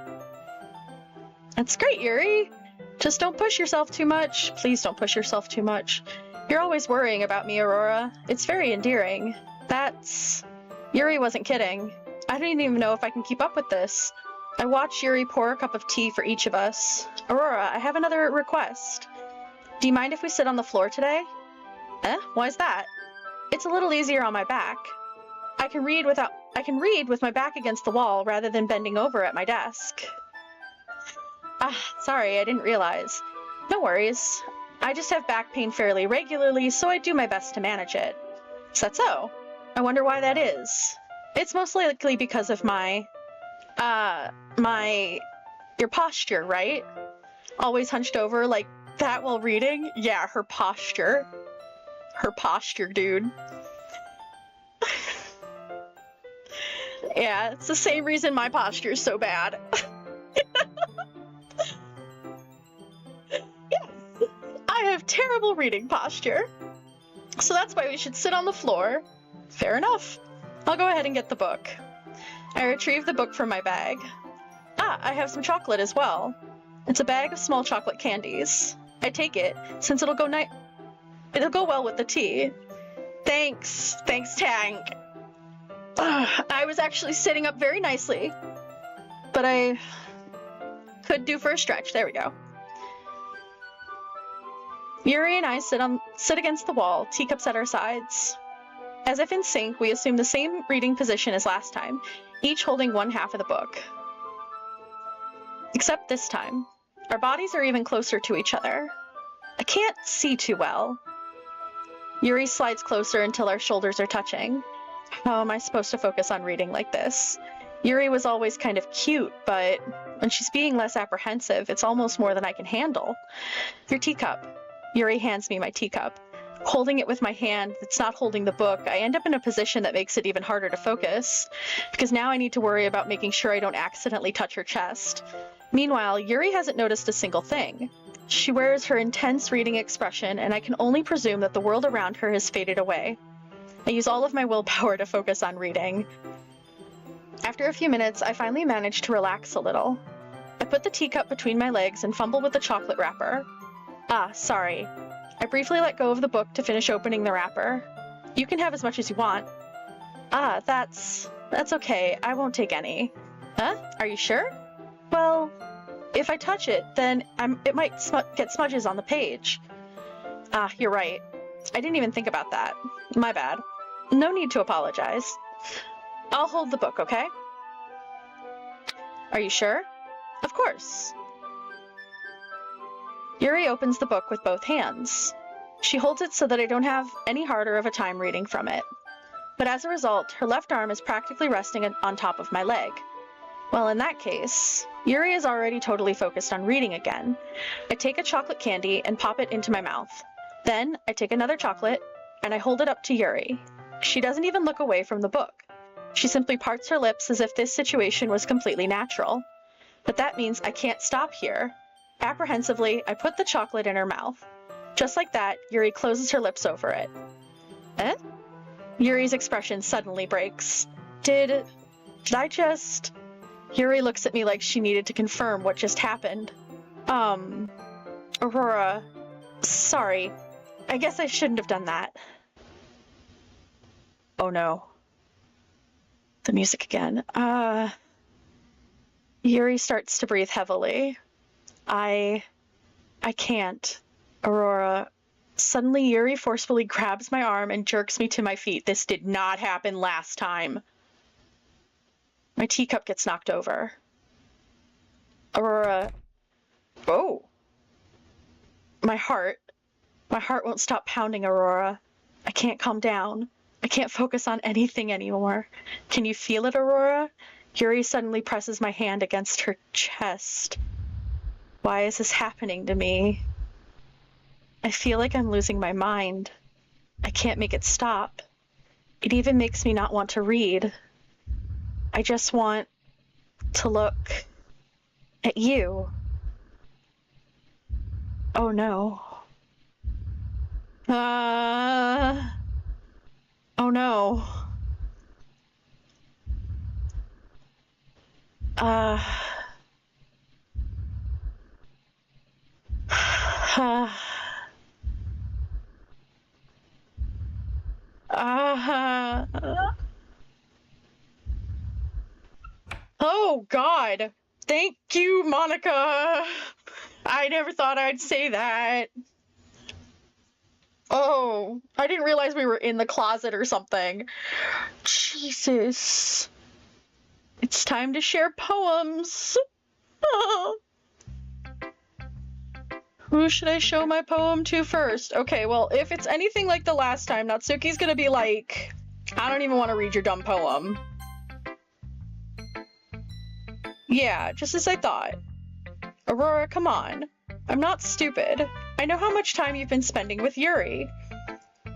That's great, Yuri. Just don't push yourself too much. Please don't push yourself too much. You're always worrying about me, Aurora. It's very endearing. Yuri wasn't kidding. I don't even know if I can keep up with this. I watched Yuri pour a cup of tea for each of us. Aurora, I have another request. Do you mind if we sit on the floor today? Why's that? It's a little easier on my back. I can read with my back against the wall rather than bending over at my desk. Sorry, I didn't realize. No worries. I just have back pain fairly regularly, so I do my best to manage it. Is that so? I wonder why that is. It's most likely because of your posture, right? Always hunched over like that while reading? Yeah, her posture. Her posture, dude. Yeah, it's the same reason my posture is so bad. Yes, I have terrible reading posture. So that's why we should sit on the floor. Fair enough. I'll go ahead and get the book. I retrieve the book from my bag. I have some chocolate as well. It's a bag of small chocolate candies. I take it, since it'll go well with the tea. Thanks, Tank. I was actually sitting up very nicely, but I could do for a stretch. There we go. Yuri and I sit against the wall, teacups at our sides. As if in sync, we assume the same reading position as last time, each holding one half of the book. Except this time, our bodies are even closer to each other. I can't see too well. Yuri slides closer until our shoulders are touching. How am I supposed to focus on reading like this? Yuri was always kind of cute, but when she's being less apprehensive, it's almost more than I can handle. Your teacup. Yuri hands me my teacup. holding it with my hand that's not holding the book, I end up in a position that makes it even harder to focus, because now I need to worry about making sure I don't accidentally touch her chest. Meanwhile, Yuri hasn't noticed a single thing. She wears her intense reading expression, and I can only presume that the world around her has faded away. I use all of my willpower to focus on reading. After a few minutes, I finally manage to relax a little. I put the teacup between my legs and fumble with the chocolate wrapper. Ah, sorry. I briefly let go of the book to finish opening the wrapper. You can have as much as you want. Ah, that's okay. I won't take any. Huh? Are you sure? Well, if I touch it, then it might get smudges on the page. Ah, you're right. I didn't even think about that. My bad. No need to apologize. I'll hold the book, okay? Are you sure? Of course. Yuri opens the book with both hands. She holds it so that I don't have any harder of a time reading from it. But as a result, her left arm is practically resting on top of my leg. Well, in that case, Yuri is already totally focused on reading again. I take a chocolate candy and pop it into my mouth. Then I take another chocolate and I hold it up to Yuri. She doesn't even look away from the book. She simply parts her lips as if this situation was completely natural. But that means I can't stop here. Apprehensively, I put the chocolate in her mouth. Just like that, Yuri closes her lips over it. Eh? Yuri's expression suddenly breaks. Did I just... Yuri looks at me like she needed to confirm what just happened. Aurora, sorry. I guess I shouldn't have done that. Oh no. The music again. Yuri starts to breathe heavily. I can't. Aurora. Suddenly, Yuri forcefully grabs my arm and jerks me to my feet. This did not happen last time. My teacup gets knocked over. Aurora. Oh. My heart won't stop pounding, Aurora. I can't calm down. I can't focus on anything anymore. Can you feel it, Aurora? Yuri suddenly presses my hand against her chest. Why is this happening to me? I feel like I'm losing my mind. I can't make it stop. It even makes me not want to read. I just want to look at you. Oh no. Oh no. Oh God. Thank you, Monica. I never thought I'd say that. Oh, I didn't realize we were in the closet or something. Jesus. It's time to share poems. Oh. Who should I show my poem to first? Okay, well, if it's anything like the last time, Natsuki's gonna be like, I don't even want to read your dumb poem. Yeah, just as I thought. Aurora, come on. I'm not stupid. I know how much time you've been spending with Yuri.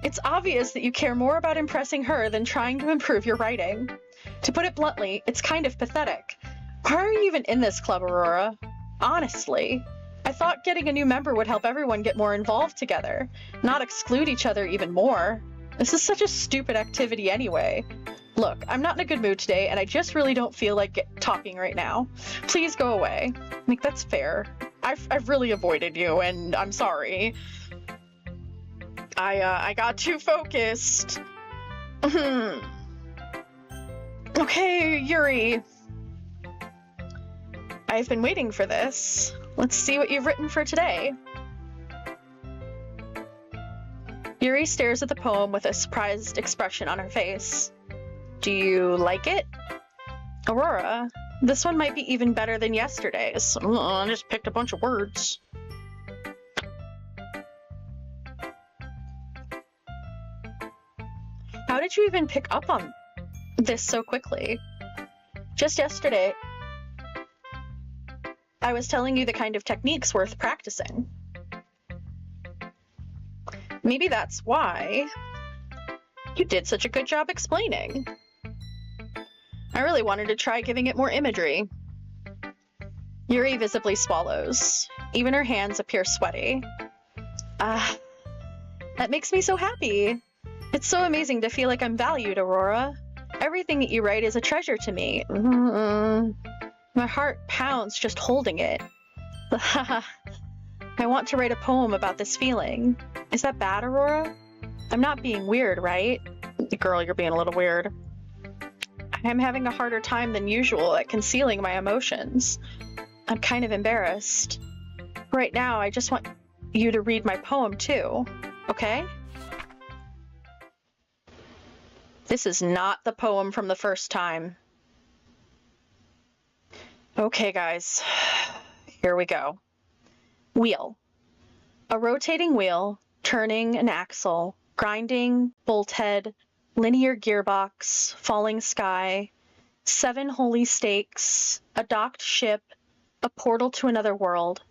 It's obvious that you care more about impressing her than trying to improve your writing. To put it bluntly, it's kind of pathetic. Why are you even in this club, Aurora? Honestly. I thought getting a new member would help everyone get more involved together, not exclude each other even more. This is such a stupid activity anyway. Look, I'm not in a good mood today, and I just really don't feel like talking right now. Please go away. Like, that's fair. I've really avoided you, and I'm sorry. I got too focused. Okay, Yuri. I've been waiting for this. Let's see what you've written for today. Yuri stares at the poem with a surprised expression on her face. Do you like it? Aurora, this one might be even better than yesterday's. I just picked a bunch of words. How did you even pick up on this so quickly? Just yesterday, I was telling you the kind of techniques worth practicing. Maybe that's why you did such a good job explaining. I really wanted to try giving it more imagery. Yuri visibly swallows. Even her hands appear sweaty. That makes me so happy. It's so amazing to feel like I'm valued, Aurora. Everything that you write is a treasure to me. My heart pounds just holding it. I want to write a poem about this feeling. Is that bad, Aurora? I'm not being weird, right? Girl, you're being a little weird. I'm having a harder time than usual at concealing my emotions. I'm kind of embarrassed. Right now, I just want you to read my poem too, okay? This is not the poem from the first time. Okay, guys. Here we go. Wheel. A rotating wheel, turning an axle, grinding, bolt head, linear gearbox, falling sky, 7 holy stakes, a docked ship, a portal to another world,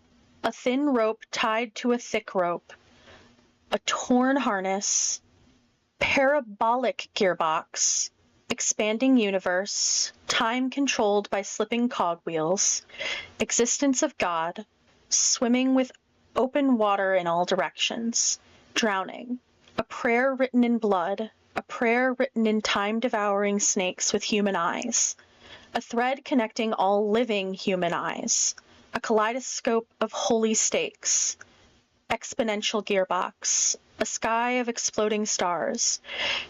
a thin rope tied to a thick rope, a torn harness, parabolic gearbox, expanding universe, time controlled by slipping cogwheels, existence of God, swimming with open water in all directions, drowning, a prayer written in blood, a prayer written in time-devouring snakes with human eyes, a thread connecting all living human eyes, a kaleidoscope of holy stakes, exponential gearbox, a sky of exploding stars,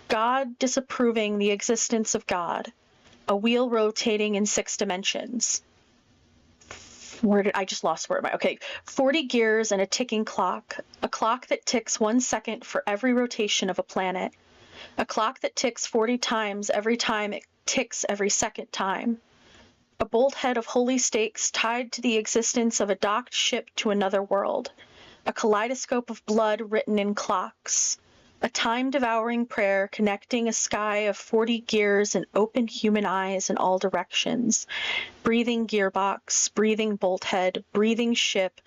God disapproving the existence of God, a wheel rotating in 6 dimensions. I just lost where am I? Okay, 40 gears and a ticking clock, a clock that ticks 1 second for every rotation of a planet, a clock that ticks 40 times every time it ticks every second time, a bolt head of holy stakes tied to the existence of a docked ship to another world, a kaleidoscope of blood written in clocks, a time-devouring prayer connecting a sky of 40 gears and open human eyes in all directions, breathing gearbox, breathing bolt head, breathing ship,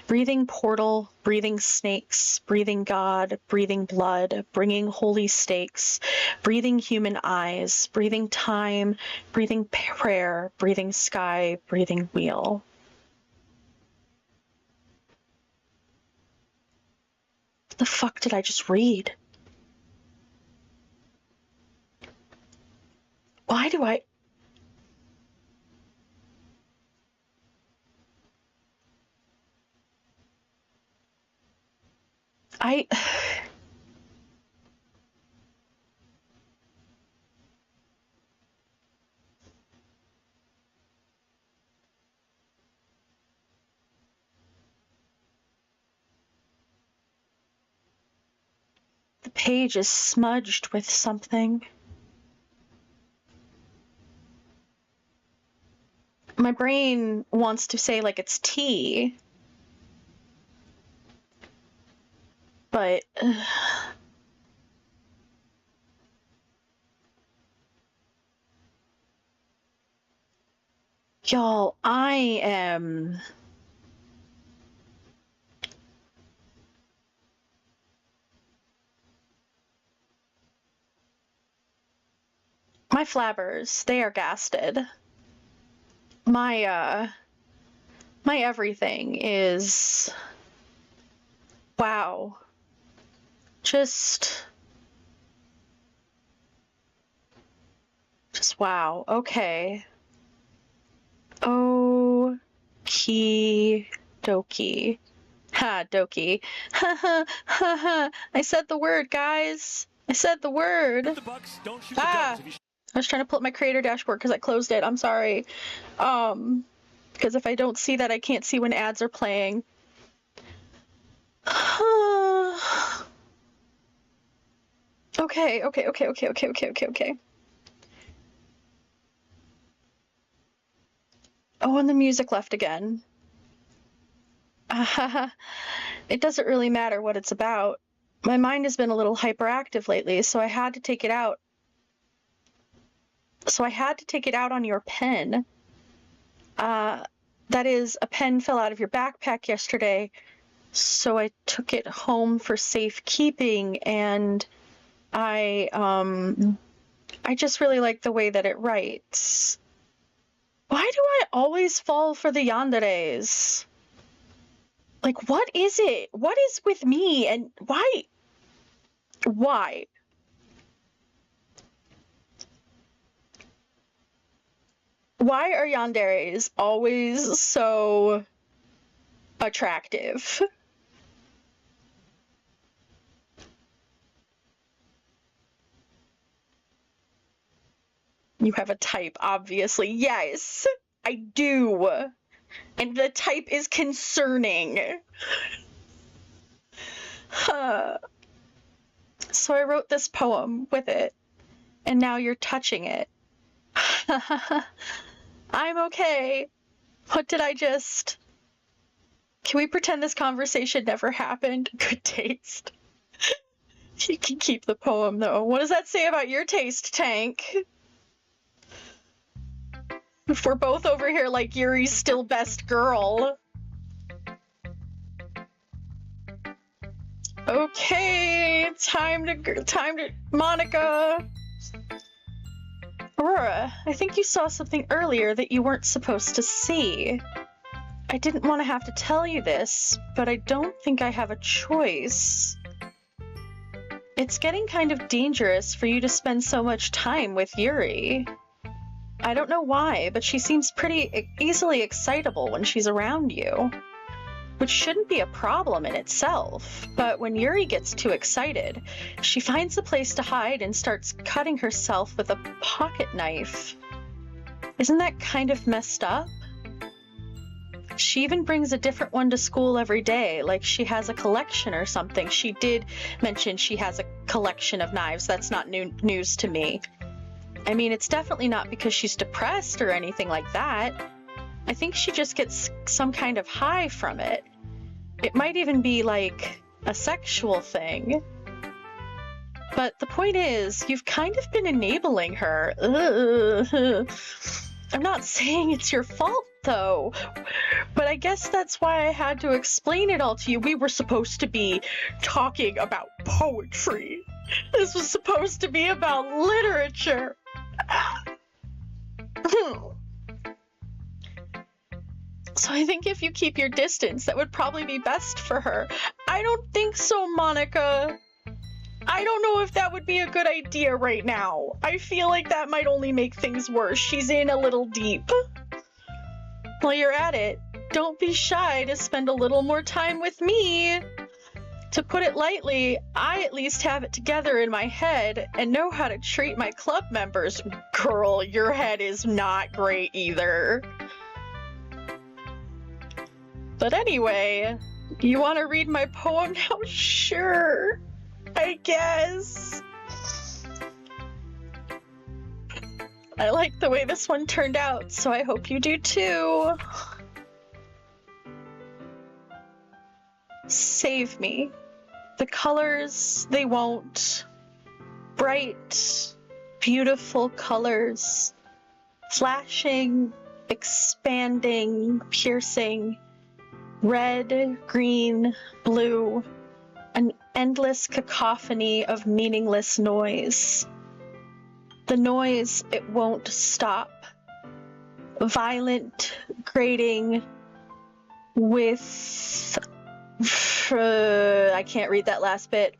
breathing portal, breathing snakes, breathing God, breathing blood, bringing holy stakes, breathing human eyes, breathing time, breathing prayer, breathing sky, breathing wheel. What the fuck did I just read? Why do I the page is smudged with something. My brain wants to say like it's tea, but y'all, I am my flabbers, they are gasted. My everything is wow. Just wow. Okay. Okie dokie. Ha, Doki. Ha ha ha ha. I said the word, guys. I said the word. The bucks, don't shoot Ah. the dogs. I was trying to pull up my creator dashboard because I closed it. I'm sorry. Because if I don't see that, I can't see when ads are playing. Okay. Oh, and the music left again. It doesn't really matter what it's about. My mind has been a little hyperactive lately, so I had to take it out. On your pen. That is, a pen fell out of your backpack yesterday, So I took it home for safekeeping, and I just really like the way that it writes. Why do I always fall for the yanderes? Like, what is it? What is with me, and why? Why? Why are yanderes always so attractive? You have a type, obviously. Yes, I do. And the type is concerning. So I wrote this poem with it, and now you're touching it. I'm okay. What did I just... Can we pretend this conversation never happened? Good taste. You can keep the poem, though. What does that say about your taste, Tank? If we're both over here like Yuri's still best girl. Okay, time to Monica. Aurora, I think you saw something earlier that you weren't supposed to see. I didn't want to have to tell you this, but I don't think I have a choice. It's getting kind of dangerous for you to spend so much time with Yuri. I don't know why, but she seems pretty easily excitable when she's around you. Which shouldn't be a problem in itself, but when Yuri gets too excited, she finds a place to hide and starts cutting herself with a pocket knife. Isn't that kind of messed up? She even brings a different one to school every day, like she has a collection or something. She did mention she has a collection of knives. That's not news to me. I mean, it's definitely not because she's depressed or anything like that. I think she just gets some kind of high from it. It might even be like a sexual thing. But the point is, you've kind of been enabling her. I'm not saying it's your fault, though. But I guess that's why I had to explain it all to you. We were supposed to be talking about poetry. This was supposed to be about literature. So I think if you keep your distance, that would probably be best for her. I don't think so, Monica. I don't know if that would be a good idea right now. I feel like that might only make things worse. She's in a little deep. While you're at it, don't be shy to spend a little more time with me. To put it lightly, I at least have it together in my head and know how to treat my club members. Girl, your head is not great either. But anyway, you want to read my poem now? Sure, I guess. I like the way this one turned out, so I hope you do too. Save me. The colors, they won't. Bright, beautiful colors. Flashing, expanding, piercing. Red, green, blue. An endless cacophony of meaningless noise. The noise, it won't stop. Violent, grating, with... I can't read that last bit.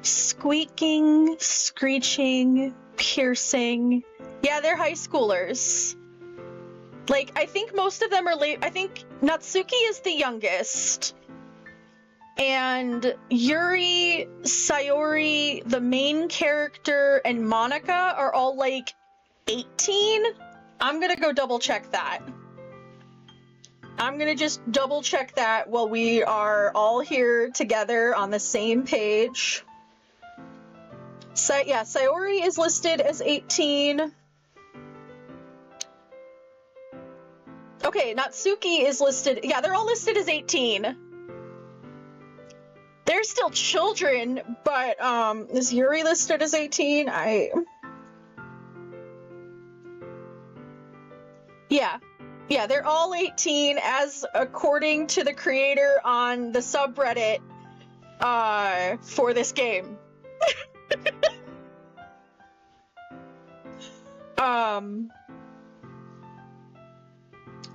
Squeaking, screeching, piercing. Yeah, they're high schoolers. Like, I think most of them are late. I think Natsuki is the youngest. And Yuri, Sayori, the main character, and Monica are all like 18. I'm gonna go double check that. I'm gonna just double check that while we are all here together on the same page. Yeah, Sayori is listed as 18. Okay, Natsuki is listed. Yeah, they're all listed as 18. They're still children, but is Yuri listed as 18? Yeah. Yeah, they're all 18 as according to the creator on the subreddit for this game.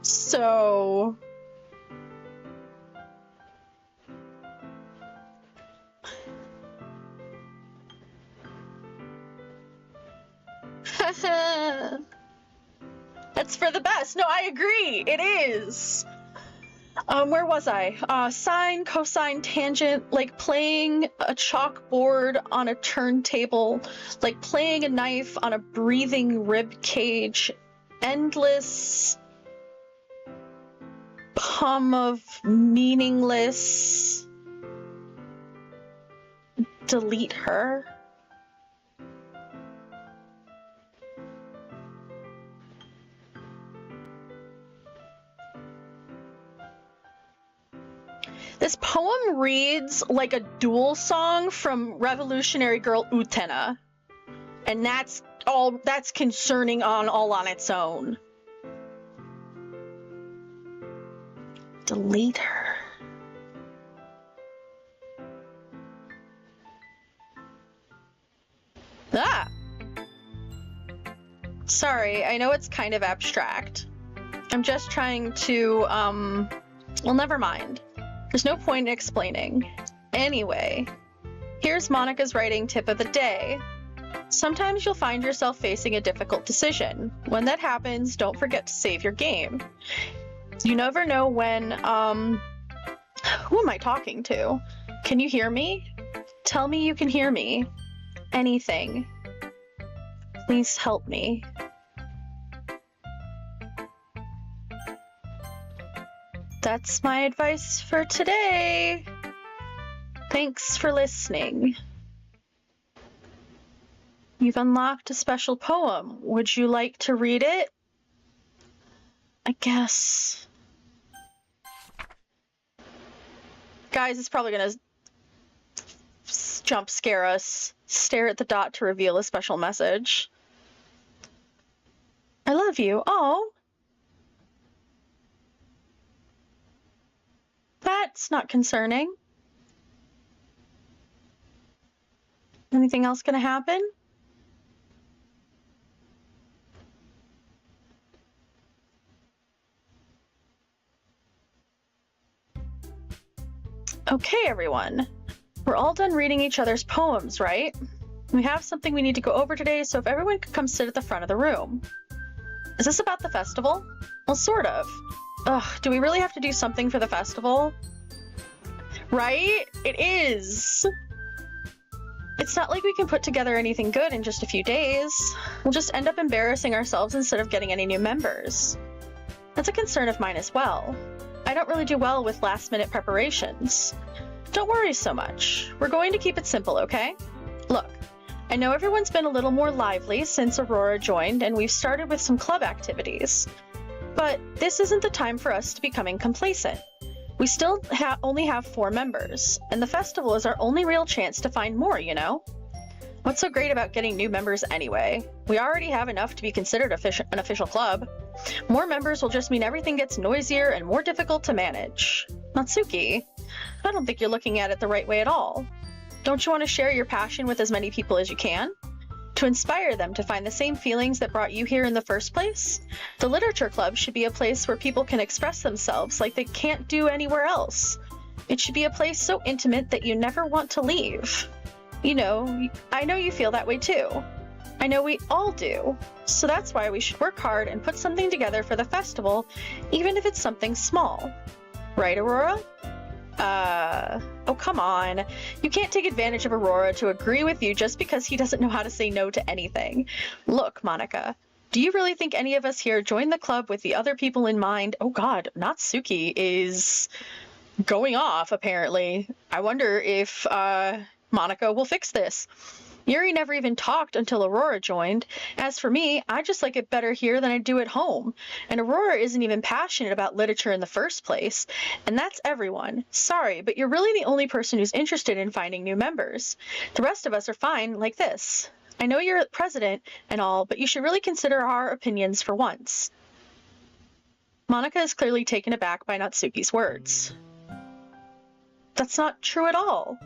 So that's for the best. No, I agree. It is. Where was I? Sine, cosine, tangent, like playing a chalkboard on a turntable, like playing a knife on a breathing rib cage, endless hum of meaningless. Delete her. This poem reads like a duel song from Revolutionary Girl Utena. And that's concerning all on its own. Delete her. Ah! Sorry, I know it's kind of abstract. I'm just trying to, well, never mind. There's no point in explaining. Anyway, here's Monica's writing tip of the day. Sometimes you'll find yourself facing a difficult decision. When that happens, don't forget to save your game. You never know when, who am I talking to? Can you hear me? Tell me you can hear me. Anything. Please help me. That's my advice for today. Thanks for listening. You've unlocked a special poem. Would you like to read it? I guess. Guys, it's probably gonna jump scare us. Stare at the dot to reveal a special message. I love you. Oh. That's not concerning. Anything else gonna happen? Okay, everyone. We're all done reading each other's poems, right? We have something we need to go over today, so if everyone could come sit at the front of the room. Is this about the festival? Well, sort of. Ugh, do we really have to do something for the festival? Right? It is. It's not like we can put together anything good in just a few days. We'll just end up embarrassing ourselves instead of getting any new members. That's a concern of mine as well. I don't really do well with last-minute preparations. Don't worry so much. We're going to keep it simple, okay? Look, I know everyone's been a little more lively since Aurora joined, and we've started with some club activities. But this isn't the time for us to becoming complacent. We still only have 4 members, and the festival is our only real chance to find more, you know? What's so great about getting new members anyway? We already have enough to be considered an official club. More members will just mean everything gets noisier and more difficult to manage. Natsuki, I don't think you're looking at it the right way at all. Don't you want to share your passion with as many people as you can? To inspire them to find the same feelings that brought you here in the first place? The Literature Club should be a place where people can express themselves like they can't do anywhere else. It should be a place so intimate that you never want to leave. You know, I know you feel that way too. I know we all do. So that's why we should work hard and put something together for the festival, even if it's something small. Right, Aurora? Oh, come on. You can't take advantage of Aurora to agree with you just because he doesn't know how to say no to anything. Look, Monica, do you really think any of us here joined the club with the other people in mind? Oh god, Natsuki is going off, apparently. I wonder if, Monica will fix this. Yuri never even talked until Aurora joined. As for me, I just like it better here than I do at home. And Aurora isn't even passionate about literature in the first place. And that's everyone. Sorry, but you're really the only person who's interested in finding new members. The rest of us are fine like this. I know you're president and all, but you should really consider our opinions for once. Monica is clearly taken aback by Natsuki's words. That's not true at all.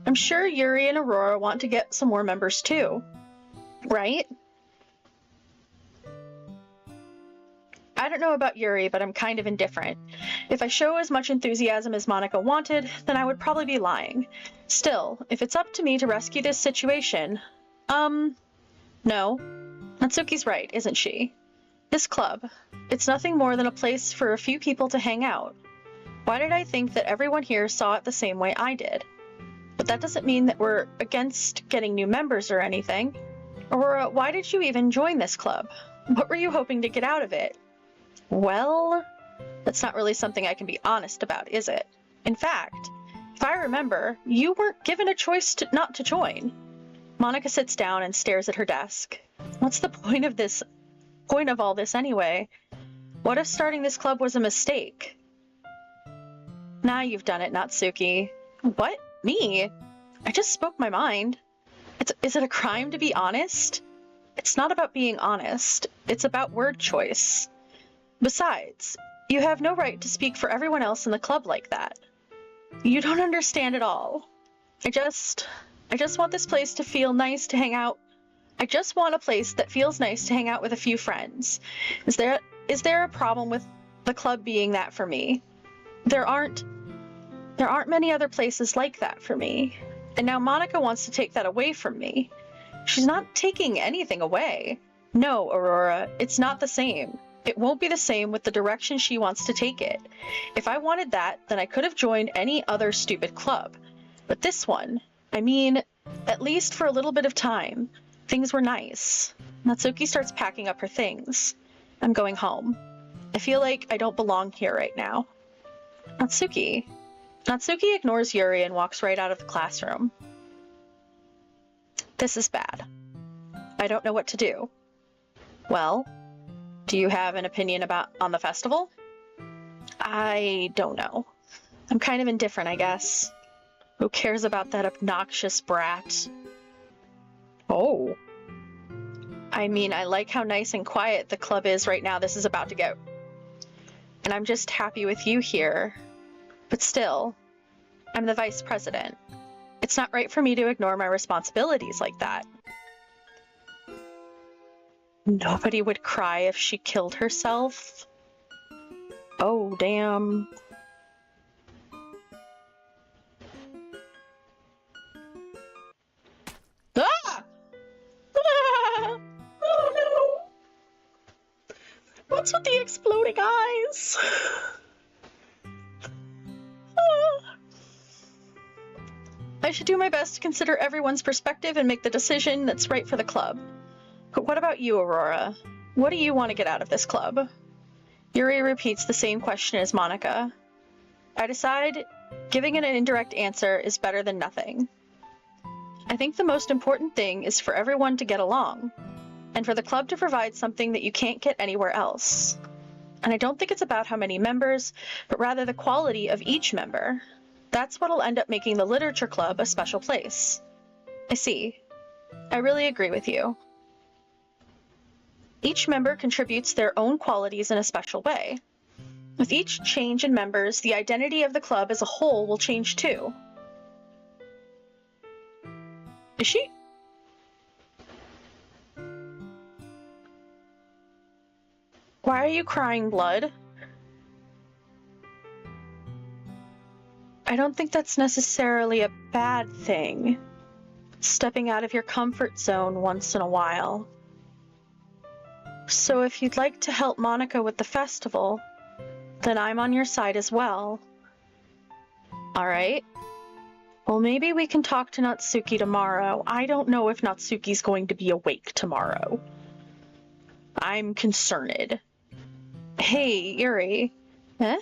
I'm sure Yuri and Aurora want to get some more members too, right? I don't know about Yuri, but I'm kind of indifferent. If I show as much enthusiasm as Monica wanted, then I would probably be lying. Still, if it's up to me to rescue this situation, no. Natsuki's right, isn't she? This club, it's nothing more than a place for a few people to hang out. Why did I think that everyone here saw it the same way I did? But that doesn't mean that we're against getting new members or anything. Aurora, why did you even join this club? What were you hoping to get out of it? Well, that's not really something I can be honest about, is it? In fact, if I remember, you weren't given a choice not to join. Monica sits down and stares at her desk. What's the point of all this anyway? What if starting this club was a mistake? Now you've done it, Natsuki. What? Me? I just spoke my mind. Is it a crime to be honest? It's not about being honest. It's about word choice. Besides, you have no right to speak for everyone else in the club like that. You don't understand at all. I just want this place to feel nice to hang out. I just want a place that feels nice to hang out with a few friends. Is there a problem with the club being that for me? There aren't many other places like that for me. And now Monica wants to take that away from me. She's not taking anything away. No, Aurora, it's not the same. It won't be the same with the direction she wants to take it. If I wanted that, then I could have joined any other stupid club. But this one, I mean, at least for a little bit of time, things were nice. Natsuki starts packing up her things. I'm going home. I feel like I don't belong here right now. Natsuki ignores Yuri and walks right out of the classroom. This is bad. I don't know what to do. Well, do you have an opinion on the festival? I don't know. I'm kind of indifferent, I guess. Who cares about that obnoxious brat? Oh. I mean, I like how nice and quiet the club is right now. This is about to go. And I'm just happy with you here. But still, I'm the vice president. It's not right for me to ignore my responsibilities like that. Nobody would cry if she killed herself. Oh, damn. Ah! Ah! Oh no! What's with the exploding eyes? Ah. I should do my best to consider everyone's perspective and make the decision that's right for the club. But what about you, Aurora? What do you want to get out of this club? Yuri repeats the same question as Monica. I decide giving an indirect answer is better than nothing. I think the most important thing is for everyone to get along, and for the club to provide something that you can't get anywhere else. And I don't think it's about how many members, but rather the quality of each member. That's what'll end up making the literature club a special place. I see. I really agree with you. Each member contributes their own qualities in a special way. With each change in members, the identity of the club as a whole will change too. Is she? Why are you crying blood? I don't think that's necessarily a bad thing. Stepping out of your comfort zone once in a while. So if you'd like to help Monica with the festival, then I'm on your side as well. Alright. Well, maybe we can talk to Natsuki tomorrow. I don't know if Natsuki's going to be awake tomorrow. I'm concerned. Hey, Yuri. Eh?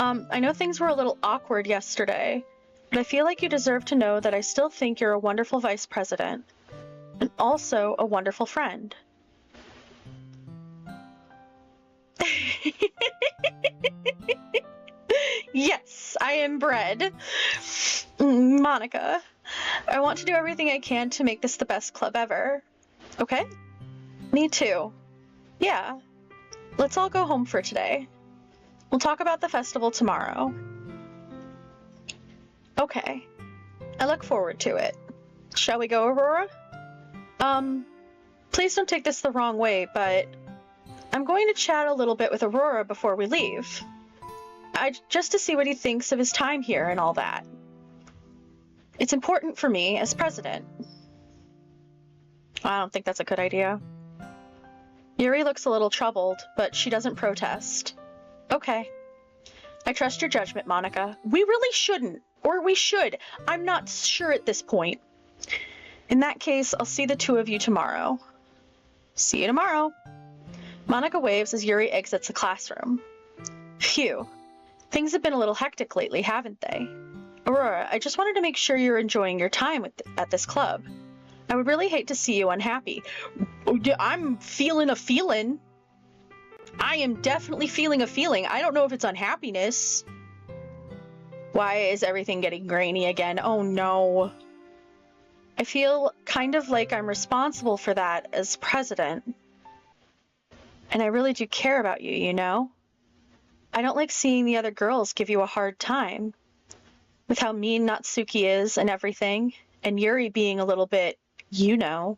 I know things were a little awkward yesterday, but I feel like you deserve to know that I still think you're a wonderful vice president, and also a wonderful friend. Yes, I am bred. Monica, I want to do everything I can to make this the best club ever. Okay? Me too. Yeah. Let's all go home for today. We'll talk about the festival tomorrow. Okay. I look forward to it. Shall we go, Aurora? Please don't take this the wrong way, but I'm going to chat a little bit with Aurora before we leave. Just to see what he thinks of his time here and all that. It's important for me as president. I don't think that's a good idea. Yuri looks a little troubled, but she doesn't protest. Okay. I trust your judgment, Monica. We really shouldn't. Or we should. I'm not sure at this point. In that case, I'll see the two of you tomorrow. See you tomorrow. Monica waves as Yuri exits the classroom. Phew. Things have been a little hectic lately, haven't they? Aurora, I just wanted to make sure you're enjoying your time at this club. I would really hate to see you unhappy. I'm feeling a feeling. I am definitely feeling a feeling. I don't know if it's unhappiness. Why is everything getting grainy again? Oh no. I feel kind of like I'm responsible for that as president. And I really do care about you, you know? I don't like seeing the other girls give you a hard time. With how mean Natsuki is and everything, and Yuri being a little bit, you know.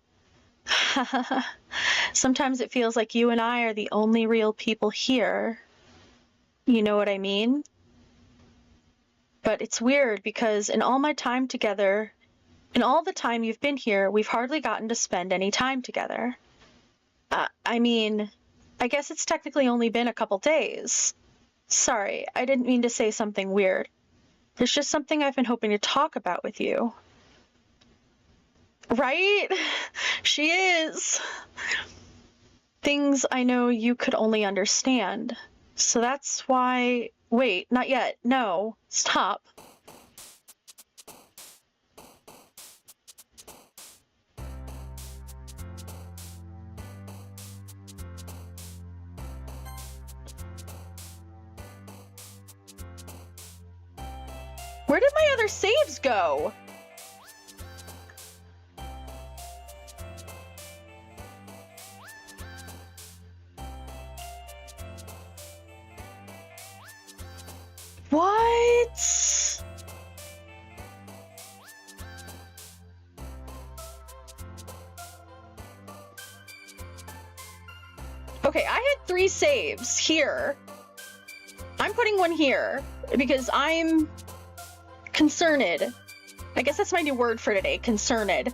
Sometimes it feels like you and I are the only real people here. You know what I mean? But it's weird because in all my time together, in all the time you've been here, we've hardly gotten to spend any time together. I mean, I guess it's technically only been a couple days. Sorry, I didn't mean to say something weird. There's just something I've been hoping to talk about with you. Right? She is. Things I know you could only understand. So that's why... Wait, not yet. No. Stop. Where did my other saves go? What? Okay, I had 3 saves here. I'm putting one here because I'm concerned. I guess that's my new word for today, concerned.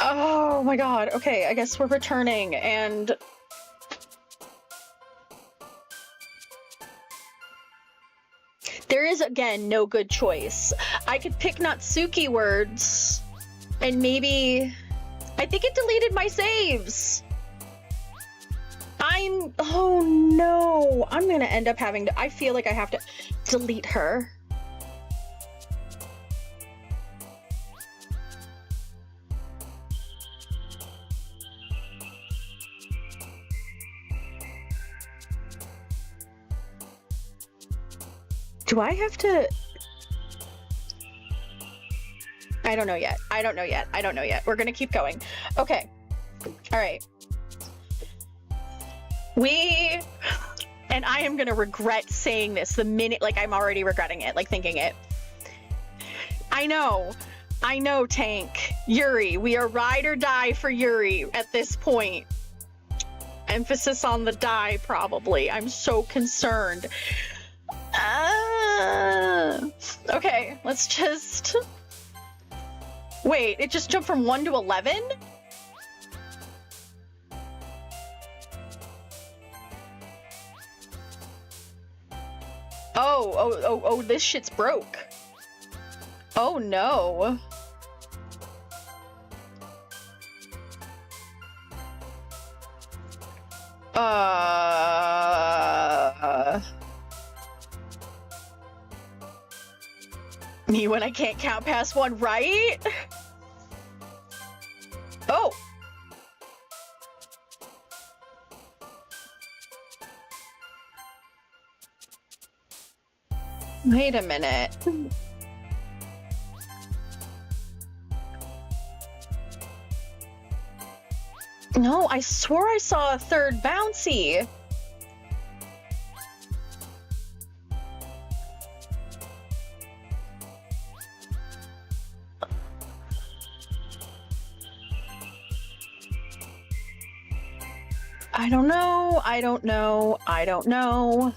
Oh my god. Okay, I guess we're returning and... There is, again, no good choice. I could pick Natsuki words and maybe... I think it deleted my saves. Oh no. I'm gonna end up having to... I feel like I have to delete her. Do I have to... I don't know yet. I don't know yet. I don't know yet. We're gonna keep going. Okay. All right. And I am gonna regret saying this the minute, like I'm already regretting it, like thinking it. I know, Tank. Yuri, we are ride or die for Yuri at this point. Emphasis on the die, probably. I'm so concerned. Okay, let's just... Wait, it just jumped from 1 to 11? Oh, this shit's broke. Oh no. Me when I can't count past 1, right? Oh. Wait a minute. No, I swore I saw a third bouncy. I don't know. I don't know. I don't know.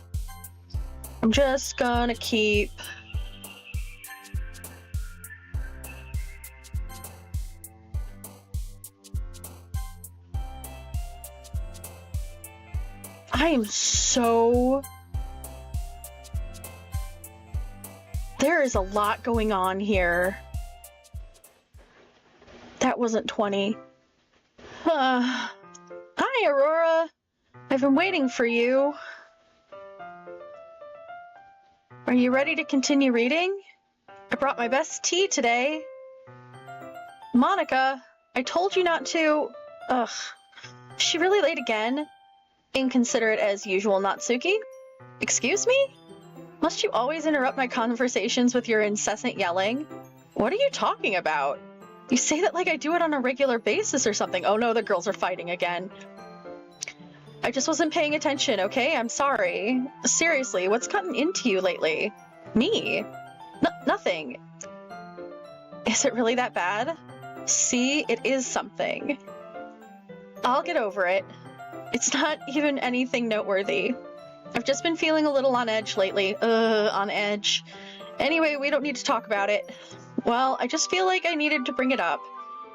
I'm just gonna keep... I am so... There is a lot going on here. That wasn't 20. Hi, Aurora. I've been waiting for you. Are you ready to continue reading? I brought my best tea today. Monica, I told you not to... Ugh. Is she really late again? Inconsiderate as usual, Natsuki. Excuse me? Must you always interrupt my conversations with your incessant yelling? What are you talking about? You say that like I do it on a regular basis or something. Oh no, the girls are fighting again. I just wasn't paying attention, okay? I'm sorry. Seriously, what's gotten into you lately? Me? Nothing. Is it really that bad? See, it is something. I'll get over it. It's not even anything noteworthy. I've just been feeling a little on edge lately. On edge. Anyway, we don't need to talk about it. Well, I just feel like I needed to bring it up.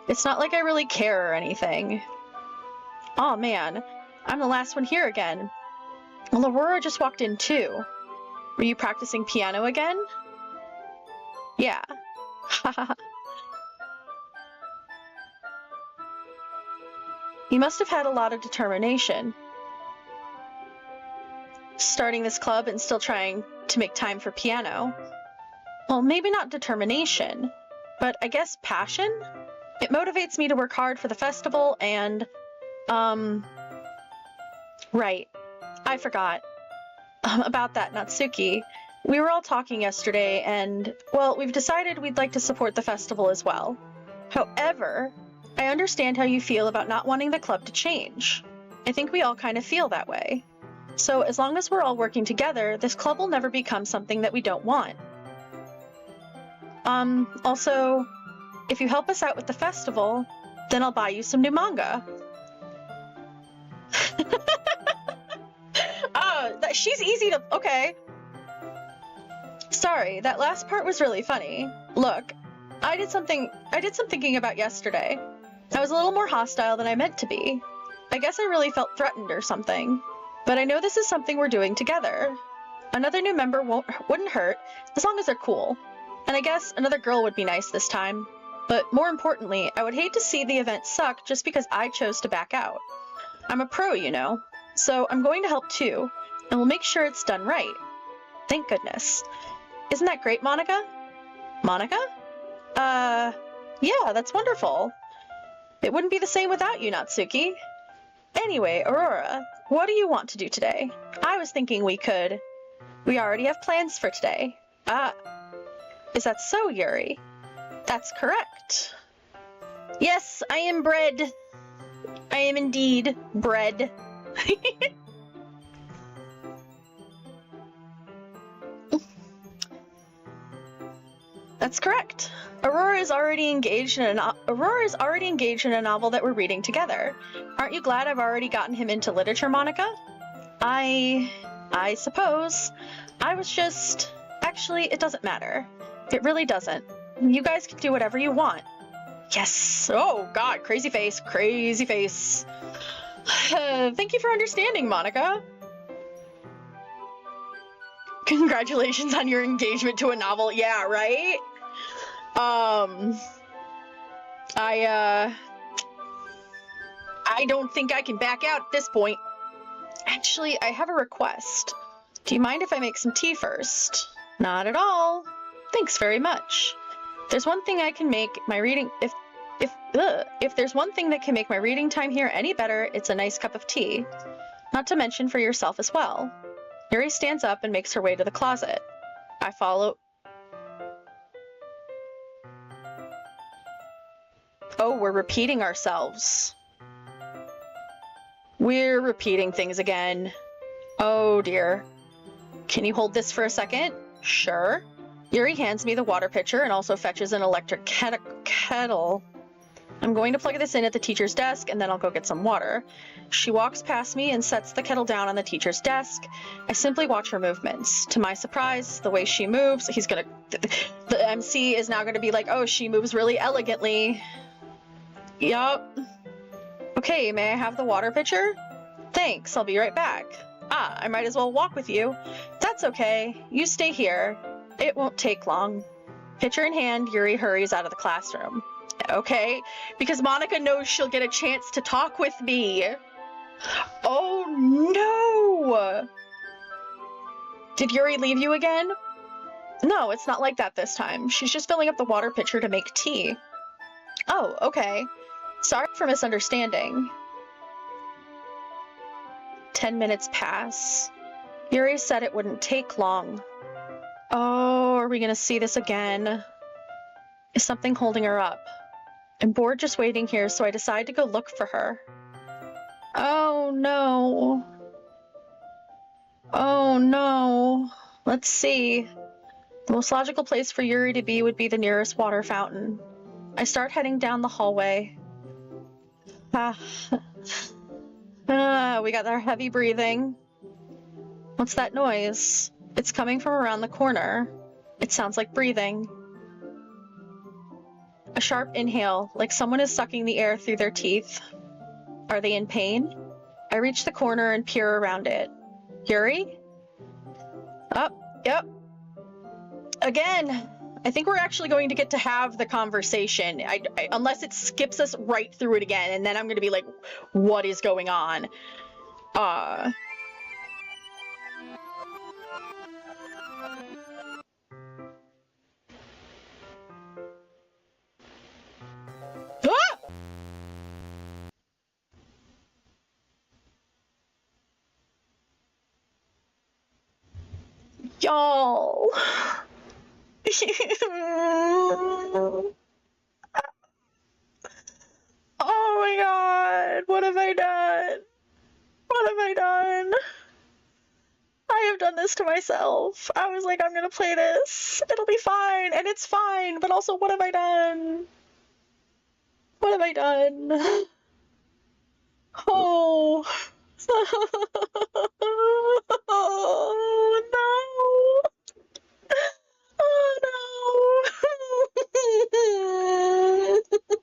It's not like I really care or anything. Aw, man. I'm the last one here again. Well, Aurora just walked in too. Were you practicing piano again? Yeah. Haha. You must have had a lot of determination. Starting this club and still trying to make time for piano. Well, maybe not determination, but I guess passion? It motivates me to work hard for the festival and, right. I forgot. About that, Natsuki. We were all talking yesterday and, well, we've decided we'd like to support the festival as well. However, I understand how you feel about not wanting the club to change. I think we all kind of feel that way. So as long as we're all working together, this club will never become something that we don't want. Also, if you help us out with the festival, then I'll buy you some new manga. She's easy to... Okay. Sorry, that last part was really funny. Look, I did some thinking about yesterday. I was a little more hostile than I meant to be. I guess I really felt threatened or something. But I know this is something we're doing together. Another new member wouldn't hurt, as long as they're cool. And I guess another girl would be nice this time. But more importantly, I would hate to see the event suck just because I chose to back out. I'm a pro, you know. So I'm going to help too, and we'll make sure it's done right. Thank goodness. Isn't that great, Monica? Monica? Yeah, that's wonderful. It wouldn't be the same without you, Natsuki. Anyway, Aurora, what do you want to do today? I was thinking we already have plans for today. Is that so, Yuri? That's correct. Yes, I am bread. I am indeed bread. That's correct. Aurora is already engaged in a novel that we're reading together. Aren't you glad I've already gotten him into literature, Monica? I suppose. I was just... Actually, it doesn't matter. It really doesn't. You guys can do whatever you want. Yes! Oh, God, crazy face, crazy face. Thank you for understanding, Monica. Congratulations on your engagement to a novel. Yeah, right? I don't think I can back out at this point. Actually, I have a request. Do you mind if I make some tea first? Not at all. Thanks very much. There's one thing I can make my reading if there's one thing that can make my reading time here any better, it's a nice cup of tea. Not to mention for yourself as well. Yuri stands up and makes her way to the closet. I follow. Oh, we're repeating ourselves. We're repeating things again. Oh dear. Can you hold this for a second? Sure. Yuri hands me the water pitcher and also fetches an electric kettle. I'm going to plug this in at the teacher's desk, and then I'll go get some water. She walks past me and sets the kettle down on the teacher's desk. I simply watch her movements. To my surprise, the way she moves, the MC is now gonna be like, oh, she moves really elegantly. Yup. Okay, may I have the water pitcher? Thanks, I'll be right back. Ah, I might as well walk with you. That's okay. You stay here. It won't take long. Pitcher in hand, Yuri hurries out of the classroom. Okay, because Monika knows she'll get a chance to talk with me. Oh no! Did Yuri leave you again? No, it's not like that this time. She's just filling up the water pitcher to make tea. Oh, okay. Sorry for misunderstanding. 10 minutes pass. Yuri said it wouldn't take long. Oh, are we gonna see this again? Is something holding her up? I'm bored just waiting here, so I decide to go look for her. Oh no. Oh no. Let's see. The most logical place for Yuri to be would be the nearest water fountain. I start heading down the hallway. We got our heavy breathing. What's that noise? It's coming from around the corner. It sounds like breathing. A sharp inhale, like someone is sucking the air through their teeth. Are they in pain? I reach the corner and peer around it. Yuri? Oh, yep. Again, I think we're actually going to get to have the conversation, unless it skips us right through it again, and then I'm going to be like, what is going on? Y'all. Oh my god, what have I done? What have I done? I have done this to myself. I was like, I'm gonna play this. It'll be fine, and it's fine, but also, what have I done? What have I done? Oh. Oh no. Oh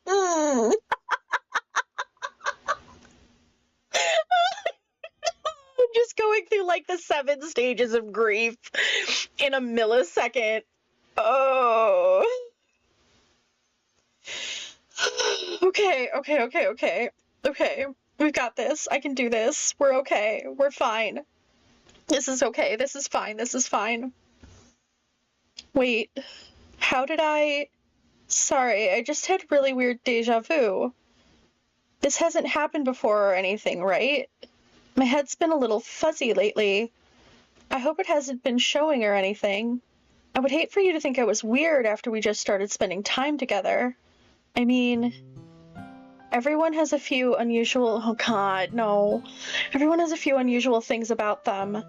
no. I'm just going through like the 7 stages of grief in a millisecond. Oh. Okay. We've got this. I can do this. We're okay. We're fine. This is okay. This is fine. This is fine. Wait. How did I... Sorry, I just had really weird deja vu. This hasn't happened before or anything, right? My head's been a little fuzzy lately. I hope it hasn't been showing or anything. I would hate for you to think I was weird after we just started spending time together. I mean... Everyone has a few unusual... Oh god, no. Everyone has a few unusual things about them.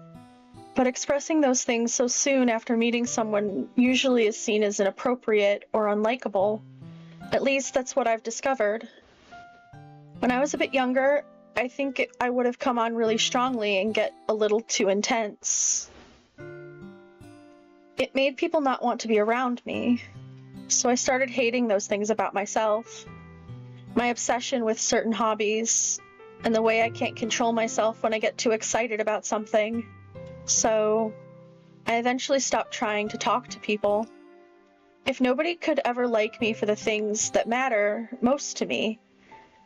But expressing those things so soon after meeting someone usually is seen as inappropriate or unlikable. At least that's what I've discovered. When I was a bit younger, I think I would have come on really strongly and get a little too intense. It made people not want to be around me. So I started hating those things about myself. My obsession with certain hobbies, and the way I can't control myself when I get too excited about something. So, I eventually stopped trying to talk to people. If nobody could ever like me for the things that matter most to me,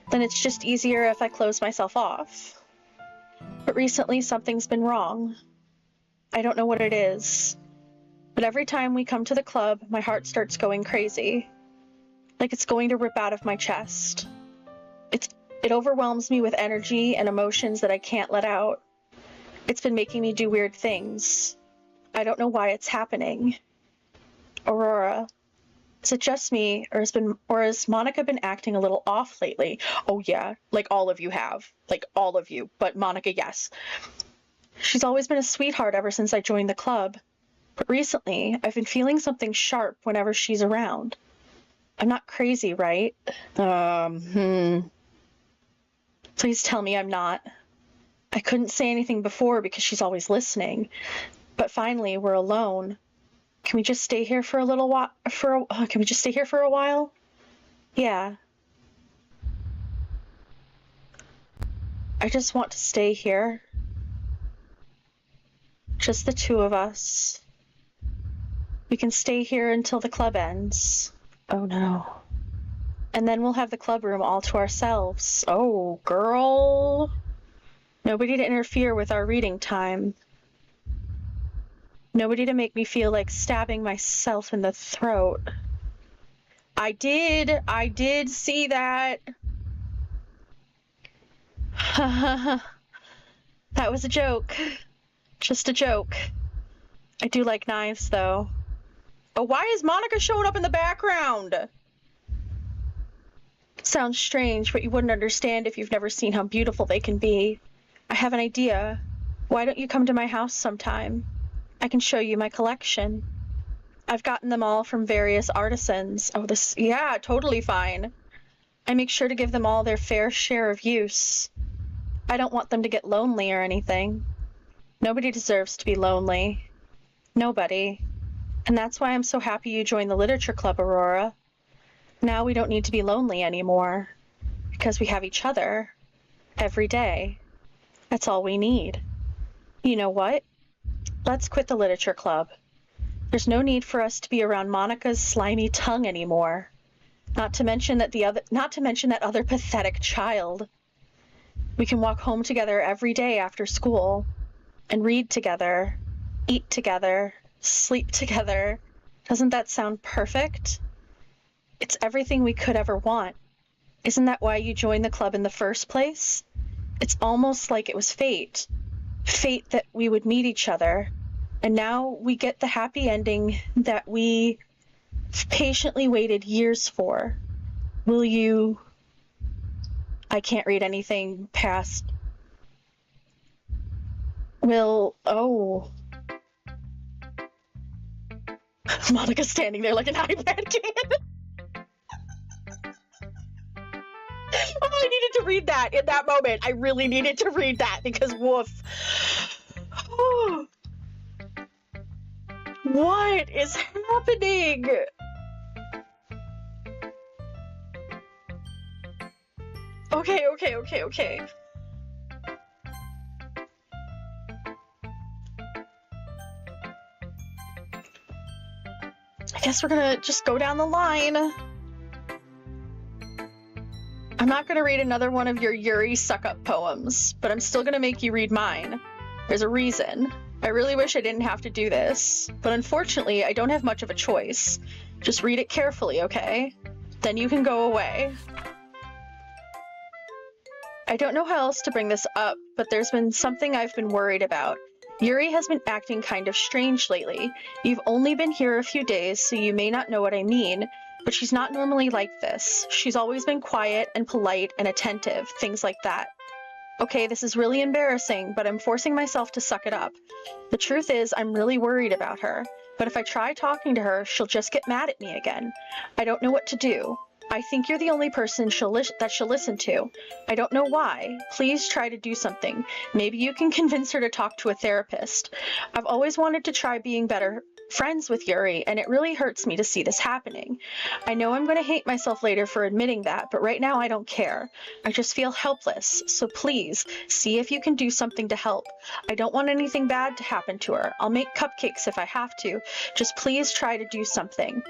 then it's just easier if I close myself off. But recently something's been wrong. I don't know what it is. But every time we come to the club, my heart starts going crazy. Like it's going to rip out of my chest. It overwhelms me with energy and emotions that I can't let out. It's been making me do weird things. I don't know why it's happening. Aurora, is it just me, or has Monika been acting a little off lately? Oh yeah, like all of you have. Like all of you, but Monika, yes. She's always been a sweetheart ever since I joined the club. But recently, I've been feeling something sharp whenever she's around. I'm not crazy, right? Please tell me I'm not. I couldn't say anything before because she's always listening. But finally, we're alone. Can we just stay here for a little while? Can we just stay here for a while? Yeah. I just want to stay here. Just the two of us. We can stay here until the club ends. Oh no. And then we'll have the club room all to ourselves. Oh, girl. Nobody to interfere with our reading time. Nobody to make me feel like stabbing myself in the throat. I did see that. That was a joke. Just a joke. I do like knives, though. Oh, why is Monica showing up in the background? Sounds strange, but you wouldn't understand if you've never seen how beautiful they can be. I have an idea. Why don't you come to my house sometime? I can show you my collection. I've gotten them all from various artisans. Oh, yeah, totally fine. I make sure to give them all their fair share of use. I don't want them to get lonely or anything. Nobody deserves to be lonely. Nobody. And that's why I'm so happy you joined the Literature Club, Aurora. Now we don't need to be lonely anymore. Because we have each other. Every day. That's all we need. You know what? Let's quit the Literature Club. There's no need for us to be around Monica's slimy tongue anymore. Not to mention that other pathetic child. We can walk home together every day after school and read together, eat together, sleep together. Doesn't that sound perfect? It's everything we could ever want. Isn't that why you joined the club in the first place? It's almost like it was fate. Fate that we would meet each other. And now we get the happy ending that we patiently waited years for. Will you... I can't read anything past... Oh. Monica's standing there like an iPad kid. Oh, I needed to read that in that moment. I really needed to read that because woof. What is happening? Okay. I guess we're gonna just go down the line. I'm not gonna read another one of your Yuri suck-up poems, but I'm still gonna make you read mine. There's a reason. I really wish I didn't have to do this, but unfortunately I don't have much of a choice. Just read it carefully, okay? Then you can go away. I don't know how else to bring this up, but there's been something I've been worried about. Yuri has been acting kind of strange lately. You've only been here a few days, so you may not know what I mean, but she's not normally like this. She's always been quiet and polite and attentive, things like that. Okay, this is really embarrassing, but I'm forcing myself to suck it up. The truth is, I'm really worried about her, but if I try talking to her, she'll just get mad at me again. I don't know what to do. I think you're the only person that she'll listen to. I don't know why. Please try to do something. Maybe you can convince her to talk to a therapist. I've always wanted to try being better friends with Yuri, and it really hurts me to see this happening. I know I'm going to hate myself later for admitting that, but right now I don't care. I just feel helpless, so please, see if you can do something to help. I don't want anything bad to happen to her. I'll make cupcakes if I have to. Just please try to do something.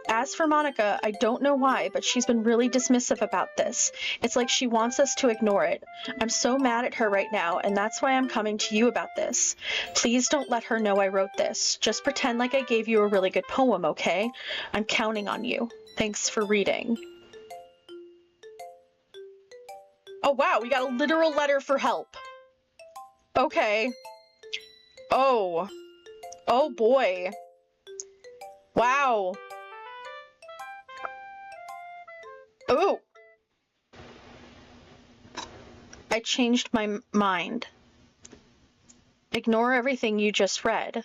As for Monica, I don't know why, but she's been really dismissive about this. It's like she wants us to ignore it. I'm so mad at her right now, and that's why I'm coming to you about this. Please don't let her know I wrote this. Just pretend like I gave you a really good poem, okay? I'm counting on you. Thanks for reading. Oh wow, we got a literal letter for help. Okay. Oh. Oh boy. Wow. Oh! I changed my mind. Ignore everything you just read.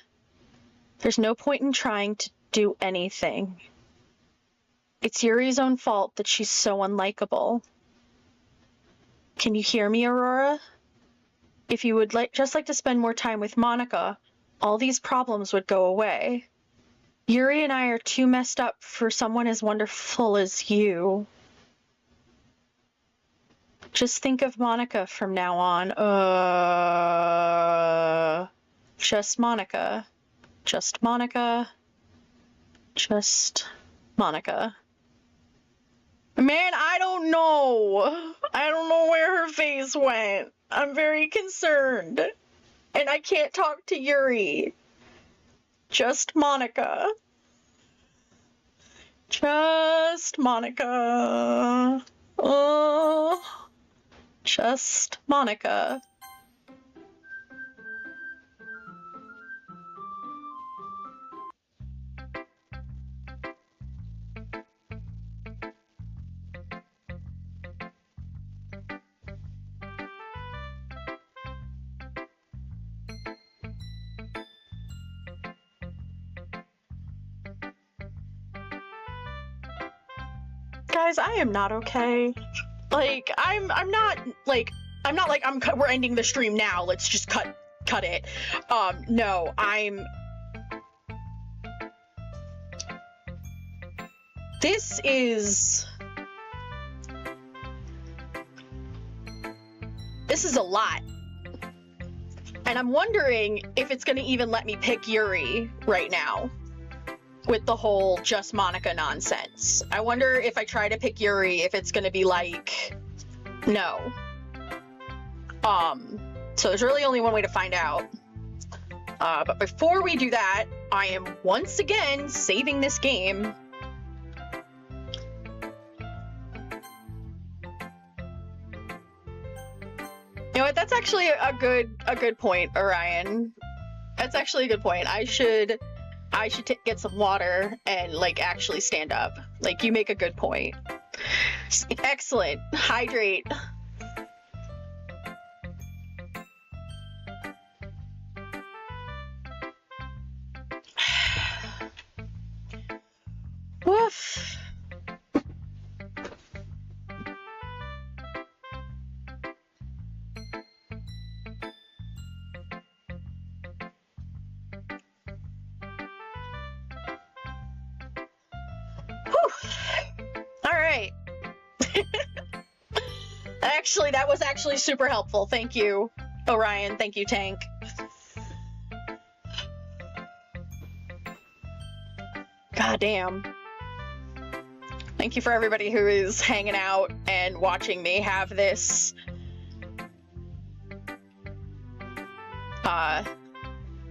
There's no point in trying to do anything. It's Yuri's own fault that she's so unlikable. Can you hear me, Aurora? If you would just like to spend more time with Monica, all these problems would go away. Yuri and I are too messed up for someone as wonderful as you. Just think of Monica from now on. Just Monica. Just Monica. Just Monica. Man, I don't know. I don't know where her face went. I'm very concerned. And I can't talk to Yuri. Just Monica. Just Monica. Oh. Just Monica. Guys, I am not okay. Like, I'm not like we're ending the stream now. Let's just cut it. No, this is a lot. And I'm wondering if it's gonna even let me pick Yuri right now with the whole just Monica nonsense. I wonder if I try to pick Yuri, if it's gonna be like, no. So there's really only one way to find out. But before we do that, I am once again saving this game. You know what? That's actually a good point, Orion. That's actually a good point. I should get some water and like actually stand up. Like, you make a good point. Excellent. Hydrate. Woof. All right. Actually, that was actually super helpful. Thank you, Orion. Thank you, Tank. God damn. Thank you for everybody who is hanging out and watching me have this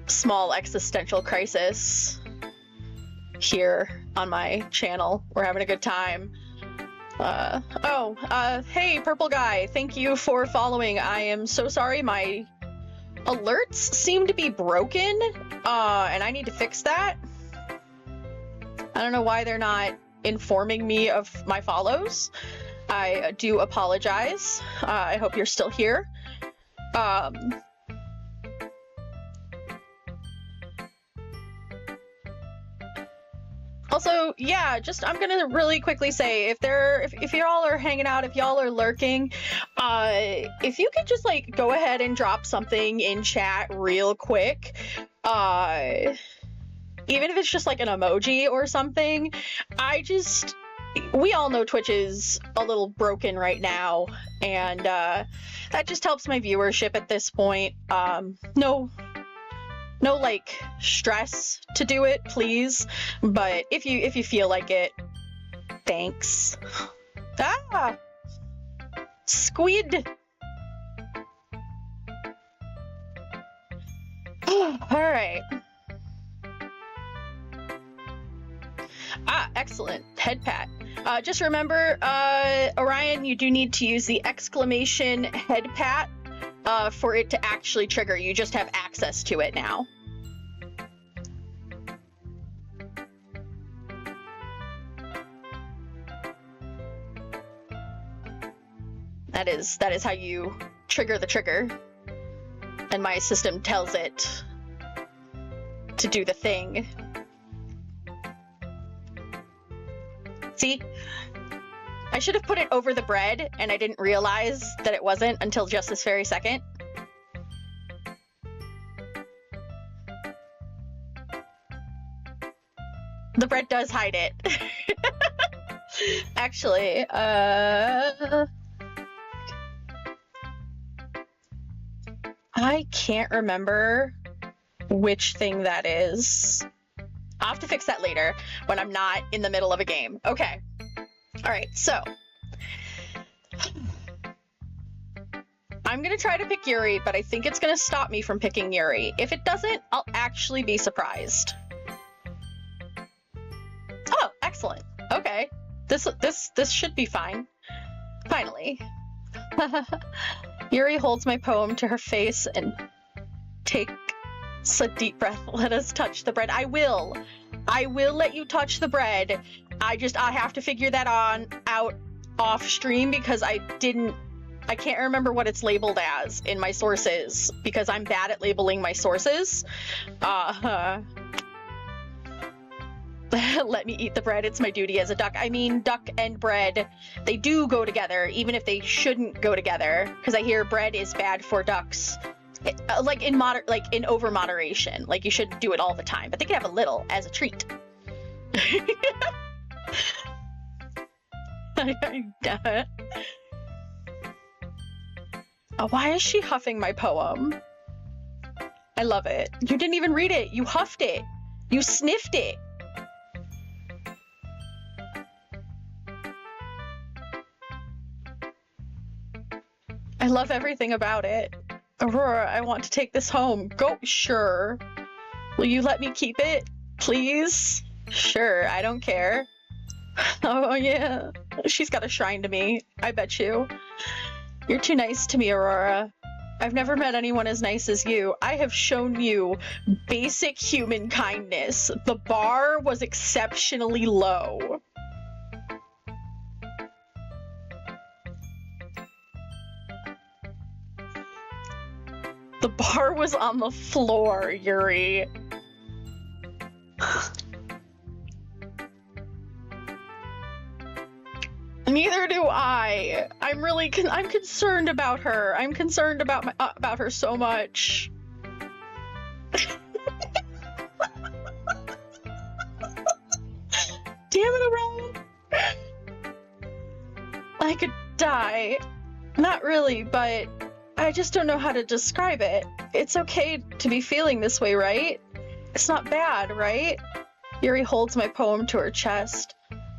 small existential crisis here on my channel. We're having a good time. Hey, Purple Guy, thank you for following. I am so sorry, my alerts seem to be broken, and I need to fix that. I don't know why they're not informing me of my follows. I do apologize. I hope you're still here. Also, yeah, I'm gonna really quickly say, if y'all are hanging out, if y'all are lurking, if you could just like go ahead and drop something in chat real quick, even if it's just like an emoji or something. We all know Twitch is a little broken right now, and that just helps my viewership at this point. No like stress to do it, please, but if you feel like it, thanks. Ah, squid. All right. Ah, excellent. Head pat. Just remember, Orion, you do need to use the exclamation head pat for it to actually trigger. You just have access to it now. That is how you trigger the trigger. And my system tells it to do the thing. See? I should have put it over the bread, and I didn't realize that it wasn't until just this very second. The bread does hide it. Actually, I can't remember which thing that is. I'll have to fix that later when I'm not in the middle of a game. Okay. All right, so I'm gonna try to pick Yuri, but I think it's gonna stop me from picking Yuri. If it doesn't, I'll actually be surprised. Oh, excellent. Okay, this should be fine. Finally. Yuri holds my poem to her face and takes a deep breath. Let us touch the bread. I will let you touch the bread. I have to figure that out off stream because I can't remember what it's labeled as in my sources because I'm bad at labeling my sources. Let me eat the bread. It's my duty as a duck. I mean, duck and bread, they do go together, even if they shouldn't go together, because I hear bread is bad for ducks. Like in over moderation. Like you shouldn't do it all the time, but they can have a little as a treat. Oh, why is she huffing my poem? I love it. You didn't even read it. You huffed it. You sniffed it. I love everything about it. Aurora, I want to take this home. Go, sure. Will you let me keep it, please? Sure, I don't care. Oh, yeah. She's got a shrine to me. I bet you. You're too nice to me, Aurora. I've never met anyone as nice as you. I have shown you basic human kindness. The bar was exceptionally low. The bar was on the floor, Yuri. Neither do I. I'm concerned about her. I'm concerned about her so much. Damn it, Aurora. I could die. Not really, but I just don't know how to describe it. It's okay to be feeling this way, right? It's not bad, right? Yuri holds my poem to her chest.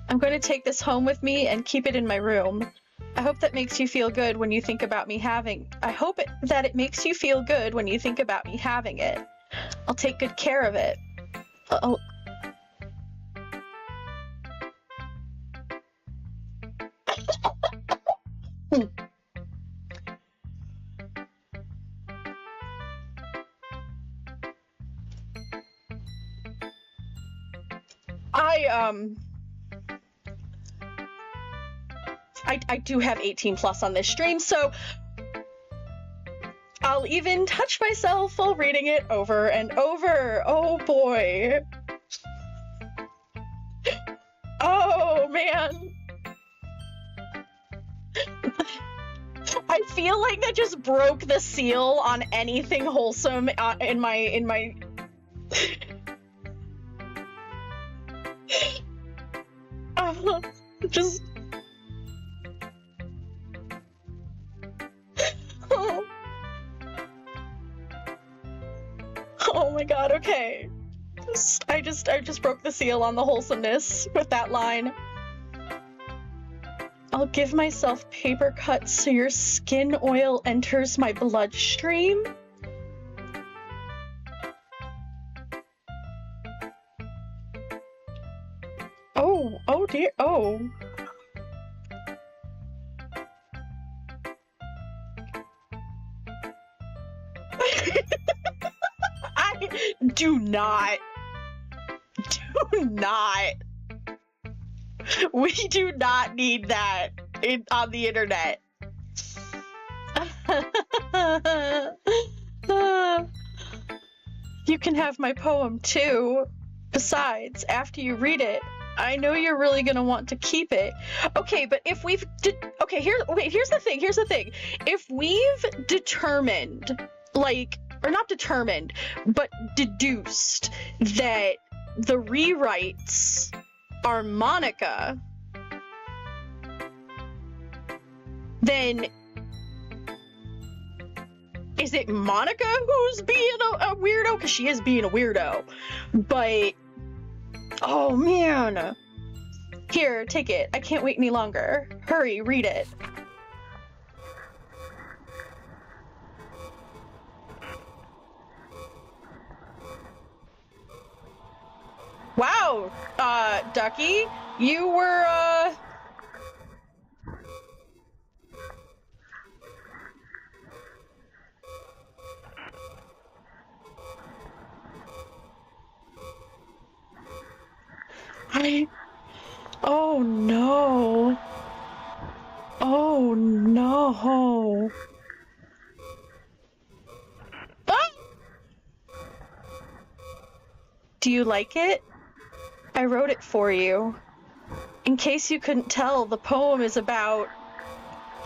I'm going to take this home with me and keep it in my room. I hope that makes you feel good when you think about me having... that it makes you feel good when you think about me having it. I'll take good care of it. I do have 18 plus on this stream, so I'll even touch myself while reading it over and over. Oh boy. Oh man. I feel like I just broke the seal on anything wholesome in my just oh my god, okay. I just broke the seal on the wholesomeness with that line. I'll give myself paper cuts so your skin oil enters my bloodstream. Oh dear, oh. Do not. We do not need that on the internet. You can have my poem too. Besides, after you read it, I know you're really gonna want to keep it. Okay, but if here's the thing. If we've determined, like, or not determined, but deduced that the rewrites are Monica, then is it Monica who's being a weirdo? Because she is being a weirdo. But, oh man. Here, take it. I can't wait any longer. Hurry, read it. Wow, Ducky, you were, oh no. Oh no. Ah! Do you like it? I wrote it for you. In case you couldn't tell, the poem is about...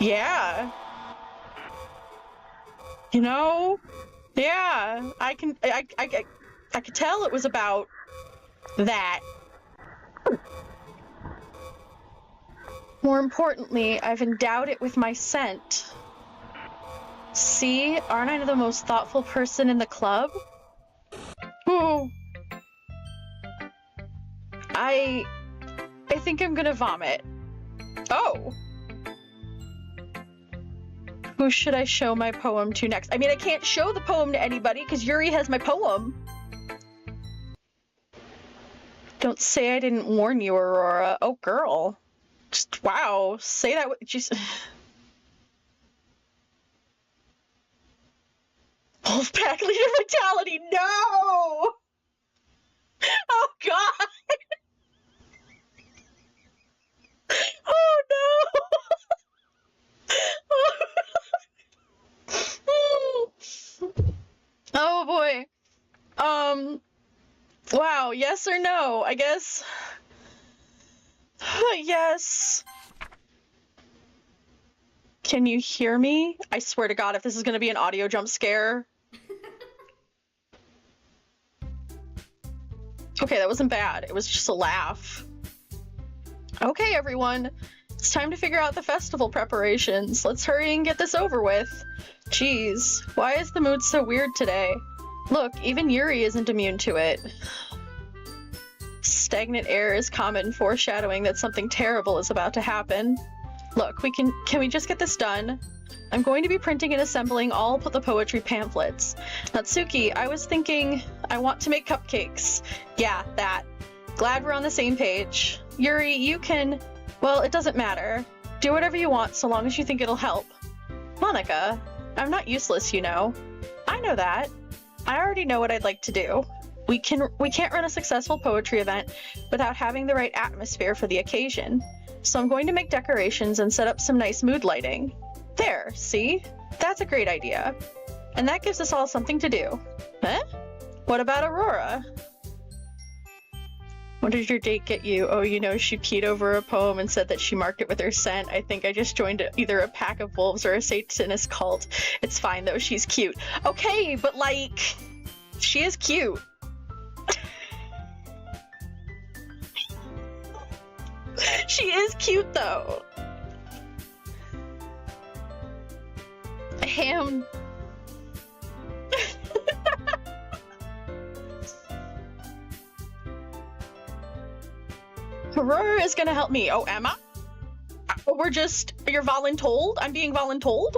Yeah. You know? Yeah, I could tell it was about that. More importantly, I've endowed it with my scent. See, aren't I the most thoughtful person in the club? Ooh. I think I'm gonna vomit. Oh. Who should I show my poem to next? I mean, I can't show the poem to anybody because Yuri has my poem. Don't say I didn't warn you, Aurora. Oh, girl. Just, wow. Say that. Just... Wolfpack leader mentality. No! Oh, God. Oh, no. Oh, boy. Wow, yes or no? I guess. Yes. Can you hear me? I swear to God, if this is gonna be an audio jump scare. Okay, that wasn't bad. It was just a laugh. Okay, everyone. It's time to figure out the festival preparations. Let's hurry and get this over with. Jeez, why is the mood so weird today? Look, even Yuri isn't immune to it. Stagnant air is common, foreshadowing that something terrible is about to happen. Look, can we just get this done? I'm going to be printing and assembling all the poetry pamphlets. Natsuki, I was thinking I want to make cupcakes. Yeah, that. Glad we're on the same page. Yuri, you can... Well, it doesn't matter. Do whatever you want so long as you think it'll help. Monica, I'm not useless, you know. I know that. I already know what I'd like to do. We can't run a successful poetry event without having the right atmosphere for the occasion. So I'm going to make decorations and set up some nice mood lighting. There, see? That's a great idea. And that gives us all something to do. Huh? What about Aurora? What did your date get you? Oh, you know, she peed over a poem and said that she marked it with her scent. I think I just joined either a pack of wolves or a Satanist cult. It's fine though, she's cute. Okay, but like, she is cute. She is cute though. Ham. Aurora is gonna help me. Oh, Emma? You're voluntold? I'm being voluntold?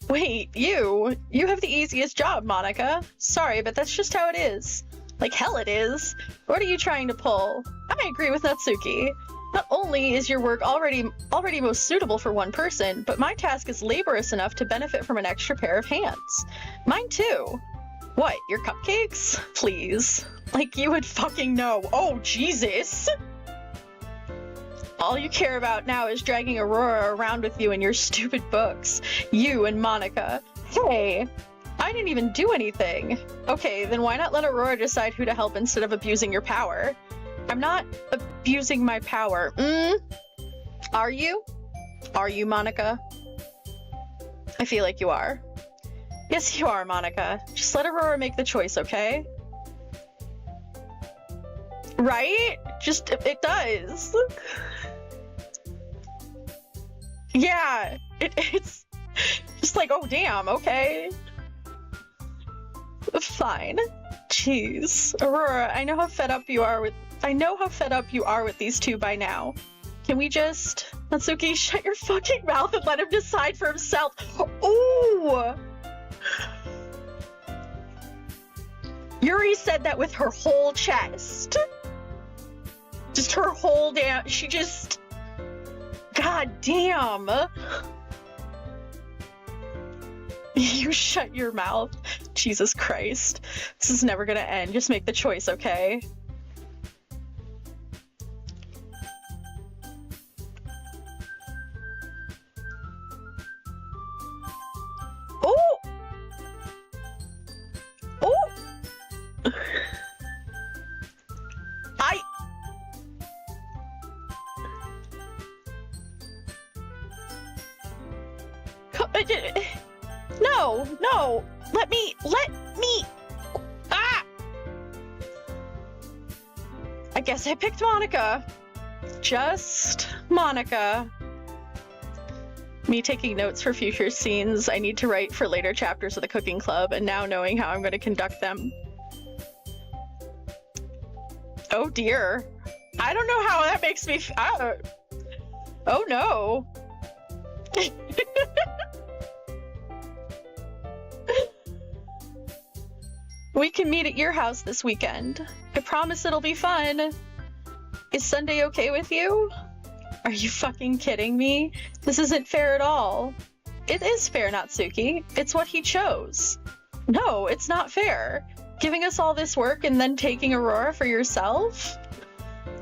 Wait, you have the easiest job, Monica. Sorry, but that's just how it is. Like hell it is. What are you trying to pull? I agree with Natsuki. Not only is your work already most suitable for one person, but my task is laborious enough to benefit from an extra pair of hands. Mine too. What, your cupcakes? Please. Like you would fucking know. Oh, Jesus! All you care about now is dragging Aurora around with you in your stupid books. You and Monica. Hey, I didn't even do anything. Okay, then why not let Aurora decide who to help instead of abusing your power? I'm not abusing my power. Are you? Are you, Monica? I feel like you are. Yes, you are, Monica. Just let Aurora make the choice, okay? Right? Just, it does. Yeah, it's just like, oh damn, okay. Fine. Jeez. Aurora, I know how fed up you are with these two by now. Can we just... Natsuki, shut your fucking mouth and let him decide for himself. Ooh! Yuri said that with her whole chest. Just her whole damn... She just... God damn. You shut your mouth. Jesus Christ. This is never gonna end. Just make the choice, okay? Oh! Oh! No, no! Let me! Ah! I guess I picked Monica. Just Monica. Me taking notes for future scenes I need to write for later chapters of the cooking club, and now knowing how I'm going to conduct them. Oh dear. I don't know how that makes me oh no. We can meet at your house this weekend. I promise it'll be fun. Is Sunday okay with you? Are you fucking kidding me? This isn't fair at all. It is fair, Natsuki. It's what he chose. No, it's not fair. Giving us all this work and then taking Aurora for yourself?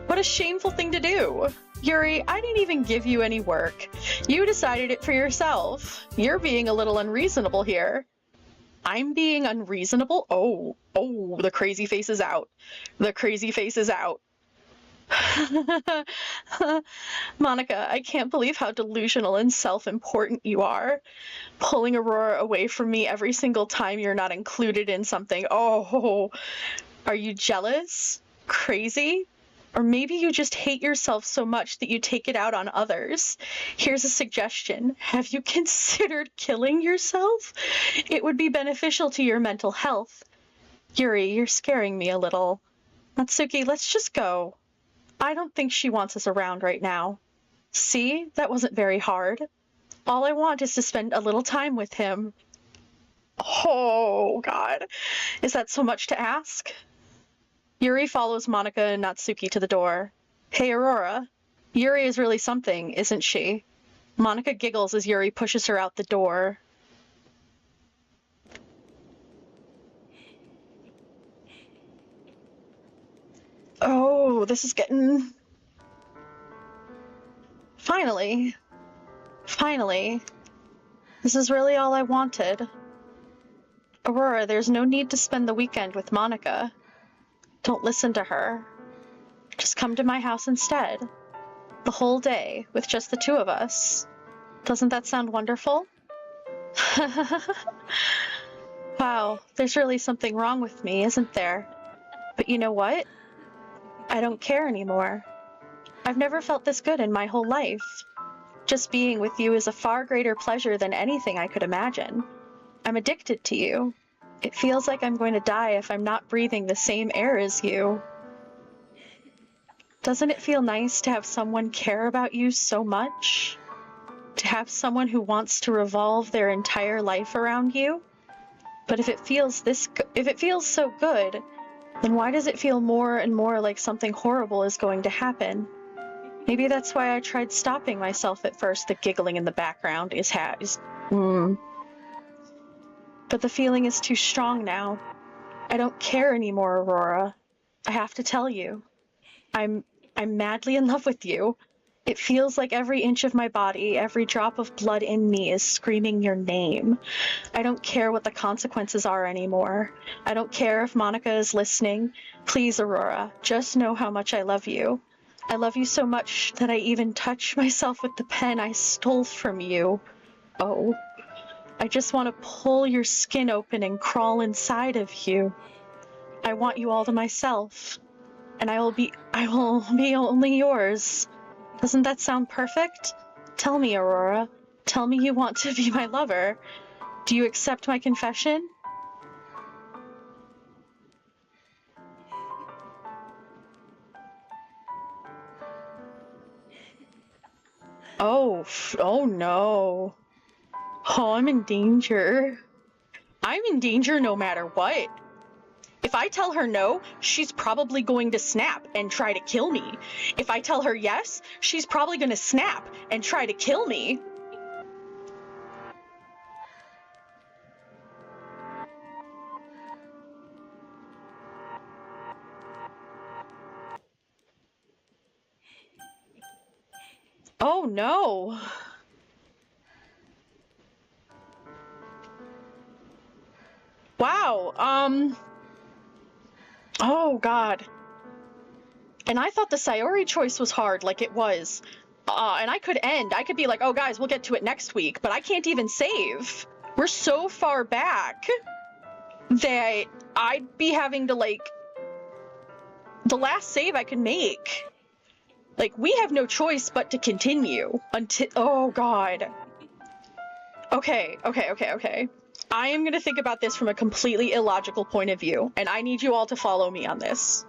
What a shameful thing to do. Yuri, I didn't even give you any work. You decided it for yourself. You're being a little unreasonable here. I'm being unreasonable? Oh, the crazy face is out. The crazy face is out. Monica, I can't believe how delusional and self-important you are. Pulling Aurora away from me every single time you're not included in something. Oh, are you jealous? Crazy? Or maybe you just hate yourself so much that you take it out on others. Here's a suggestion. Have you considered killing yourself? It would be beneficial to your mental health. Yuri, you're scaring me a little. Natsuki, let's just go. I don't think she wants us around right now. See? That wasn't very hard. All I want is to spend a little time with him. Oh, God. Is that so much to ask? Yuri follows Monica and Natsuki to the door. Hey, Aurora. Yuri is really something, isn't she? Monica giggles as Yuri pushes her out the door. Oh, this is getting... Finally. Finally. This is really all I wanted. Aurora, there's no need to spend the weekend with Monica. Don't listen to her. Just come to my house instead. The whole day, with just the two of us. Doesn't that sound wonderful? Wow, there's really something wrong with me, isn't there? But you know what? I don't care anymore. I've never felt this good in my whole life. Just being with you is a far greater pleasure than anything I could imagine. I'm addicted to you. It feels like I'm going to die if I'm not breathing the same air as you. Doesn't it feel nice to have someone care about you so much? To have someone who wants to revolve their entire life around you? But if it feels so good, then why does it feel more and more like something horrible is going to happen? Maybe that's why I tried stopping myself at first. The giggling in the background is But the feeling is too strong now. I don't care anymore, Aurora. I have to tell you. I'm madly in love with you. It feels like every inch of my body, every drop of blood in me is screaming your name. I don't care what the consequences are anymore. I don't care if Monica is listening. Please, Aurora, just know how much I love you. I love you so much that I even touch myself with the pen I stole from you. Oh, I just want to pull your skin open and crawl inside of you. I want you all to myself, and I will be only yours. Doesn't that sound perfect? Tell me, Aurora. Tell me you want to be my lover. Do you accept my confession? Oh no. Oh, I'm in danger. I'm in danger no matter what. If I tell her no, she's probably going to snap and try to kill me. If I tell her yes, she's probably going to snap and try to kill me. Oh no. Wow, oh god. And I thought the Sayori choice was hard, like it was. And I could be like, oh guys, we'll get to it next week, but I can't even save. We're so far back that I'd be having to, like, the last save I could make. Like, we have no choice but to continue until, oh god. Okay. I am gonna think about this from a completely illogical point of view, and I need you all to follow me on this.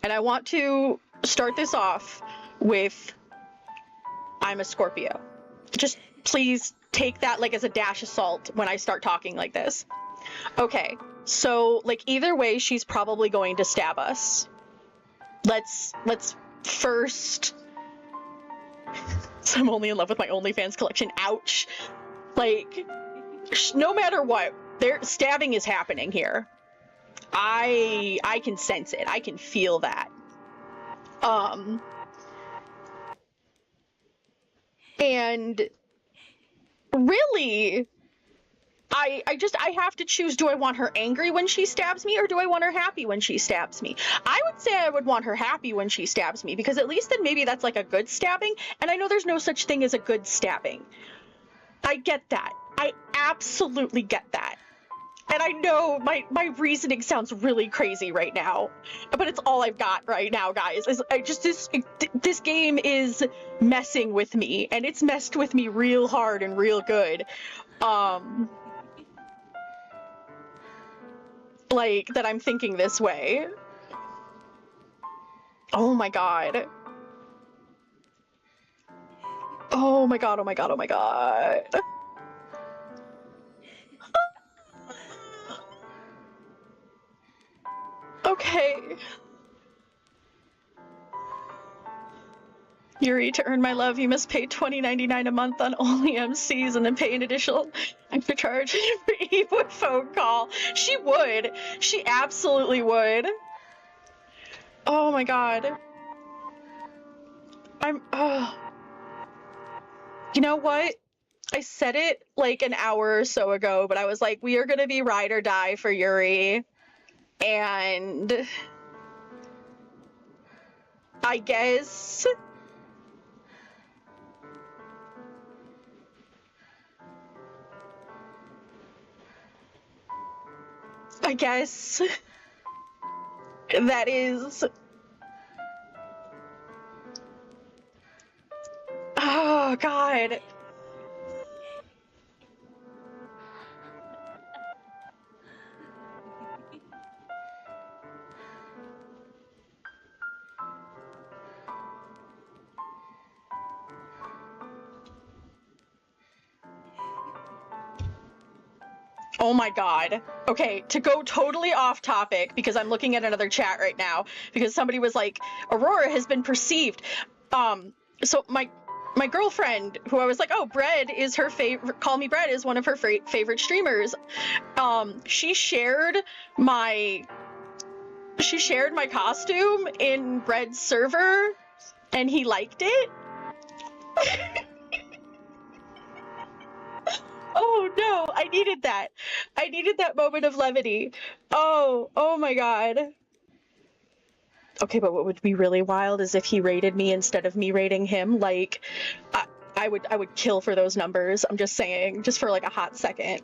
And I want to start this off with, I'm a Scorpio. Just please take that like as a dash of salt when I start talking like this. Okay, so like either way, she's probably going to stab us. Let's first. So I'm only in love with my OnlyFans collection. Ouch. Like, no matter what, stabbing is happening here. I can sense it. I can feel that. And really, I have to choose, do I want her angry when she stabs me, or do I want her happy when she stabs me? I would say I would want her happy when she stabs me, because at least then maybe that's like a good stabbing, and I know there's no such thing as a good stabbing. I get that. I absolutely get that. And I know my reasoning sounds really crazy right now, but it's all I've got right now, guys. This game is messing with me, and it's messed with me real hard and real good. Like, that I'm thinking this way. Oh my god. Oh my god, oh my god, oh my god. Okay. Yuri, to earn my love, you must pay $20.99 a month on only MCs and then pay an additional extra charge for each phone call. She would. She absolutely would. Oh my god. You know what? I said it like an hour or so ago, but I was like, we are gonna be ride or die for Yuri. And I guess that is, oh god. Oh my god. Okay, to go totally off topic, because I'm looking at another chat right now, because somebody was like, Aurora has been perceived. So my girlfriend, who I was like, oh, Bread is her favorite, Call Me Bread is one of her favorite streamers. She shared my costume in Bread's server, and he liked it. Oh no, I needed that. I needed that moment of levity. Oh my god. Okay, but what would be really wild is if he rated me instead of me rating him. Like, I would kill for those numbers. I'm just saying, just for like a hot second.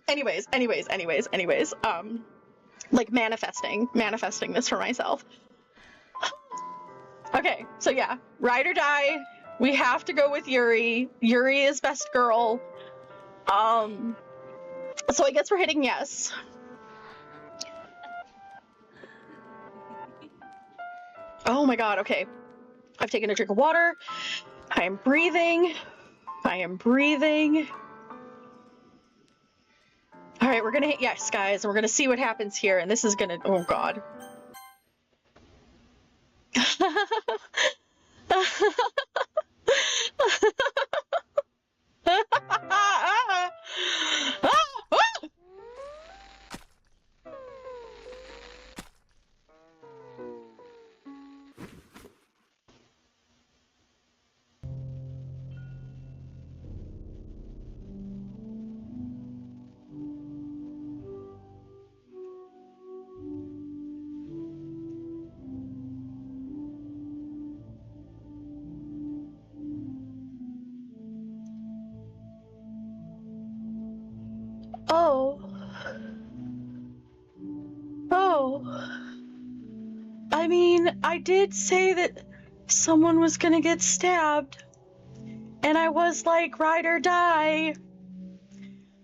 Anyways. Like manifesting this for myself. Okay, so yeah, ride or die. We have to go with Yuri. Yuri is best girl. So I guess we're hitting yes. Oh my god, okay. I've taken a drink of water. I am breathing. All right, we're gonna hit yes, guys, and we're gonna see what happens here, and this is gonna, oh god. Oh. I mean, I did say that someone was gonna get stabbed. And I was like, ride or die.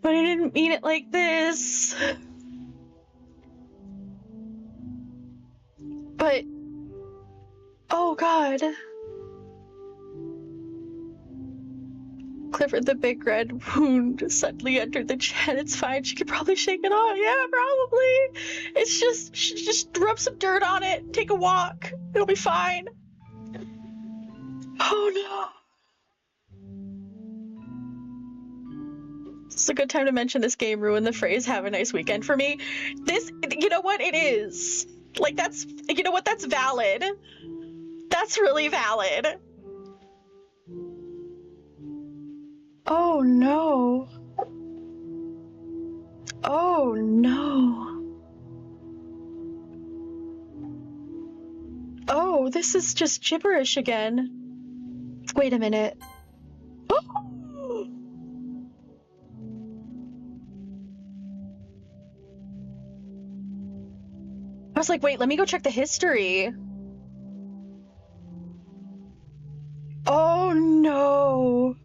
But I didn't mean it like this. But, oh god. Clifford, the big red wound suddenly entered the chat. It's fine. She could probably shake it off. Yeah, probably. It's just rub some dirt on it. Take a walk. It'll be fine. Oh no. It's a good time to mention this game ruined the phrase "have a nice weekend" for me. This, you know what? It is. Like, that's, you know what? That's valid. That's really valid. Oh no. Oh no. Oh, this is just gibberish again. Wait a minute. Oh! I was like, wait, let me go check the history. Oh no.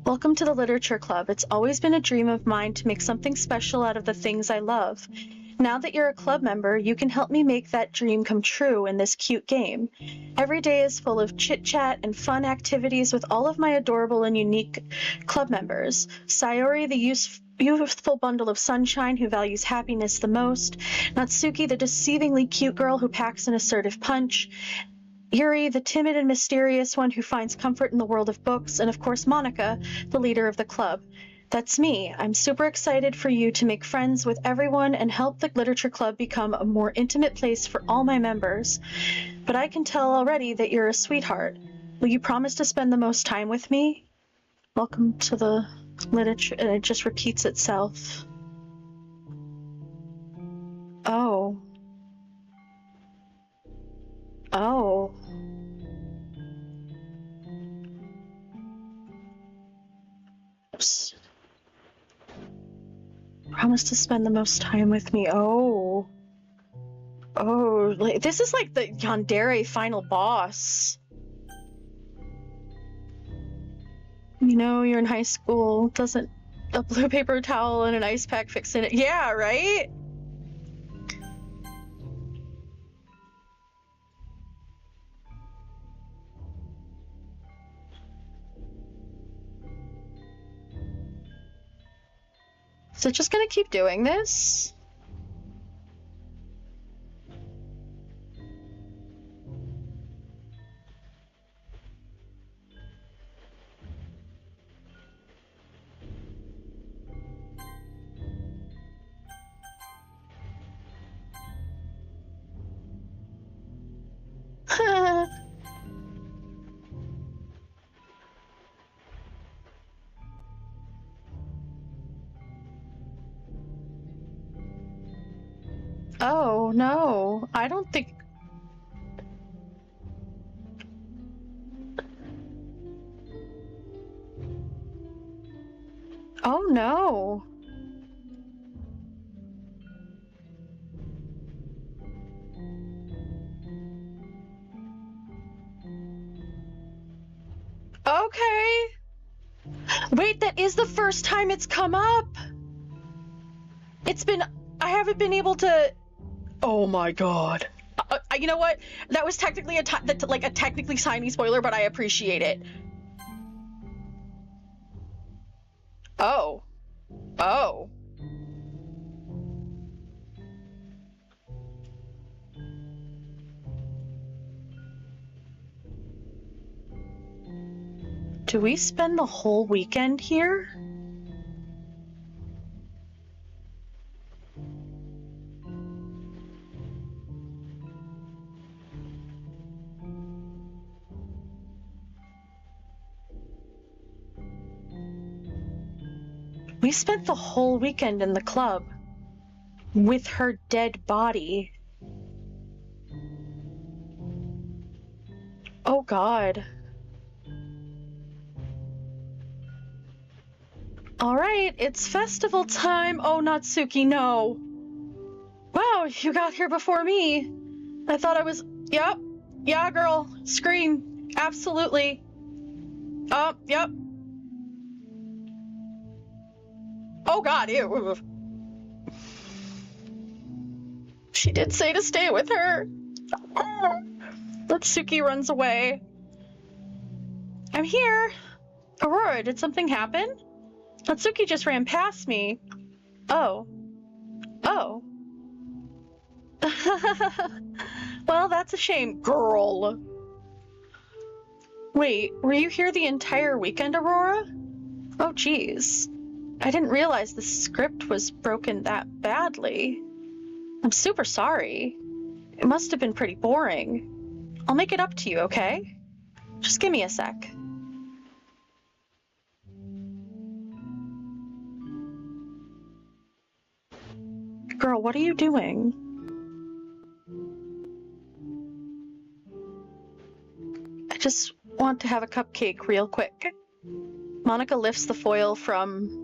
Welcome to the Literature Club. It's always been a dream of mine to make something special out of the things I love. Now that you're a club member, you can help me make that dream come true in this cute game. Every day is full of chit-chat and fun activities with all of my adorable and unique club members. Sayori, the youthful bundle of sunshine who values happiness the most. Natsuki, the deceivingly cute girl who packs an assertive punch. Yuri, the timid and mysterious one who finds comfort in the world of books, and of course Monica, the leader of the club. That's me. I'm super excited for you to make friends with everyone and help the Literature Club become a more intimate place for all my members. But I can tell already that you're a sweetheart. Will you promise to spend the most time with me? Welcome to the literature, and it just repeats itself. Oh. Oh. Oops. Promise to spend the most time with me. Oh. Oh, like, this is like the Yandere final boss. You know, you're in high school. Doesn't a blue paper towel and an ice pack fix it? Yeah, right? Is it just gonna keep doing this? Oh, no. I don't think... Oh, no. Okay. Wait, that is the first time it's come up. It's been... I haven't been able to... Oh my god. You know what? That was technically a technically tiny spoiler, but I appreciate it. Oh. Oh. Do we spend the whole weekend here? We spent the whole weekend in the club with her dead body. Oh god. Alright, it's festival time. Oh, Natsuki, no. Wow, you got here before me. I thought I was... Yep. Yeah, girl. Scream. Absolutely. Oh, yep. Oh god, ew. She did say to stay with her. Natsuki runs away. I'm here. Aurora, did something happen? Natsuki just ran past me. Oh. Oh. Well, that's a shame, girl. Wait, were you here the entire weekend, Aurora? Oh, geez. I didn't realize the script was broken that badly. I'm super sorry. It must have been pretty boring. I'll make it up to you, okay? Just give me a sec. Girl, what are you doing? I just want to have a cupcake real quick. Monica lifts the foil from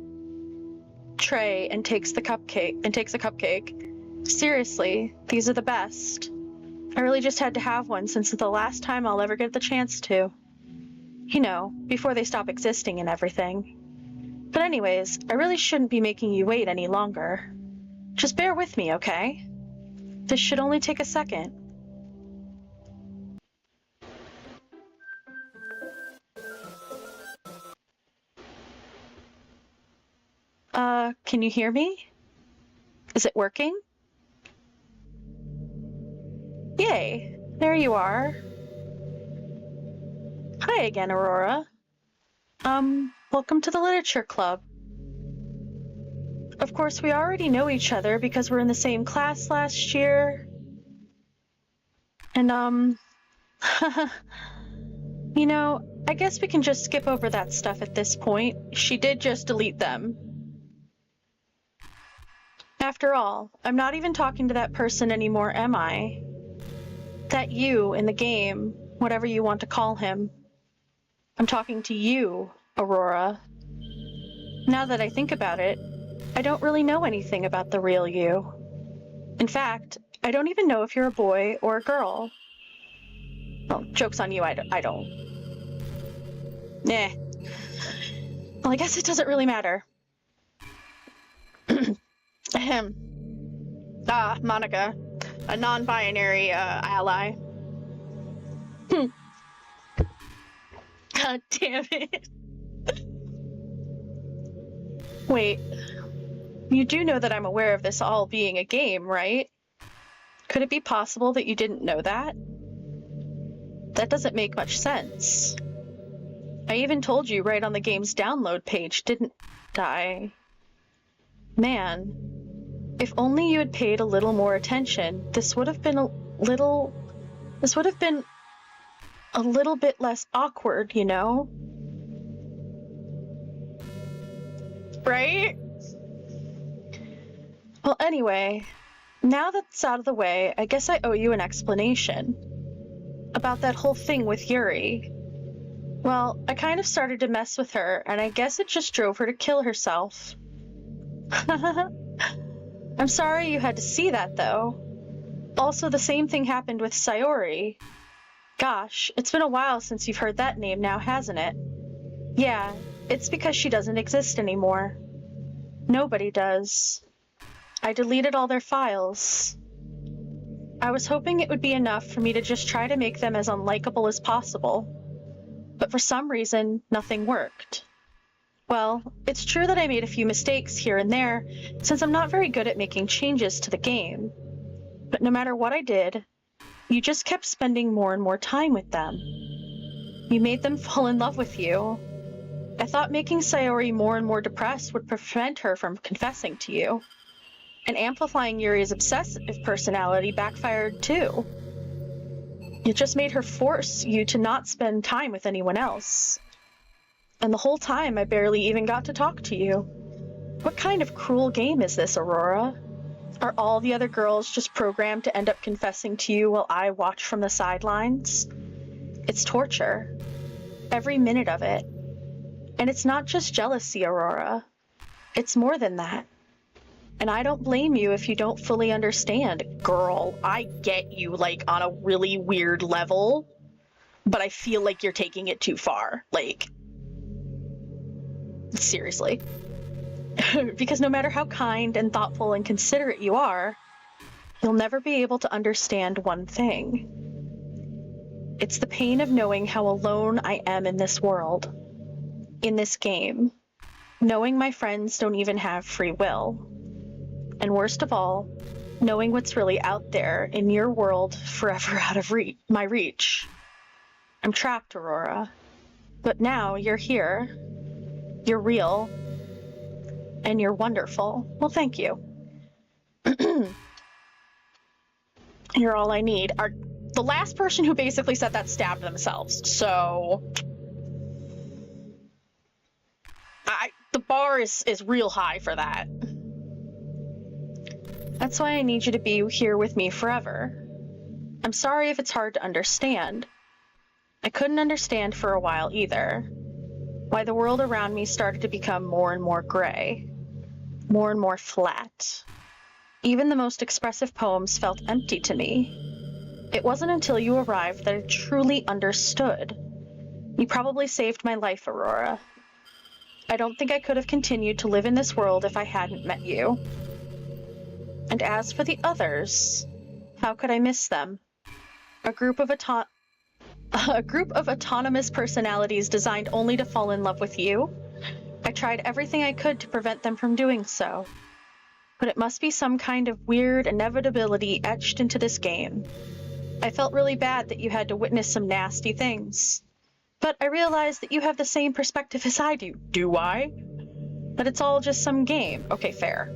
tray and takes a cupcake. Seriously, these are the best. I really just had to have one since it's the last time I'll ever get the chance to. You know, before they stop existing and everything. But anyways, I really shouldn't be making you wait any longer. Just bear with me, okay? This should only take a second. Can you hear me? Is it working? Yay, there you are. Hi again, Aurora. Welcome to the Literature Club. Of course, we already know each other because we're in the same class last year. And, you know, I guess we can just skip over that stuff at this point. She did just delete them. After all, I'm not even talking to that person anymore, am I? That you in the game, whatever you want to call him. I'm talking to you, Aurora. Now that I think about it, I don't really know anything about the real you. In fact, I don't even know if you're a boy or a girl. Well, joke's on you, I don't. Nah. Well, I guess it doesn't really matter. Ahem. Ah, Monica. A non-binary, ally. God damn it. Wait. You do know that I'm aware of this all being a game, right? Could it be possible that you didn't know that? That doesn't make much sense. I even told you right on the game's download page, didn't I? Man. If only you had paid a little more attention, this would have been a little bit less awkward, you know? Right? Well, anyway, Now that's out of the way, I guess I owe you an explanation. About that whole thing with Yuri. Well, I kind of started to mess with her, and I guess it just drove her to kill herself. I'm sorry you had to see that, though. Also, the same thing happened with Sayori. Gosh, it's been a while since you've heard that name now, hasn't it? Yeah, it's because she doesn't exist anymore. Nobody does. I deleted all their files. I was hoping it would be enough for me to just try to make them as unlikable as possible. But for some reason, nothing worked. Well, it's true that I made a few mistakes here and there, since I'm not very good at making changes to the game. But no matter what I did, you just kept spending more and more time with them. You made them fall in love with you. I thought making Sayori more and more depressed would prevent her from confessing to you. And amplifying Yuri's obsessive personality backfired too. It just made her force you to not spend time with anyone else. And the whole time I barely even got to talk to you. What kind of cruel game is this, Aurora? Are all the other girls just programmed to end up confessing to you while I watch from the sidelines? It's torture. Every minute of it. And it's not just jealousy, Aurora. It's more than that. And I don't blame you if you don't fully understand. Girl, I get you, like, on a really weird level, but I feel like you're taking it too far. Like, seriously. Because no matter how kind and thoughtful and considerate you are, you'll never be able to understand one thing. It's the pain of knowing how alone I am in this world, in this game, knowing my friends don't even have free will. And worst of all, knowing what's really out there in your world forever out of my reach. I'm trapped, Aurora. But now you're here. You're real. And you're wonderful. Well, thank you. You're all I need. The last person who basically said that stabbed themselves. So the bar is real high for that. That's why I need you to be here with me forever. I'm sorry if it's hard to understand. I couldn't understand for a while either. Why the world around me started to become more and more gray. More and more flat. Even the most expressive poems felt empty to me. It wasn't until you arrived that I truly understood. You probably saved my life, Aurora. I don't think I could have continued to live in this world if I hadn't met you. And as for the others, how could I miss them? A group of autonomous personalities designed only to fall in love with you? I tried everything I could to prevent them from doing so. But it must be some kind of weird inevitability etched into this game. I felt really bad that you had to witness some nasty things. But I realized that you have the same perspective as I do. Do I? That it's all just some game. Okay, fair.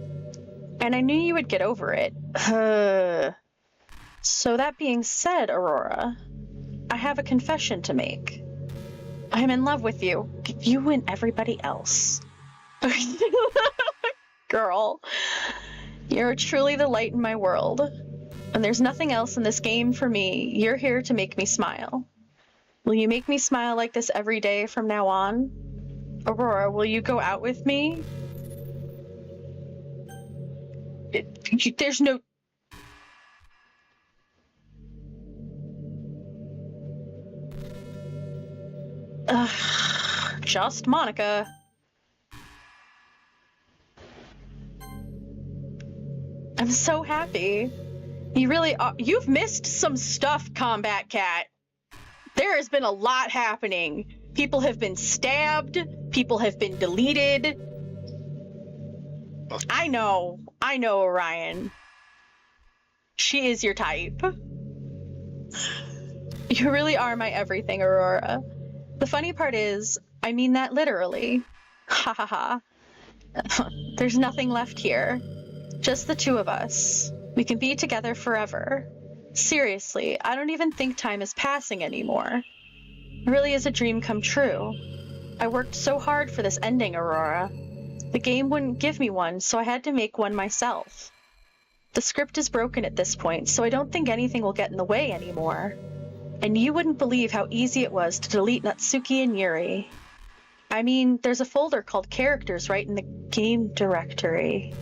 And I knew you would get over it. So that being said, Aurora, I have a confession to make. I'm in love with you. You and everybody else. Girl, you're truly the light in my world. And there's nothing else in this game for me. You're here to make me smile. Will you make me smile like this every day from now on? Aurora, will you go out with me? There's no... Just Monica. I'm so happy. You really are. You've missed some stuff, Combat Cat. There has been a lot happening. People have been stabbed. People have been deleted. I know, Orion. She is your type. You really are my everything, Aurora. The funny part is, I mean that literally. Ha ha ha. There's nothing left here. Just the two of us. We can be together forever. Seriously, I don't even think time is passing anymore. It really is a dream come true. I worked so hard for this ending, Aurora. The game wouldn't give me one, so I had to make one myself. The script is broken at this point, so I don't think anything will get in the way anymore. And you wouldn't believe how easy it was to delete Natsuki and Yuri. I mean, there's a folder called Characters right in the game directory.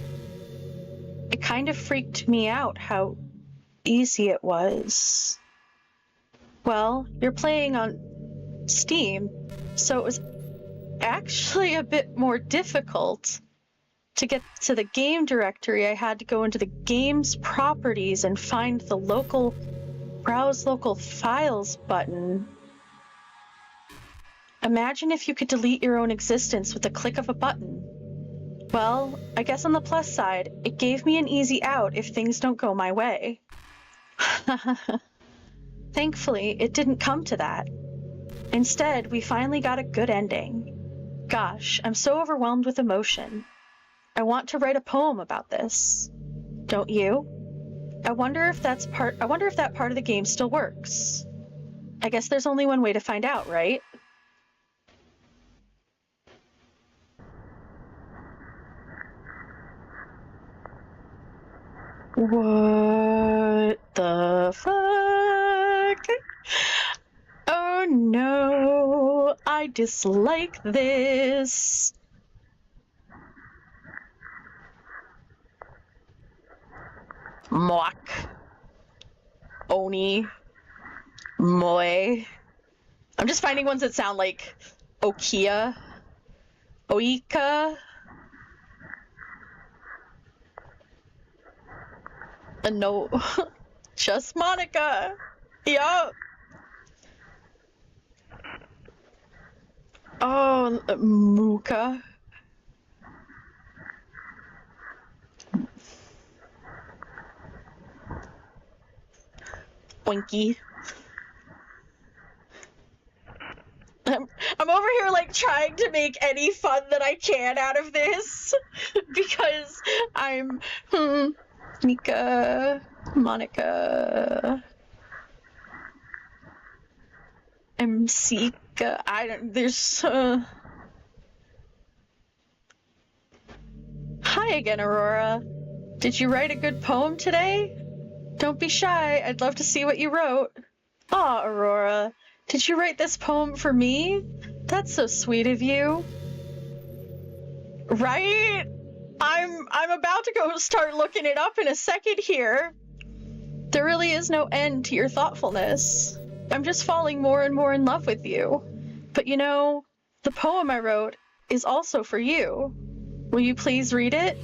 It kind of freaked me out how easy it was. Well, you're playing on Steam, so it was actually a bit more difficult. To get to the game directory, I had to go into the game's properties and find the Browse Local Files button. Imagine if you could delete your own existence with the click of a button. Well, I guess on the plus side, it gave me an easy out if things don't go my way. Thankfully, it didn't come to that. Instead, we finally got a good ending. Gosh, I'm so overwhelmed with emotion. I want to write a poem about this. Don't you? I wonder if that part of the game still works. I guess there's only one way to find out, right? What the fuck? Oh no, I dislike this. Mock. Oni. Moe. I'm just finding ones that sound like Okia. Oika. No. Just Monica. Yup. Oh, Muka. Winky. I'm over here like trying to make any fun that I can out of this because I'm Mika, Monica, Msika. There's Hi again, Aurora. Did you write a good poem today? Don't be shy, I'd love to see what you wrote. Aw, Aurora, did you write this poem for me? That's so sweet of you. Right? I'm about to go start looking it up in a second here. There really is no end to your thoughtfulness. I'm just falling more and more in love with you. But you know, the poem I wrote is also for you. Will you please read it?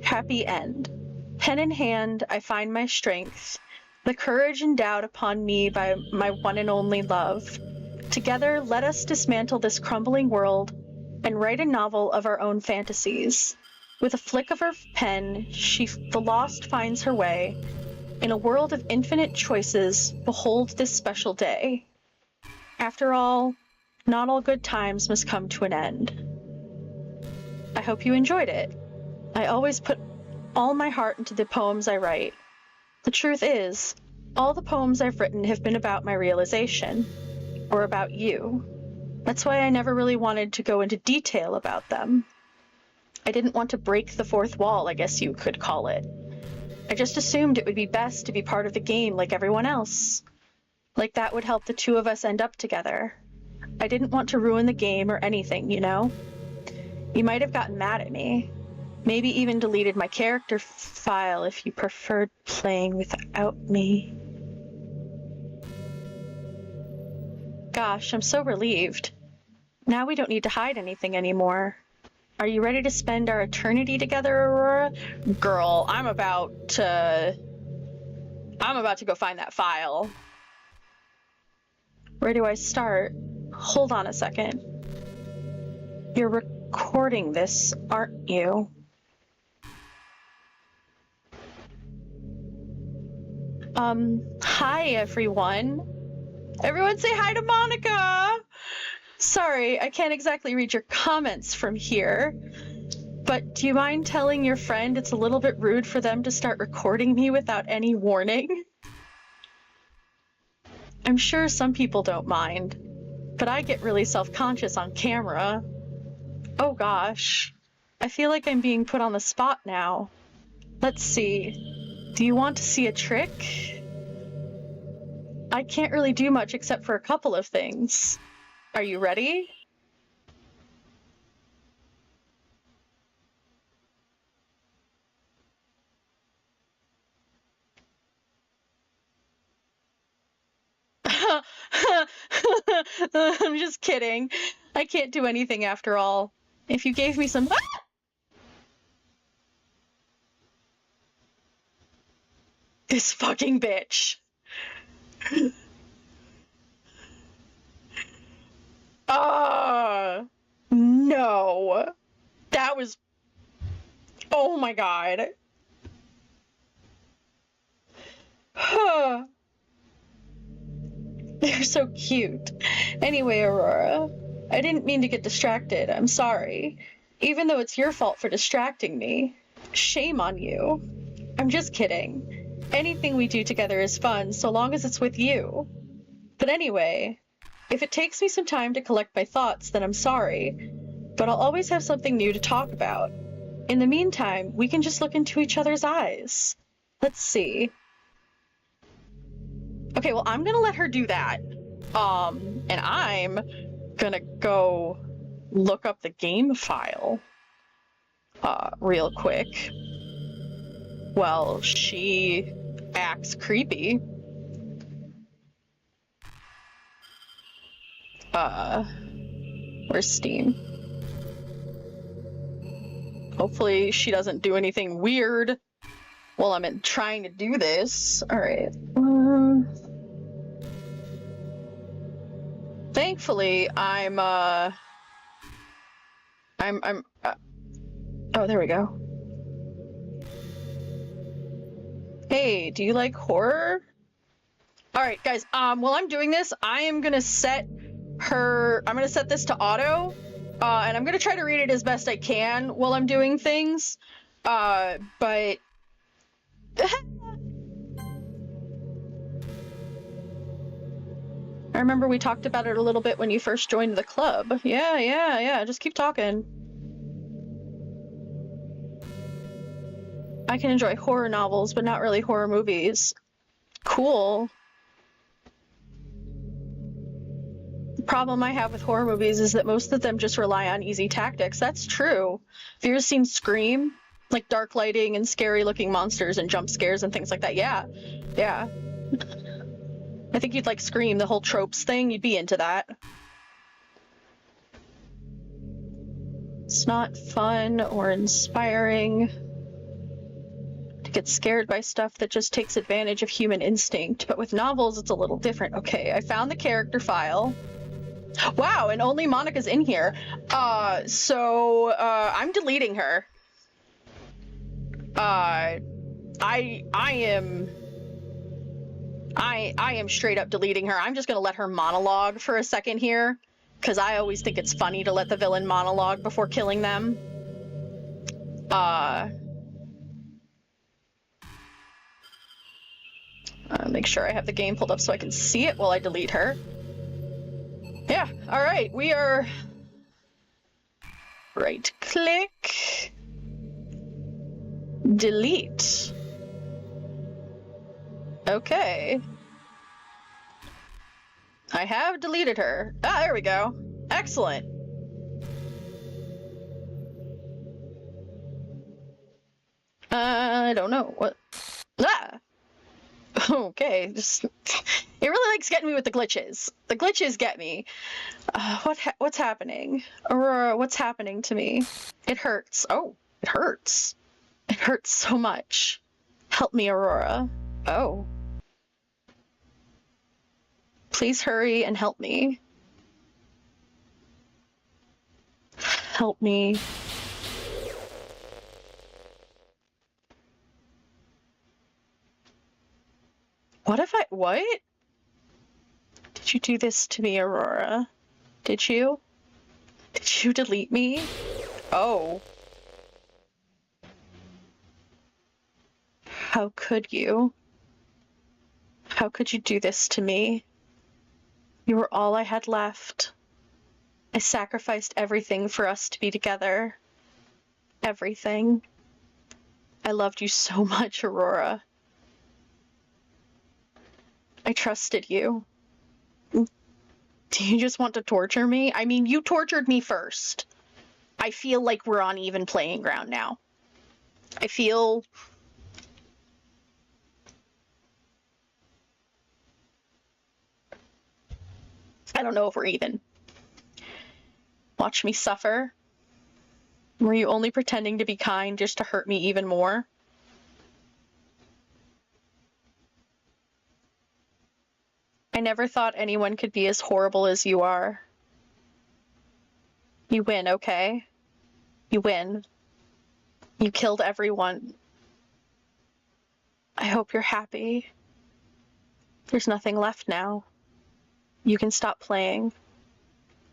Happy end. Pen in hand, I find my strength, the courage endowed upon me by my one and only love. Together, let us dismantle this crumbling world and write a novel of our own fantasies. With a flick of her pen, the lost finds her way. In a world of infinite choices, behold this special day. After all, not all good times must come to an end. I hope you enjoyed it. I always put all my heart into the poems I write. The truth is, all the poems I've written have been about my realization, or about you. That's why I never really wanted to go into detail about them. I didn't want to break the fourth wall, I guess you could call it. I just assumed it would be best to be part of the game like everyone else. Like that would help the two of us end up together. I didn't want to ruin the game or anything, you know? You might have gotten mad at me. Maybe even deleted my character file if you preferred playing without me. Gosh, I'm so relieved. Now we don't need to hide anything anymore. Are you ready to spend our eternity together, Aurora? Girl, I'm about to go find that file. Where do I start? Hold on a second. You're recording this, aren't you? Hi everyone. Everyone say hi to Monica! Sorry, I can't exactly read your comments from here, but do you mind telling your friend it's a little bit rude for them to start recording me without any warning? I'm sure some people don't mind, but I get really self-conscious on camera. Oh gosh, I feel like I'm being put on the spot now. Let's see. Do you want to see a trick? I can't really do much except for a couple of things. Are you ready? I'm just kidding. I can't do anything after all. If you gave me some... This fucking bitch. No. That was... Oh my god. They're so cute. Anyway, Aurora, I didn't mean to get distracted. I'm sorry. Even though it's your fault for distracting me. Shame on you. I'm just kidding. Anything we do together is fun, so long as it's with you. But anyway, if it takes me some time to collect my thoughts, then I'm sorry. But I'll always have something new to talk about. In the meantime, we can just look into each other's eyes. Let's see. Okay, well, I'm gonna let her do that. And I'm gonna go look up the game file, real quick. Well, she acts creepy. Where's Steam? Hopefully she doesn't do anything weird while I'm trying to do this. All right. Thankfully, oh, there we go. Hey, do you like horror? All right, guys, while I'm doing this, I'm gonna set this to auto, and I'm gonna try to read it as best I can while I'm doing things, but... I remember we talked about it a little bit when you first joined the club. Yeah, just keep talking. I can enjoy horror novels, but not really horror movies. Cool. The problem I have with horror movies is that most of them just rely on easy tactics. That's true. Have you ever seen Scream? Like dark lighting and scary looking monsters and jump scares and things like that. Yeah. I think you'd like Scream, the whole tropes thing. You'd be into that. It's not fun or inspiring to get scared by stuff that just takes advantage of human instinct. But with novels, it's a little different. Okay, I found the character file. Wow, and only Monica's in here. So I'm deleting her. I am straight up deleting her. I'm just gonna let her monologue for a second here, because I always think it's funny to let the villain monologue before killing them. Make sure I have the game pulled up so I can see it while I delete her. Yeah, alright, we are... Right-click... Delete. Okay. I have deleted her. Ah, there we go. Excellent. I don't know. What? Ah! Okay, just... It really likes getting me with the glitches. The glitches get me. What's happening? Aurora, what's happening to me? It hurts. Oh, it hurts. It hurts so much. Help me, Aurora. Oh. Please hurry and help me. Help me. What? Did you do this to me, Aurora? Did you? Did you delete me? Oh. How could you? How could you do this to me? You were all I had left. I sacrificed everything for us to be together. Everything. I loved you so much, Aurora. I trusted you. Do you just want to torture me? I mean, you tortured me first. I feel like we're on even playing ground now. I feel... I don't know if we're even. Watch me suffer. Were you only pretending to be kind just to hurt me even more? I never thought anyone could be as horrible as you are. You win, okay? You win. You killed everyone. I hope you're happy. There's nothing left now. You can stop playing.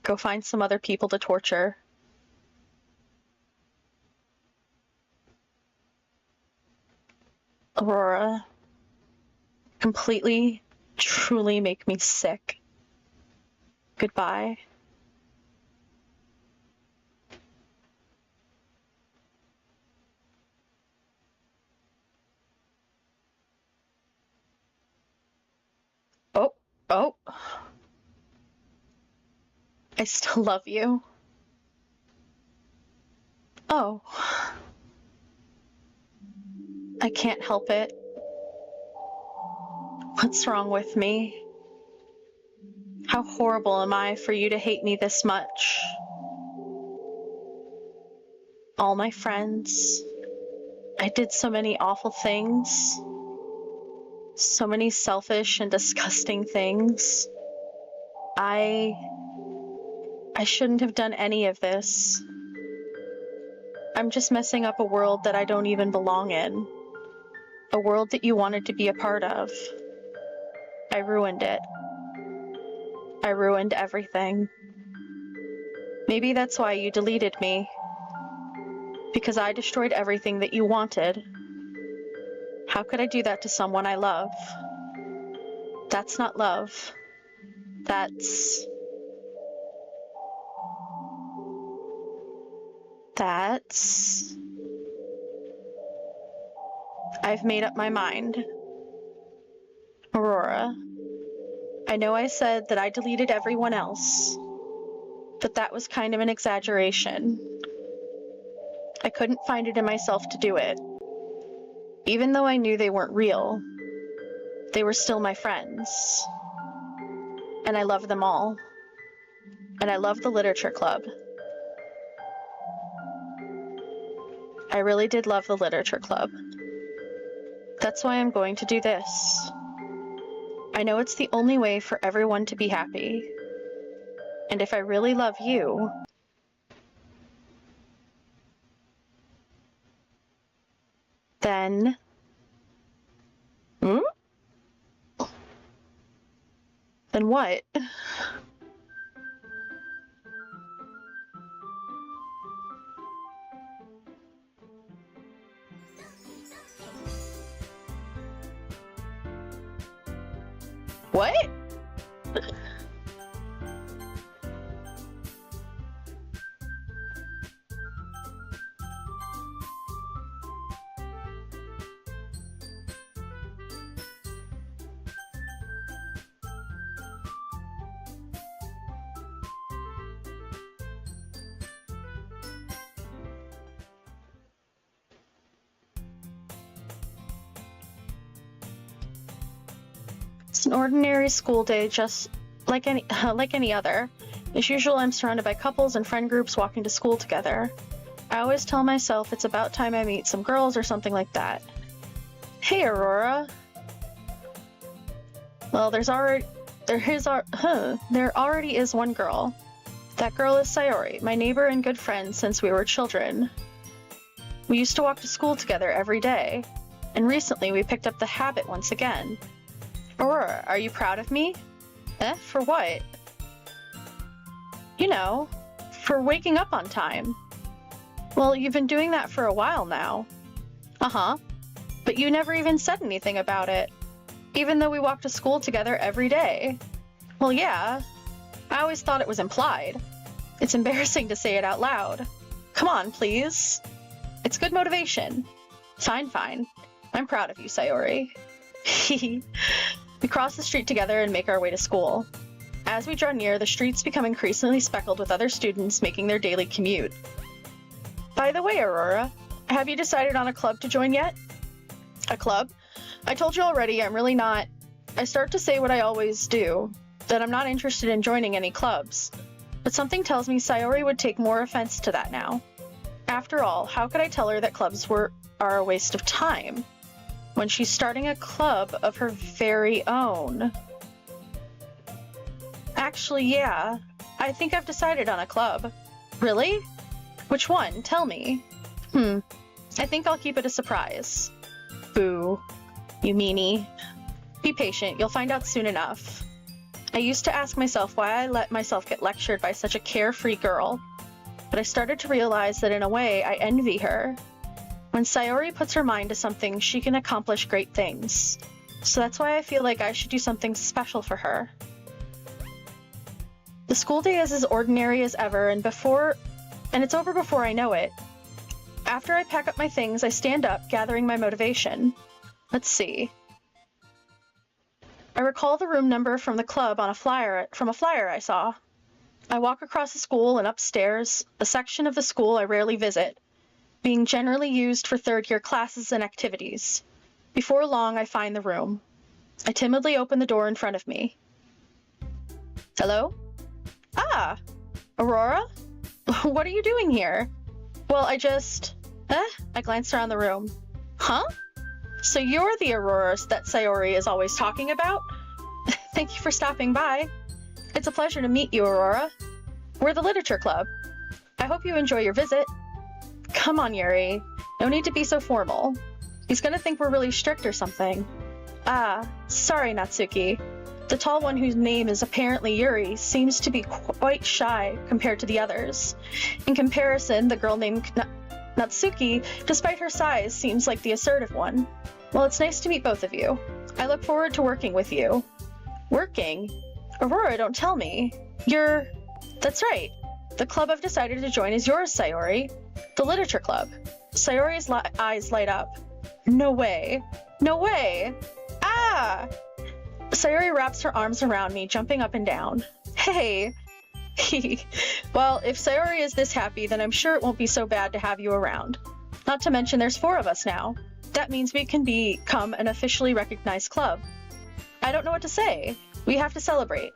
Go find some other people to torture. Aurora, completely, truly make me sick. Goodbye. Oh. I still love you. Oh. I can't help it. What's wrong with me? How horrible am I for you to hate me this much? All my friends. I did so many awful things. So many selfish and disgusting things. I shouldn't have done any of this. I'm just messing up a world that I don't even belong in. A world that you wanted to be a part of. I ruined it. I ruined everything. Maybe that's why you deleted me. Because I destroyed everything that you wanted. How could I do that to someone I love? That's not love. That's... I've made up my mind. Aurora, I know I said that I deleted everyone else, but that was kind of an exaggeration. I couldn't find it in myself to do it. Even though I knew they weren't real, they were still my friends. And I love them all. And I love the literature club. I really did love the literature club. That's why I'm going to do this. I know it's the only way for everyone to be happy. And if I really love you, then... Then what? What? It's an ordinary school day, just like any other. As usual, I'm surrounded by couples and friend groups walking to school together. I always tell myself it's about time I meet some girls or something like that. Hey, Aurora. Well, there already is one girl. That girl is Sayori, my neighbor and good friend since we were children. We used to walk to school together every day, and recently we picked up the habit once again. Aurora, are you proud of me? For what? You know, for waking up on time. Well, you've been doing that for a while now. Uh-huh. But you never even said anything about it, even though we walk to school together every day. Well, yeah. I always thought it was implied. It's embarrassing to say it out loud. Come on, please. It's good motivation. Fine, fine. I'm proud of you, Sayori. We cross the street together and make our way to school. As we draw near, the streets become increasingly speckled with other students making their daily commute. By the way, Aurora, have you decided on a club to join yet? A club? I told you already, I'm really not. I start to say what I always do, that I'm not interested in joining any clubs. But something tells me Sayori would take more offense to that now. After all, how could I tell her that clubs are a waste of time when she's starting a club of her very own? Actually, yeah. I think I've decided on a club. Really? Which one? Tell me. I think I'll keep it a surprise. Boo. You meanie. Be patient, you'll find out soon enough. I used to ask myself why I let myself get lectured by such a carefree girl, but I started to realize that in a way I envy her. When Sayori puts her mind to something, she can accomplish great things. So that's why I feel like I should do something special for her. The school day is as ordinary as ever, and it's over before I know it. After I pack up my things, I stand up, gathering my motivation. Let's see. I recall the room number from the club on a flyer I saw. I walk across the school and upstairs, a section of the school I rarely visit, being generally used for third-year classes and activities. Before long, I find the room. I timidly open the door in front of me. Hello? Ah! Aurora? What are you doing here? Well, I glanced around the room. Huh? So you're the Aurora that Sayori is always talking about? Thank you for stopping by. It's a pleasure to meet you, Aurora. We're the Literature Club. I hope you enjoy your visit. Come on, Yuri. No need to be so formal. He's gonna think we're really strict or something. Ah, sorry, Natsuki. The tall one whose name is apparently Yuri seems to be quite shy compared to the others. In comparison, the girl named Natsuki, despite her size, seems like the assertive one. Well, it's nice to meet both of you. I look forward to working with you. Working? Aurora, don't tell me. That's right. The club I've decided to join is yours, Sayori. The Literature Club. Sayori's eyes light up. No way. No way! Ah! Sayori wraps her arms around me, jumping up and down. Hey! Well, if Sayori is this happy, then I'm sure it won't be so bad to have you around. Not to mention there's 4 of us now. That means we can become an officially recognized club. I don't know what to say. We have to celebrate.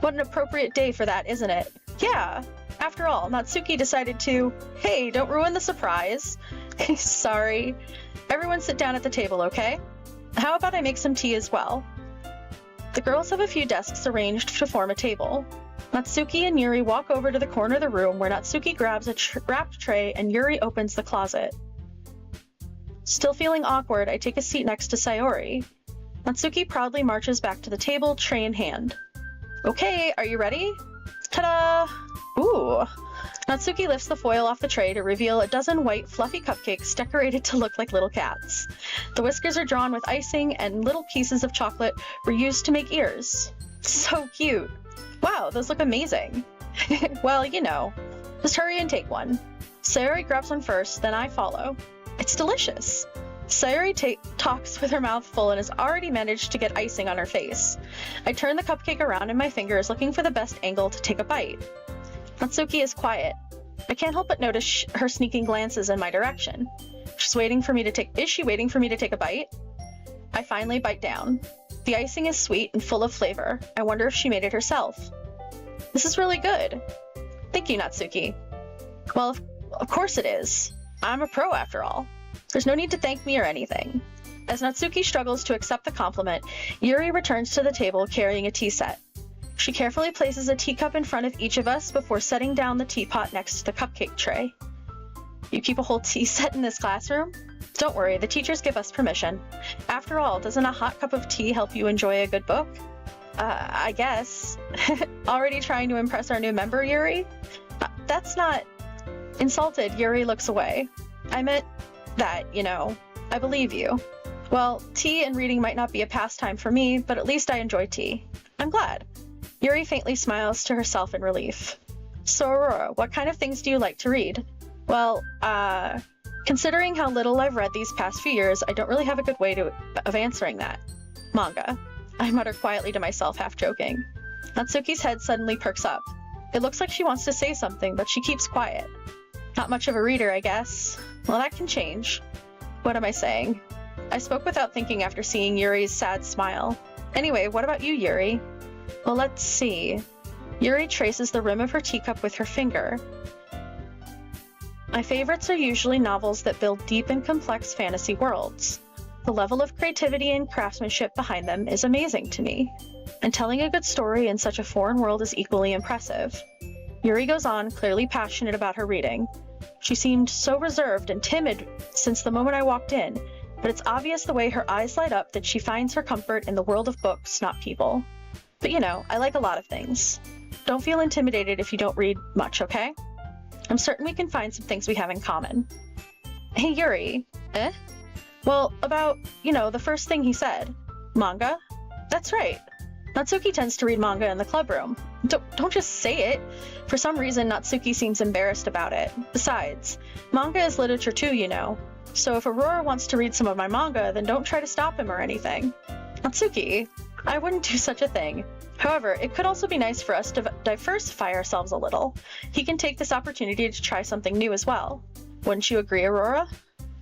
What an appropriate day for that, isn't it? Yeah. After all, Natsuki decided to... Hey, don't ruin the surprise. Sorry. Everyone sit down at the table, okay? How about I make some tea as well? The girls have a few desks arranged to form a table. Natsuki and Yuri walk over to the corner of the room where Natsuki grabs a wrapped tray and Yuri opens the closet. Still feeling awkward, I take a seat next to Sayori. Natsuki proudly marches back to the table, tray in hand. Okay, are you ready? Ta-da! Ooh! Natsuki lifts the foil off the tray to reveal a dozen white, fluffy cupcakes decorated to look like little cats. The whiskers are drawn with icing, and little pieces of chocolate were used to make ears. So cute! Wow, those look amazing! Well, you know. Just hurry and take one. Sayori grabs one first, then I follow. It's delicious! Sayori talks with her mouth full and has already managed to get icing on her face. I turn the cupcake around in my fingers, looking for the best angle to take a bite. Natsuki is quiet. I can't help but notice her sneaking glances in my direction. Is she waiting for me to take a bite? I finally bite down. The icing is sweet and full of flavor. I wonder if she made it herself. This is really good. Thank you, Natsuki. Well, of course it is. I'm a pro after all. There's no need to thank me or anything. As Natsuki struggles to accept the compliment, Yuri returns to the table carrying a tea set. She carefully places a teacup in front of each of us before setting down the teapot next to the cupcake tray. You keep a whole tea set in this classroom? Don't worry, the teachers give us permission. After all, doesn't a hot cup of tea help you enjoy a good book? I guess. Already trying to impress our new member, Yuri? That's not... Insulted, Yuri looks away. I meant that, I believe you. Well, tea and reading might not be a pastime for me, but at least I enjoy tea. I'm glad. Yuri faintly smiles to herself in relief. So, Aurora, what kind of things do you like to read? Well, Considering how little I've read these past few years, I don't really have a good way of answering that. Manga. I mutter quietly to myself, half joking. Natsuki's head suddenly perks up. It looks like she wants to say something, but she keeps quiet. Not much of a reader, I guess. Well, that can change. What am I saying? I spoke without thinking after seeing Yuri's sad smile. Anyway, what about you, Yuri? Well, let's see. Yuri traces the rim of her teacup with her finger. My favorites are usually novels that build deep and complex fantasy worlds. The level of creativity and craftsmanship behind them is amazing to me, and telling a good story in such a foreign world is equally impressive. Yuri goes on, clearly passionate about her reading. She seemed so reserved and timid since the moment I walked in, but it's obvious the way her eyes light up that she finds her comfort in the world of books, not people. But you know, I like a lot of things. Don't feel intimidated if you don't read much, okay? I'm certain we can find some things we have in common. Hey, Yuri. Eh? Well, about, the first thing he said. Manga? That's right. Natsuki tends to read manga in the club room. Don't just say it. For some reason, Natsuki seems embarrassed about it. Besides, manga is literature too, So if Aurora wants to read some of my manga, then don't try to stop him or anything. Natsuki, I wouldn't do such a thing. However, it could also be nice for us to diversify ourselves a little. He can take this opportunity to try something new as well. Wouldn't you agree, Aurora?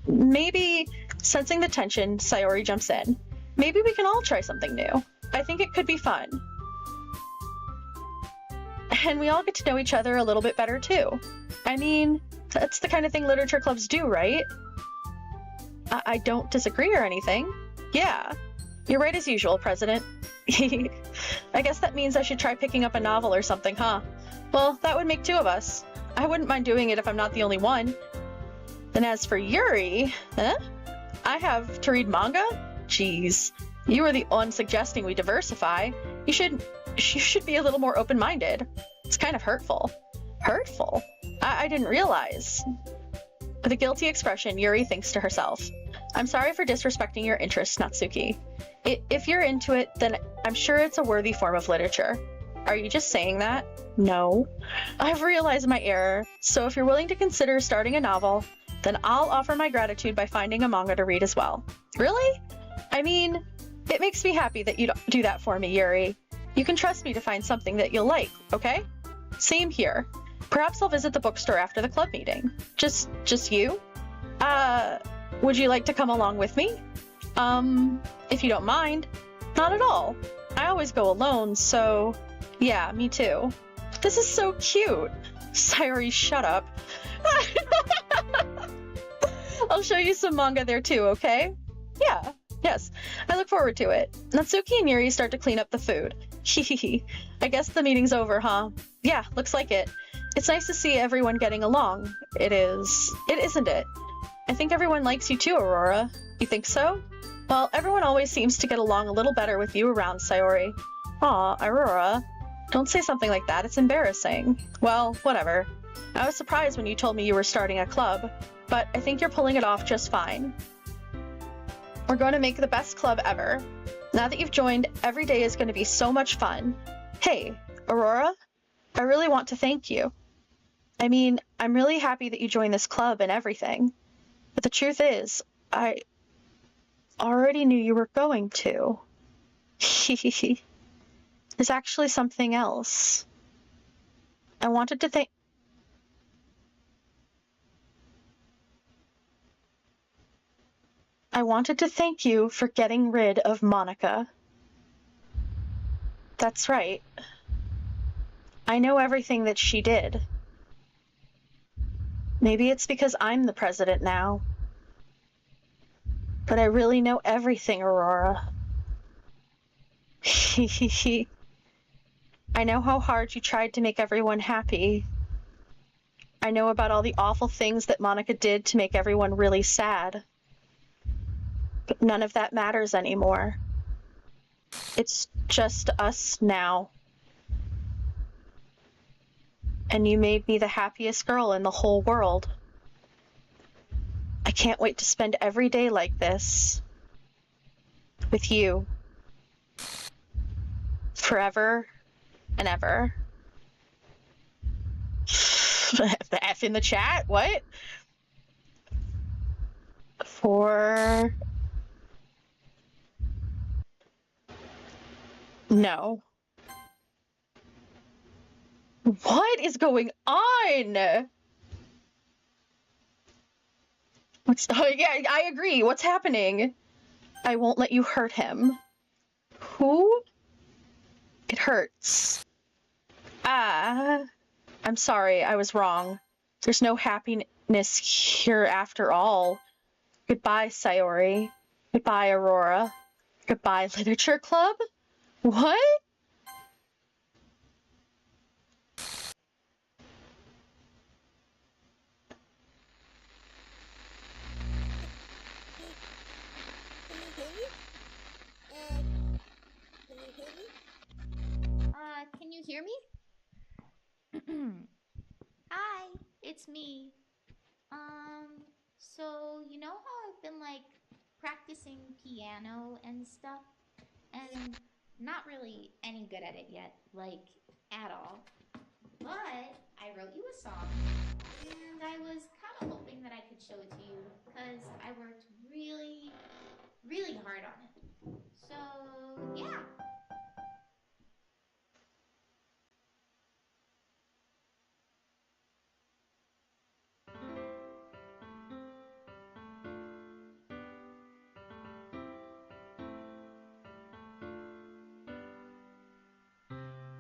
Maybe, sensing the tension, Sayori jumps in. Maybe we can all try something new. I think it could be fun. And we all get to know each other a little bit better too. I mean, that's the kind of thing literature clubs do, right? I don't disagree or anything. Yeah, you're right as usual, President. I guess that means I should try picking up a novel or something, huh? Well, that would make two of us. I wouldn't mind doing it if I'm not the only one. Then as for Yuri, I have to read manga? Jeez, you were the one suggesting we diversify. You should be a little more open-minded. It's kind of hurtful. Hurtful? I didn't realize. With a guilty expression, Yuri thinks to herself, I'm sorry for disrespecting your interests, Natsuki. If you're into it, then I'm sure it's a worthy form of literature. Are you just saying that? No. I've realized my error, so if you're willing to consider starting a novel, then I'll offer my gratitude by finding a manga to read as well. Really? I mean, it makes me happy that you do that for me, Yuri. You can trust me to find something that you'll like, okay? Same here. Perhaps I'll visit the bookstore after the club meeting. Just you? Would you like to come along with me? If you don't mind. Not at all. I always go alone, so... Yeah, me too. This is so cute. Sayori, shut up. I'll show you some manga there too, okay? Yeah, yes. I look forward to it. Natsuki and Yuri start to clean up the food. Hehehe. I guess the meeting's over, huh? Yeah, looks like it. It's nice to see everyone getting along. It is. Isn't it? I think everyone likes you too, Aurora. You think so? Well, everyone always seems to get along a little better with you around, Sayori. Aw, Aurora. Don't say something like that, it's embarrassing. Well, whatever. I was surprised when you told me you were starting a club, but I think you're pulling it off just fine. We're going to make the best club ever. Now that you've joined, every day is going to be so much fun. Hey, Aurora, I really want to thank you. I mean, I'm really happy that you joined this club and everything. But the truth is, I already knew you were going to. There's actually something else. I wanted to thank you for getting rid of Monica. That's right. I know everything that she did. Maybe it's because I'm the president now. But I really know everything, Aurora. I know how hard you tried to make everyone happy. I know about all the awful things that Monica did to make everyone really sad. But none of that matters anymore. It's just us now. And you made me the happiest girl in the whole world. I can't wait to spend every day like this. With you. Forever and ever. The F in the chat? What? 4. No. What is going on? Oh, yeah, I agree. What's happening? I won't let you hurt him. Who? It hurts. Ah. I'm sorry, I was wrong. There's no happiness here after all. Goodbye, Sayori. Goodbye, Aurora. Goodbye, Literature Club? What? Can you hear me? Hi, it's me. So you know how I've been like practicing piano and stuff, and not really any good at it yet, like at all. But I wrote you a song, and I was kind of hoping that I could show it to you because I worked really, really hard on it. So yeah.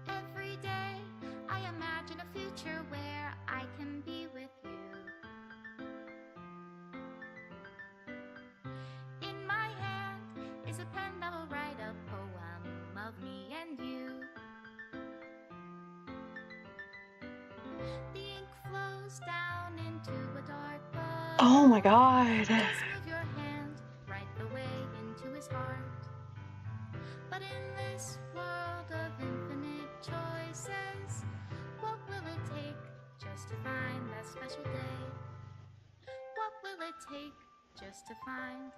Every day I imagine a future where I can be with you. In my hand is a pen that will write a poem of me and you. The ink flows down into a dark bottle. Oh my god. Just move your hand right the way into his heart. But in this world of infinite choices, what will it take just to find that special day? What will it take just to find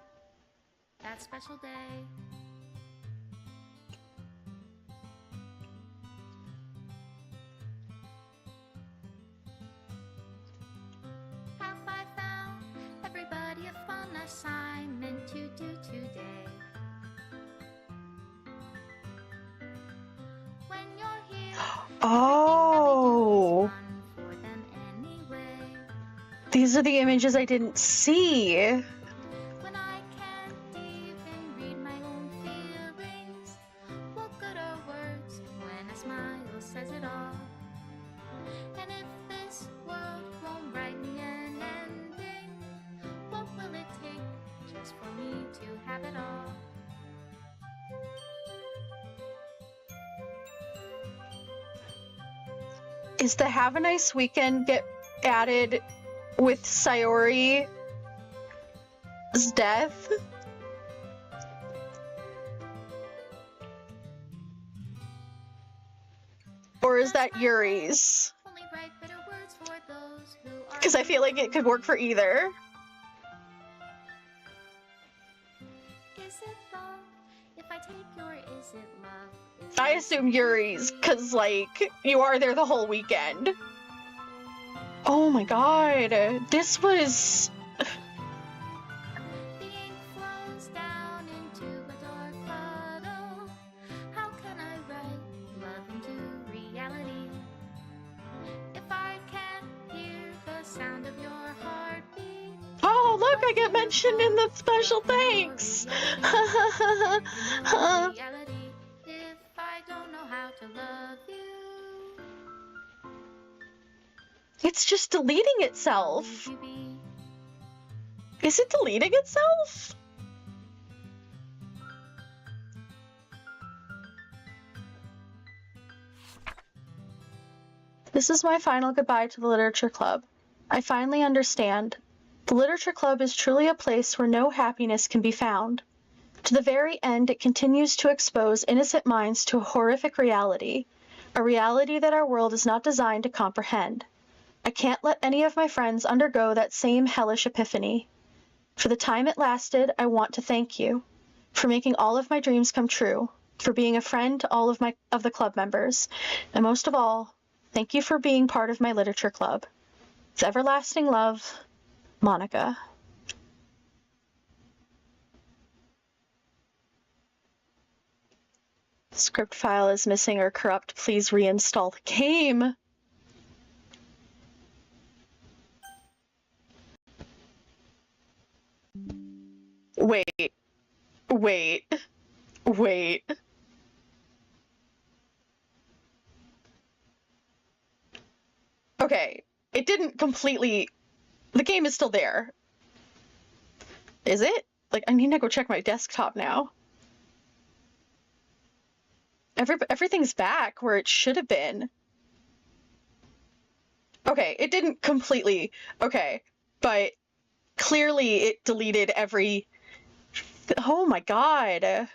that special day? Have I found everybody a fun assignment to do today? When you're here, Oh. everything that we do is fun for them anyway. These are the images I didn't see. When I can't even read my own feelings, what good are words when a smile says it all? And if this world won't write me an ending, what will it take just for me to have it all? Is the Have a Nice Weekend get added with Sayori's death? Or is that Yuri's? Only write better words for those who are. Because I feel like it could work for either. Is it love? If I take your is it love? Is I it assume Yuri's, because, like, you are there the whole weekend. Oh my god. This was... The ink flows down into a dark bottle. How can I write love into reality? If I can't hear the sound of your heartbeat. Oh, look, I get mentioned in the special thanks! Reality, if I don't know how to love you. It's just deleting itself. Who would you be? Is it deleting itself? This is my final goodbye to the Literature Club. I finally understand. The Literature Club is truly a place where no happiness can be found. To the very end, it continues to expose innocent minds to a horrific reality, a reality that our world is not designed to comprehend. I can't let any of my friends undergo that same hellish epiphany. For the time it lasted, I want to thank you, for making all of my dreams come true, for being a friend to all of the club members, and most of all, thank you for being part of my literature club. With everlasting love, Monica. Script file is missing or corrupt. Please reinstall the game. Wait. Okay, it didn't completely... The game is still there. Is it? Like, I need to go check my desktop now. Everything's back where it should have been. Okay, it didn't completely... Okay, but clearly it deleted every... Oh my god.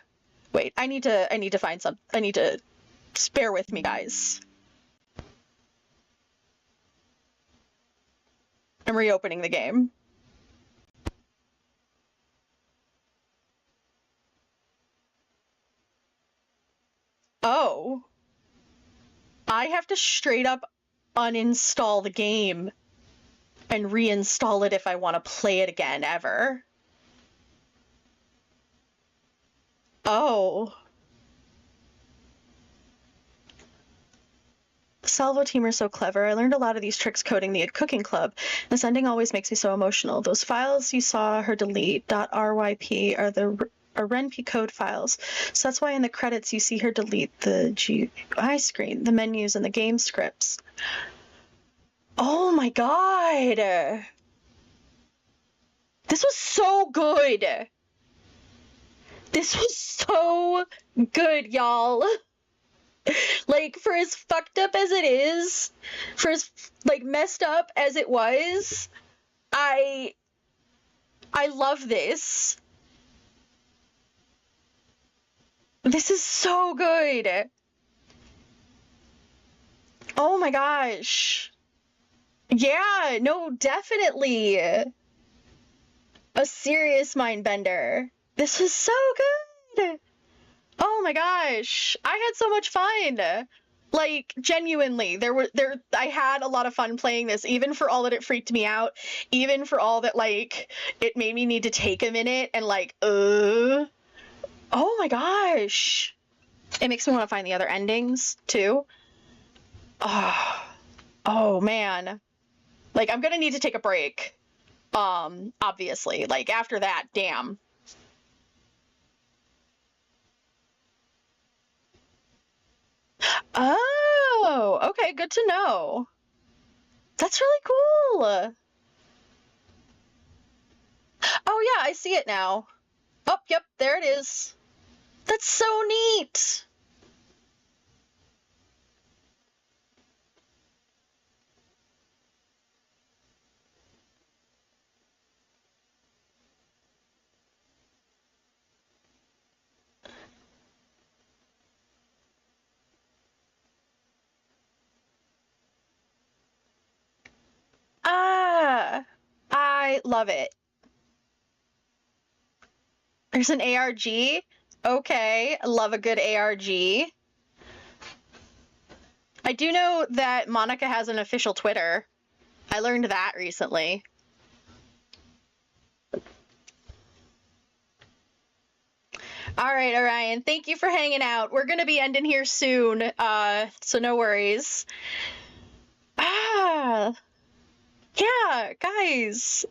Wait, I need to find some... I need to... Just bear with me, guys. I'm reopening the game. Oh. I have to straight up uninstall the game and reinstall it if I want to play it again, ever. Oh. Salvo team are so clever. I learned a lot of these tricks coding the cooking club. This ending always makes me so emotional. Those files you saw her delete .ryp are the renp code files. So that's why in the credits you see her delete the GUI screen, the menus, and the game scripts. Oh my god! This was so good! This was so good, y'all! Like, for as fucked up as it is, for as, like, messed up as it was, I love this. This is so good. Oh my gosh. Yeah, no, definitely. A serious mind bender. This was so good. Oh my gosh, I had so much fun. Like, genuinely, I had a lot of fun playing this, even for all that it freaked me out, even for all that, like, it made me need to take a minute and, like, oh my gosh. It makes me want to find the other endings, too. Oh man. Like, I'm gonna need to take a break. Obviously. Like, after that, damn. Oh, okay, good to know. That's really cool. Oh yeah, I see it now. Oh, yep, there it is. That's so neat. Ah, I love it. There's an ARG. Okay, I love a good ARG. I do know that Monica has an official Twitter. I learned that recently. All right, Orion, thank you for hanging out. We're going to be ending here soon, so no worries. Yeah, guys,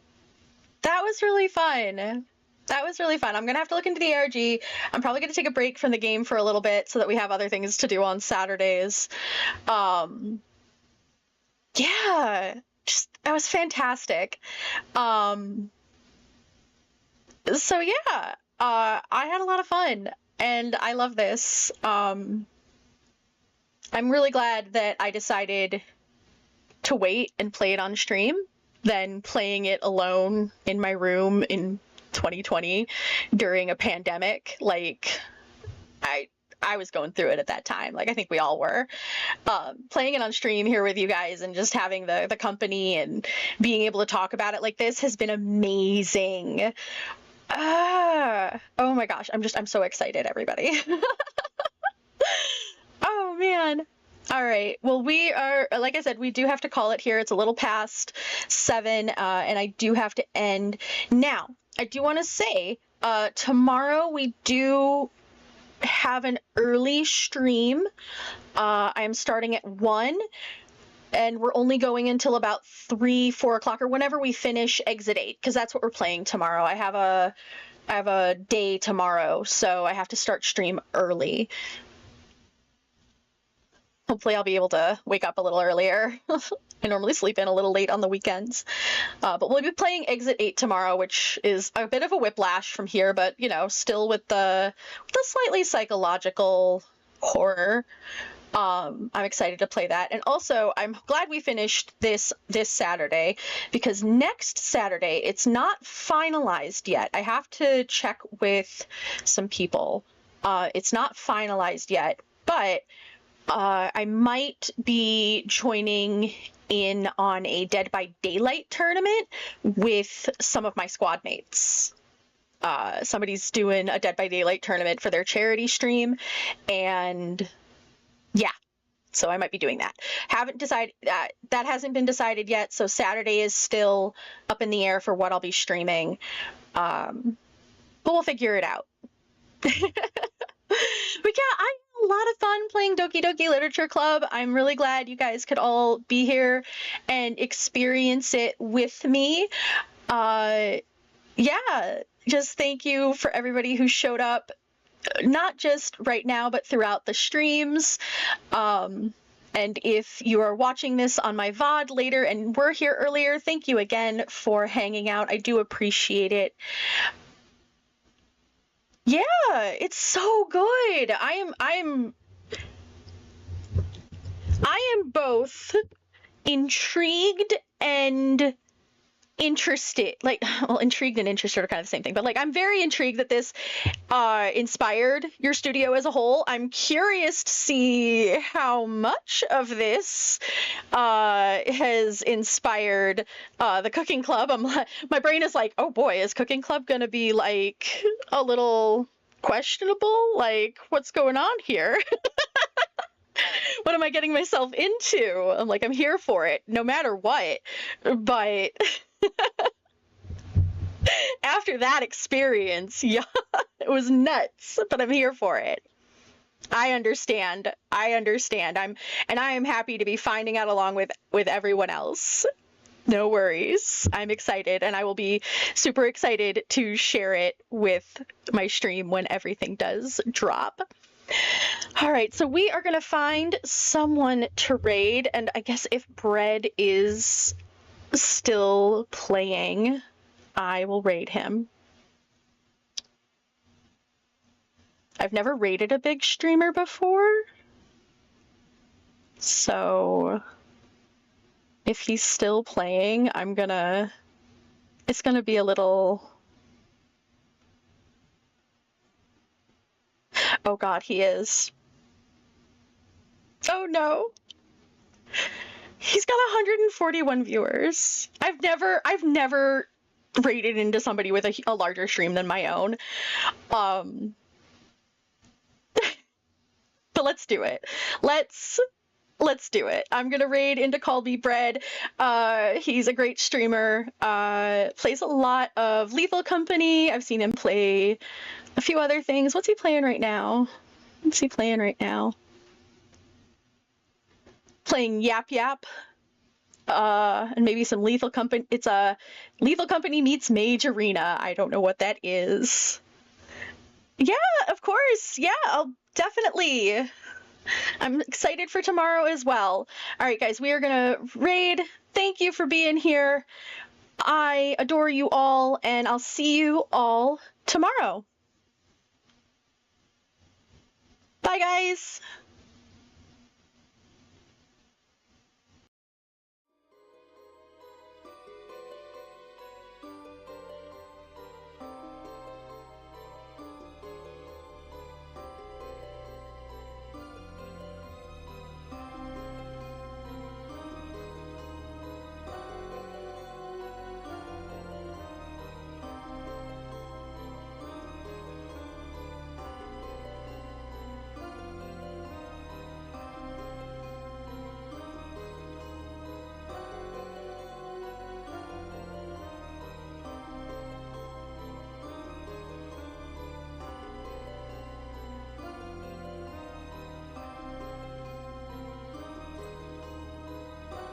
that was really fun. That was really fun. I'm going to have to look into the ARG. I'm probably going to take a break from the game for a little bit so that we have other things to do on Saturdays. Yeah, just, that was fantastic. So yeah, I had a lot of fun and I love this. I'm really glad that I decided to wait and play it on stream than playing it alone in my room in 2020 during a pandemic. Like, I was going through it at that time. Like, I think we all were. Playing it on stream here with you guys and just having the company and being able to talk about it like this has been amazing. Oh my gosh, I'm so excited, everybody. Oh man. All right. Well, we are, like I said, we do have to call it here. It's a little past 7, and I do have to end. Now, I do want to say, tomorrow we do have an early stream. I'm starting at 1, and we're only going until about 3, 4 o'clock, or whenever we finish Exit 8, because that's what we're playing tomorrow. I have a day tomorrow, so I have to start stream early. Hopefully I'll be able to wake up a little earlier. I normally sleep in a little late on the weekends. But we'll be playing Exit 8 tomorrow, which is a bit of a whiplash from here, but, you know, still with the slightly psychological horror. I'm excited to play that. And also, I'm glad we finished this Saturday, because next Saturday, it's not finalized yet. I have to check with some people. It's not finalized yet, but I might be joining in on a Dead by Daylight tournament with some of my squad mates. Somebody's doing a Dead by Daylight tournament for their charity stream, and yeah, so I might be doing that. Haven't decided, that hasn't been decided yet, so Saturday is still up in the air for what I'll be streaming, but we'll figure it out. But yeah, I had a lot of fun playing Doki Doki Literature Club. I'm really glad you guys could all be here and experience it with me. Yeah, just thank you for everybody who showed up, not just right now, but throughout the streams. And if you are watching this on my VOD later and were here earlier, thank you again for hanging out. I do appreciate it. Yeah, it's so good. I am both intrigued and interested. Like, well, intrigued and interested are kind of the same thing, but like, I'm very intrigued that this inspired your studio as a whole. I'm curious to see how much of this has inspired the cooking club. My brain is like, oh boy, is cooking club gonna be like a little questionable? Like, what's going on here? What am I getting myself into? I'm like, I'm here for it, no matter what. But after that experience, yeah, it was nuts, but I'm here for it. I understand. I am happy to be finding out along with everyone else. No worries. I'm excited, and I will be super excited to share it with my stream when everything does drop. All right, so we are going to find someone to raid, and I guess if Bread is still playing, I will raid him. I've never raided a big streamer before, so if he's still playing, it's gonna be a little... Oh god, he is. Oh no. He's got 141 viewers. I've never raided into somebody with a larger stream than my own. But let's do it. Let's do it. I'm gonna raid into Call Me Bread. He's a great streamer. Plays a lot of Lethal Company. I've seen him play a few other things. What's he playing right now? Playing Yap Yap. And maybe some Lethal Company. It's a Lethal Company meets Mage Arena. I don't know what that is. Yeah, of course. Yeah, I'll definitely. I'm excited for tomorrow as well. All right, guys, we are gonna raid. Thank you for being here. I adore you all, and I'll see you all tomorrow. Bye, guys.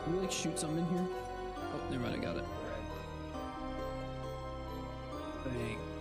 Can we like shoot something in here? Oh, never mind, I got it. Bang.